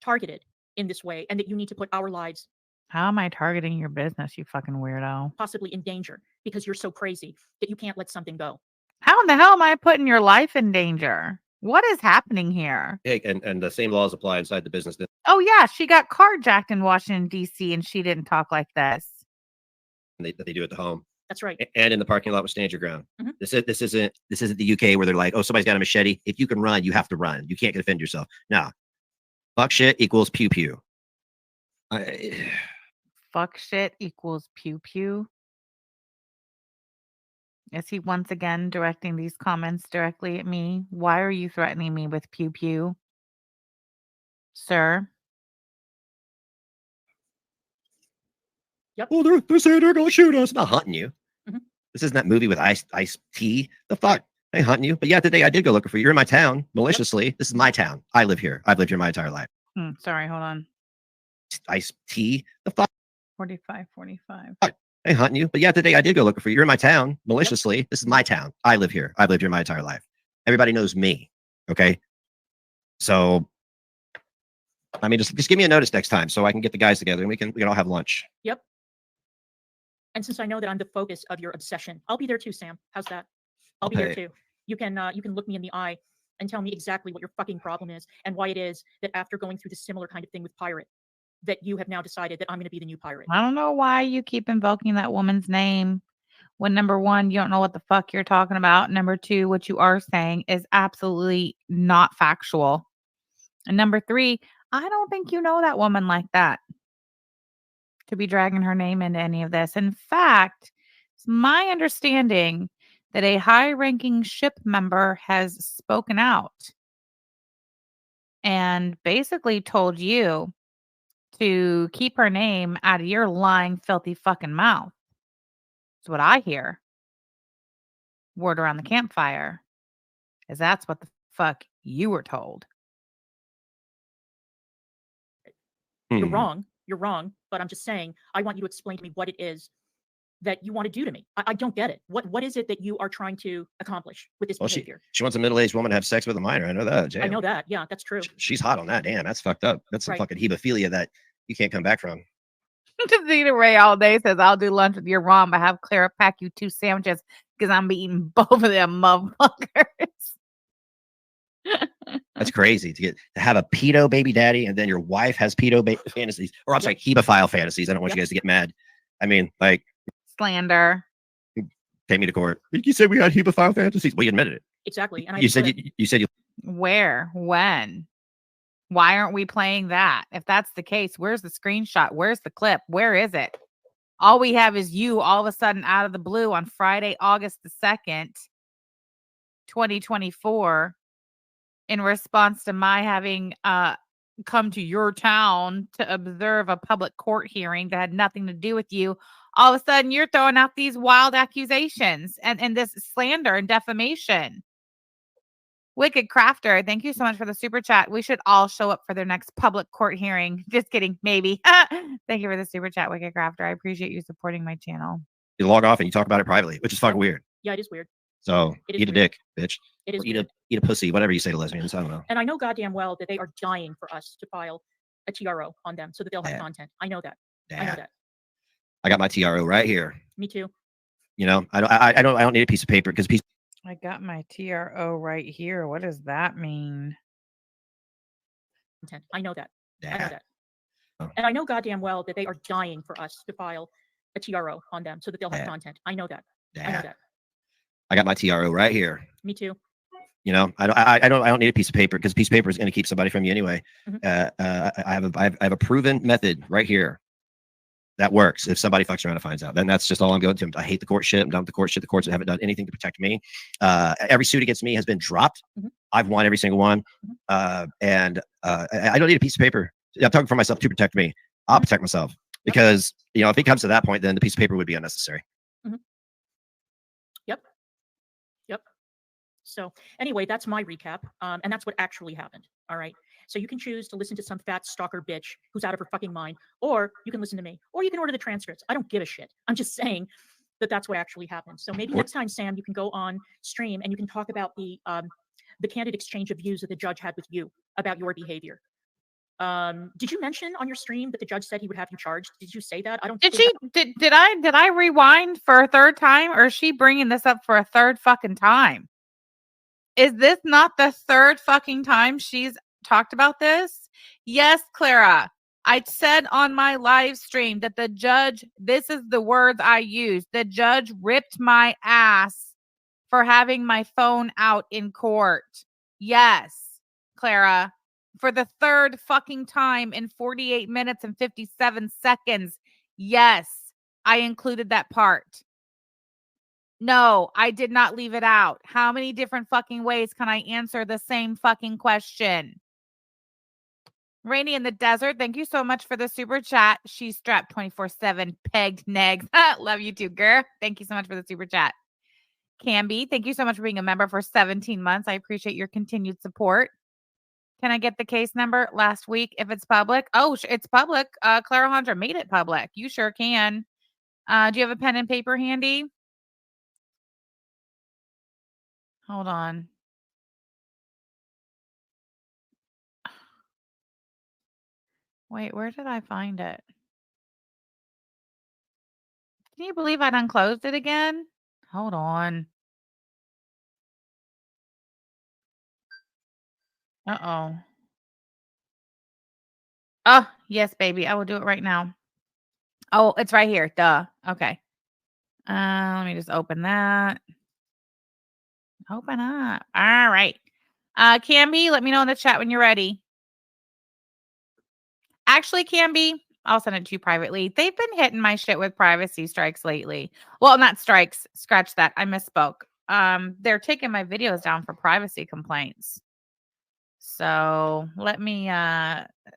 targeted in this way and that you need to put our lives How am I targeting your business, you fucking weirdo? possibly in danger because you're so crazy that you can't let something go. How in the hell am I putting your life in danger? What is happening here? Hey, and the same laws apply inside the business. Oh, yeah, she got carjacked in Washington, D.C., and she didn't talk like this. That they do at the home. That's right. And in the parking lot with stand your ground. Mhm. This isn't the UK where they're like, oh, somebody's got a machete. If you can run, you have to run. You can't defend yourself. No. Fuck shit equals pew pew. Fuck shit equals pew pew. Is he once again directing these comments directly at me? Why are you threatening me with pew pew, sir? Yep. Oh, they're saying they're gonna shoot us. I'm not hunting you. Mhm. This isn't that movie with Ice T. The fuck? I ain't hunting you. But yeah, today I did go looking for you. You're in my town maliciously. This is my town. I live here. I've lived here my entire life. Sorry, hold on. Ice T. The fuck? 45, 45. I ain't hunting you. But yeah, today I did go looking for you. You're in my town maliciously. This is my town. I live here. I've lived here my entire life. Everybody knows me. Okay. So, I mean, just give me a notice next time so I can get the guys together and we can all have lunch. Yep. And since I know that I'm the focus of your obsession, I'll be there too, Sam. How's that? I'll be there too. You can look me in the eye and tell me exactly what your fucking problem is and why it is that after going through the similar kind of thing with Pirate, that you have now decided that I'm going to be the new Pirate. I don't know why you keep invoking that woman's name when number one, you don't know what the fuck you're talking about. Number two, what you are saying is absolutely not factual. And number three, I don't think you know that woman like that to be dragging her name into any of this. In fact, it's my understanding that a high-ranking ship member has spoken out and basically told you to keep her name out of your lying, filthy fucking mouth. That's what I hear. Word around the campfire is that's what the fuck you were told. You're wrong. You're wrong. But I'm just saying, I want you to explain to me what it is that you want to do to me. I don't get it. What is it that you are trying to accomplish with this behavior? She wants a middle-aged woman to have sex with a minor. I know that. Damn. I know that. Yeah, that's true. She's hot on that. Damn, that's fucked up. That's some Right. fucking hebophilia that you can't come back from. Zeta Ray all day says, I'll do lunch with your mom, but have Clara pack you 2 sandwiches because I'm eating both of them motherfuckers. That's crazy to have a pedo baby daddy and then your wife has pedo fantasies, or I'm sorry, hebephile fantasies. I don't want you guys to get mad. I mean, like slander. Take me to court. You said we had hebephile fantasies. We admitted it. Exactly. And you said you where, when, why aren't we playing that? If that's the case, where's the screenshot? Where's the clip? Where is it? All we have is you all of a sudden out of the blue on Friday, August the 2nd, 2024. In response to my having come to your town to observe a public court hearing that had nothing to do with you, all of a sudden you're throwing out these wild accusations and this slander and defamation. Wicked Crafter, thank you so much for the super chat. We should all show up for their next public court hearing. Just kidding, maybe. Thank you for the super chat, Wicked Crafter. I appreciate you supporting my channel. You log off and you talk about it privately, which is fucking weird. Yeah, it is weird. So eat a dick, bitch. It is eat a pussy, whatever you say to lesbians. I don't know. And I know goddamn well that they are dying for us to file a TRO on them so that they'll have content. I know that. I know that. I got my TRO right here. Me too. You know, I don't need a piece of paper because I got my TRO right here. What does that mean? I know that. I know that. Oh. And I know goddamn well that they are dying for us to file a TRO on them so that they'll have content. I know that. I know that. I got my TRO right here. Me too. You know, I don't need a piece of paper because a piece of paper is going to keep somebody from you anyway. I have a proven method right here that works. If somebody fucks around and finds out, then that's just all I'm going to. I hate the court shit. I'm done with the court shit. The courts haven't done anything to protect me. Every suit against me has been dropped. I've won every single one. And I don't need a piece of paper. I'm talking for myself to protect me. I'll protect myself because, you know, if it comes to that point, then the piece of paper would be unnecessary. Yep. So anyway, that's my recap. And that's what actually happened. All right. So you can choose to listen to some fat stalker bitch who's out of her fucking mind, or you can listen to me, or you can order the transcripts. I don't give a shit. I'm just saying that that's what actually happened. So maybe next time, Sam, you can go on stream and you can talk about the candid exchange of views that the judge had with you about your behavior. Did you mention on your stream that the judge said he would have you charged? Did you say that? I don't. Did she? Did I rewind for a third time, or is she bringing this up for a third fucking time? Is this not the third fucking time she's talked about this? Yes, Clara. I said on my live stream that the judge, this is the words I used, the judge ripped my ass for having my phone out in court. Yes, Clara. for the third fucking time in 48 minutes and 57 seconds. Yes, I included that part. No, I did not leave it out. How many different fucking ways can I answer the same fucking question? Rainy in the Desert, thank you so much for the super chat. She's strapped 24/7, pegged negs. Love you too, girl. Thank you so much for the super chat. Camby, thank you so much for being a member for 17 months. I appreciate your continued support. Can I get the case number last week if it's public? Oh, it's public. Clara Honda made it public. You sure can. Do you have a pen and paper handy? Hold on. Wait, where did I find it? Can you believe I'd unclosed it again? Hold on. Uh-oh. Oh, yes, baby. I will do it right now. Oh, it's right here. Duh. Okay. Let me just open that. Open up. All right. Camby, let me know in the chat when you're ready. Actually, Camby, I'll send it to you privately. They've been hitting my shit with privacy strikes lately. Well, not strikes. Scratch that. I misspoke. They're taking my videos down for privacy complaints. So let me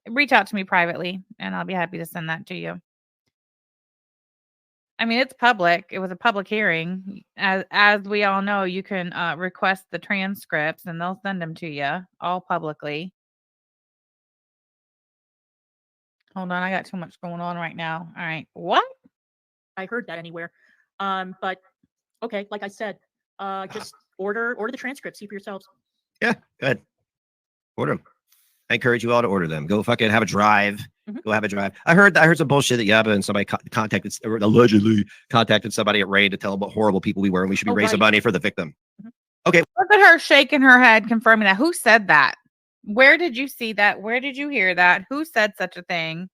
reach out to me privately and I'll be happy to send that to you. I mean, it's public. It was a public hearing. As we all know, you can request the transcripts and they'll send them to you all publicly. Hold on, I got too much going on right now. All right. What? I heard that anywhere. But okay, like I said, just order the transcripts, see for yourselves. Yeah, good. Order them. I encourage you all to order them. Go fucking have a drive. Go have a drive. I heard some bullshit that Yaba and somebody contacted, or allegedly contacted somebody at Raid to tell them what horrible people we were and we should be raising money for the victim. Okay. Look at her shaking her head, confirming that. Who said that? Where did you see that? Where did you hear that? Who said such a thing?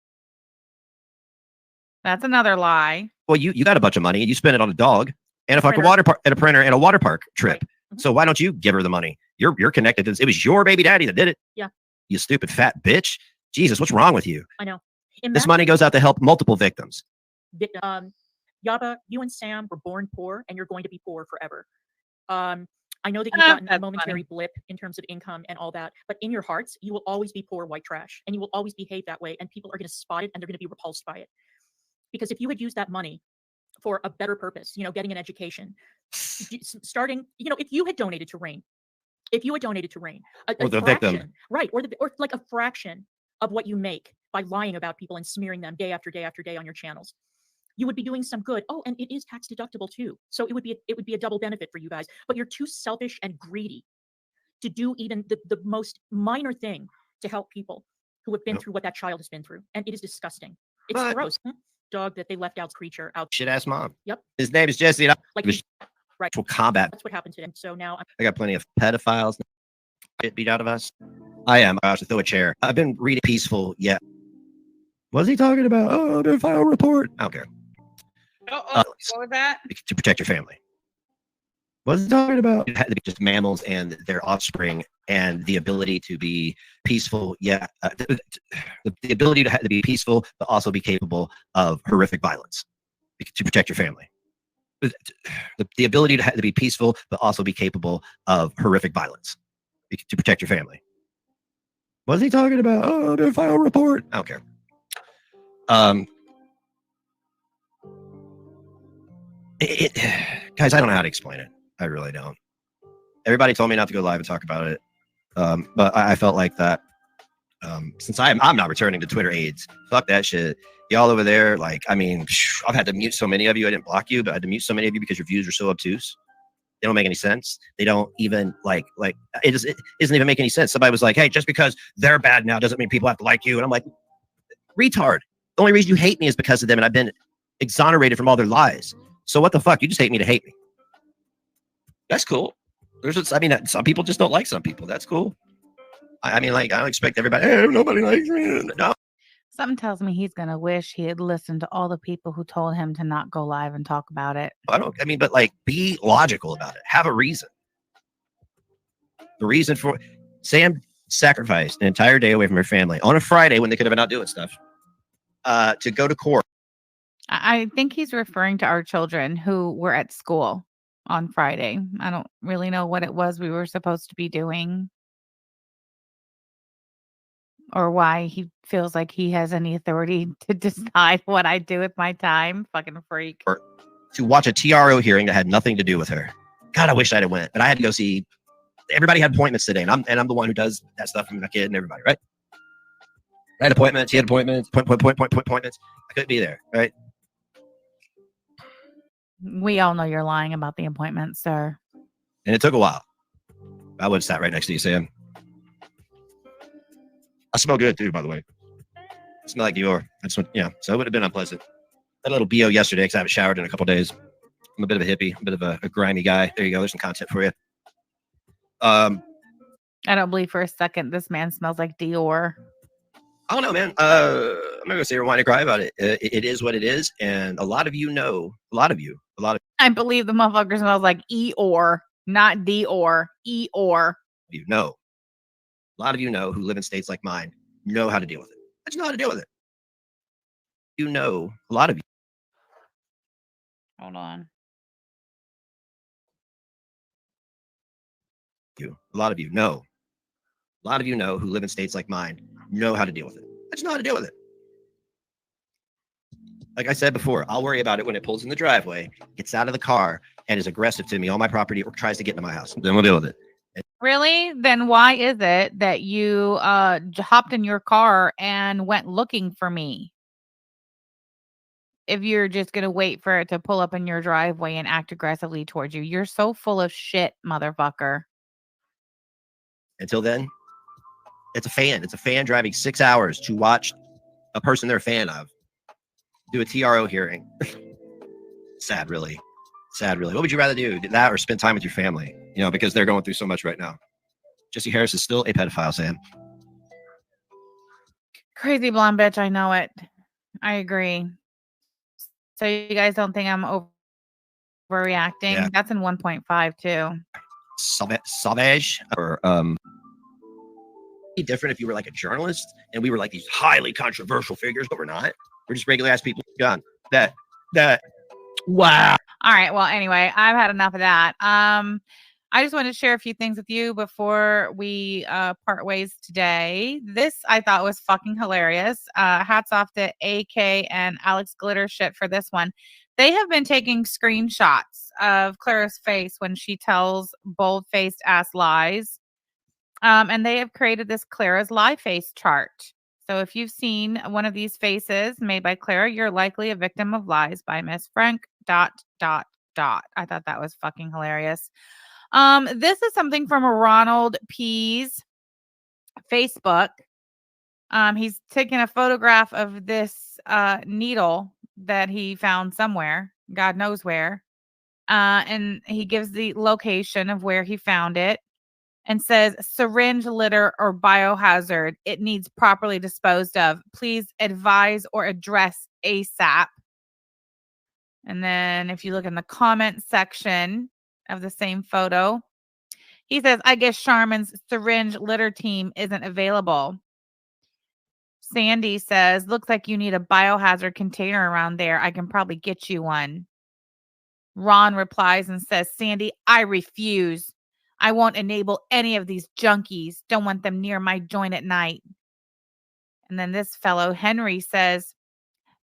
That's another lie. Well, you got a bunch of money and you spent it on a dog and a fucking water park and a printer and a water park trip. Right. So why don't you give her the money? You're connected to this. It was your baby daddy that did it. Yeah. You stupid fat bitch. Jesus, what's wrong with you? I know. This money goes out to help multiple victims. Yaba, you and Sam were born poor and you're going to be poor forever. I know that you've gotten a momentary blip in terms of income and all that, but in your hearts, you will always be poor white trash and you will always behave that way and people are going to spot it and they're going to be repulsed by it. Because if you had used that money for a better purpose, getting an education, starting, if you had donated to RAIN, or the victim, right, or like a fraction of what you make by lying about people and smearing them day after day after day on your channels, you would be doing some good. Oh, and it is tax deductible too, so it would be a double benefit for you guys. But you're too selfish and greedy to do even the most minor thing to help people who have been through what that child has been through, and it is disgusting. It's gross. Dog that they left out creature out. Shit ass mom. Yep. His name is Jesse. Like right. Combat. That's what happened to him. So now I got plenty of pedophiles get beat out of us. I am. I have to throw a chair. I've been reading Peaceful. Yeah. What's he talking about? Oh, the final report. I don't care. What was that? To protect your family. What's he talking about? It had to be just mammals and their offspring and the ability to be peaceful. Yeah. The ability to be peaceful, but also be capable of horrific violence to protect your family. The ability to be peaceful, but also be capable of horrific violence to protect your family. What's he talking about? Oh, the final report. I don't care. Guys, I don't know how to explain it. I really don't. Everybody told me not to go live and talk about it. But I felt like that since I'm not returning to Twitter AIDS. Fuck that shit. Y'all over there, like, I mean, I've had to mute so many of you. I didn't block you, but I had to mute so many of you because your views are so obtuse. They don't make any sense. They don't even like it doesn't even make any sense. Somebody was like, hey, just because they're bad now doesn't mean people have to like you. And I'm like, retard. The only reason you hate me is because of them, and I've been exonerated from all their lies. So what the fuck? You just hate me to hate me. That's cool. Some people just don't like some people. That's cool. I mean, like, I don't expect everybody. Hey, nobody likes me. No. Something tells me he's gonna wish he had listened to all the people who told him to not go live and talk about it. But like, be logical about it. Have a reason. The reason for Sam sacrificed an entire day away from her family on a Friday when they could have been out doing stuff to go to court. I think he's referring to our children who were at school on Friday. I don't really know what it was we were supposed to be doing or why he feels like he has any authority to decide what I do with my time. Fucking freak. To watch a TRO hearing that had nothing to do with her. God, I wish I'd have went, but I had to go see. Everybody had appointments today, and I'm the one who does that stuff for my kid and everybody, right? I had appointments. He had appointments. Appointments. I couldn't be there, right? We all know you're lying about the appointment, sir. And it took a while. I would have sat right next to you, Sam. I smell good too, by the way. I smell like Dior. I just went, yeah. So it would have been unpleasant. Had a little BO yesterday because I haven't showered in a couple days. I'm a bit of a hippie, a bit of a grimy guy. There you go. There's some content for you. I don't believe for a second this man smells like Dior. I don't know, man. I'm not gonna say whine and cry about it. It is what it is, and a lot of you know. I believe the motherfucker smells like Eeyore, not Dior. Eeyore. You know. A lot of you know who live in states like mine know how to deal with it. I just know how to deal with it. You know, a lot of you. Hold on. A lot of you know. A lot of you know who live in states like mine know how to deal with it. I just know how to deal with it. Like I said before, I'll worry about it when it pulls in the driveway, gets out of the car, and is aggressive to me on my property or tries to get into my house. Then we'll deal with it. Really? Then why is it that you hopped in your car and went looking for me? If you're just going to wait for it to pull up in your driveway and act aggressively towards you. You're so full of shit, motherfucker. Until then, it's a fan. It's a fan driving 6 hours to watch a person they're a fan of do a TRO hearing. Sad, really. Sad, really. What would you rather do? That or spend time with your family? You know, because they're going through so much right now. Jesse Harris is still a pedophile, Sam. Crazy blonde bitch. I know it. I agree. So you guys don't think I'm overreacting? Yeah. That's in 1.5 too. Savage or different if you were like a journalist and we were like these highly controversial figures, but we're not. We're just regular ass people. Gone. That. Wow. All right. Well, anyway, I've had enough of that. I just wanted to share a few things with you before we part ways today. This I thought was fucking hilarious. Hats off to AK and Alex Glitter shit for this one. They have been taking screenshots of Clara's face when she tells bold-faced ass lies. And they have created this Clara's lie face chart. So if you've seen one of these faces made by Clara, you're likely a victim of lies by Miss Frank ... I thought that was fucking hilarious. This is something from Ronald P's Facebook. He's taken a photograph of this needle that he found somewhere, God knows where. And he gives the location of where he found it and says syringe, litter, or biohazard. It needs properly disposed of. Please advise or address ASAP. And then if you look in the comment section of the same photo, he says, I guess Charmin's syringe litter team isn't available. Sandy says, looks like you need a biohazard container around there. I can probably get you one. Ron replies and says, Sandy, I refuse. I won't enable any of these junkies. Don't want them near my joint at night. And then this fellow, Henry, says,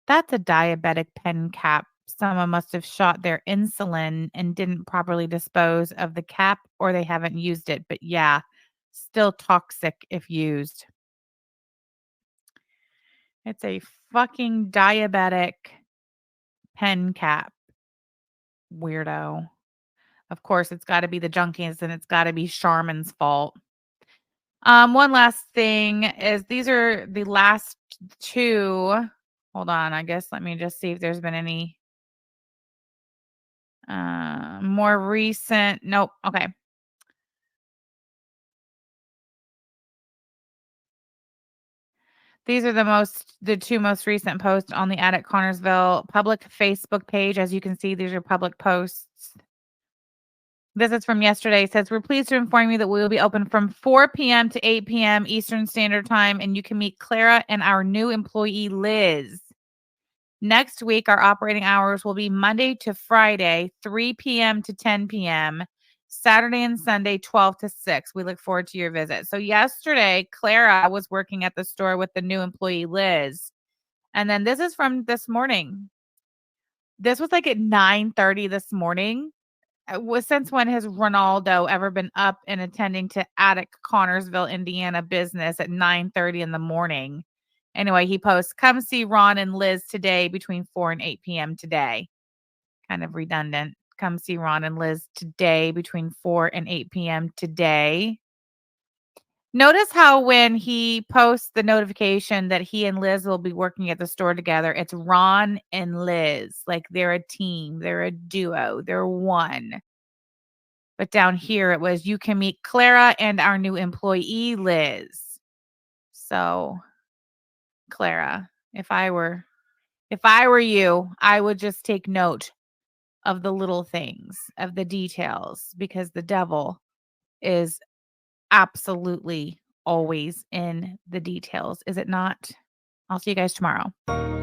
that's a diabetic pen cap. Someone must have shot their insulin and didn't properly dispose of the cap, or they haven't used it. But yeah, still toxic if used. It's a fucking diabetic pen cap. Weirdo. Of course, it's got to be the junkies and it's got to be Charmin's fault. One last thing is these are the last two. Hold on. I guess let me just see if there's been any more recent. Nope. Okay. These are the two most recent posts on the Attic Connorsville public Facebook page. As you can see, these are public posts. This is from yesterday. It says, we're pleased to inform you that we will be open from 4 p.m. to 8 p.m. Eastern Standard Time, and you can meet Clara and our new employee, Liz. Next week, our operating hours will be Monday to Friday, 3 p.m. to 10 p.m., Saturday and Sunday, 12 to 6. We look forward to your visit. So yesterday, Clara was working at the store with the new employee, Liz. And then this is from this morning. This was like at 9:30 this morning. Since when has Ronaldo ever been up and attending to Attic, Connorsville, Indiana business at 9:30 in the morning? Anyway, he posts, come see Ron and Liz today between 4 and 8 p.m. today. Kind of redundant. Come see Ron and Liz today between 4 and 8 p.m. today. Notice how when he posts the notification that he and Liz will be working at the store together, it's Ron and Liz. Like they're a team, they're a duo, they're one. But down here it was, you can meet Clara and our new employee, Liz. So, Clara, if I were you, I would just take note of the little things, of the details, because the devil is absolutely always in the details, is it not? I'll see you guys tomorrow.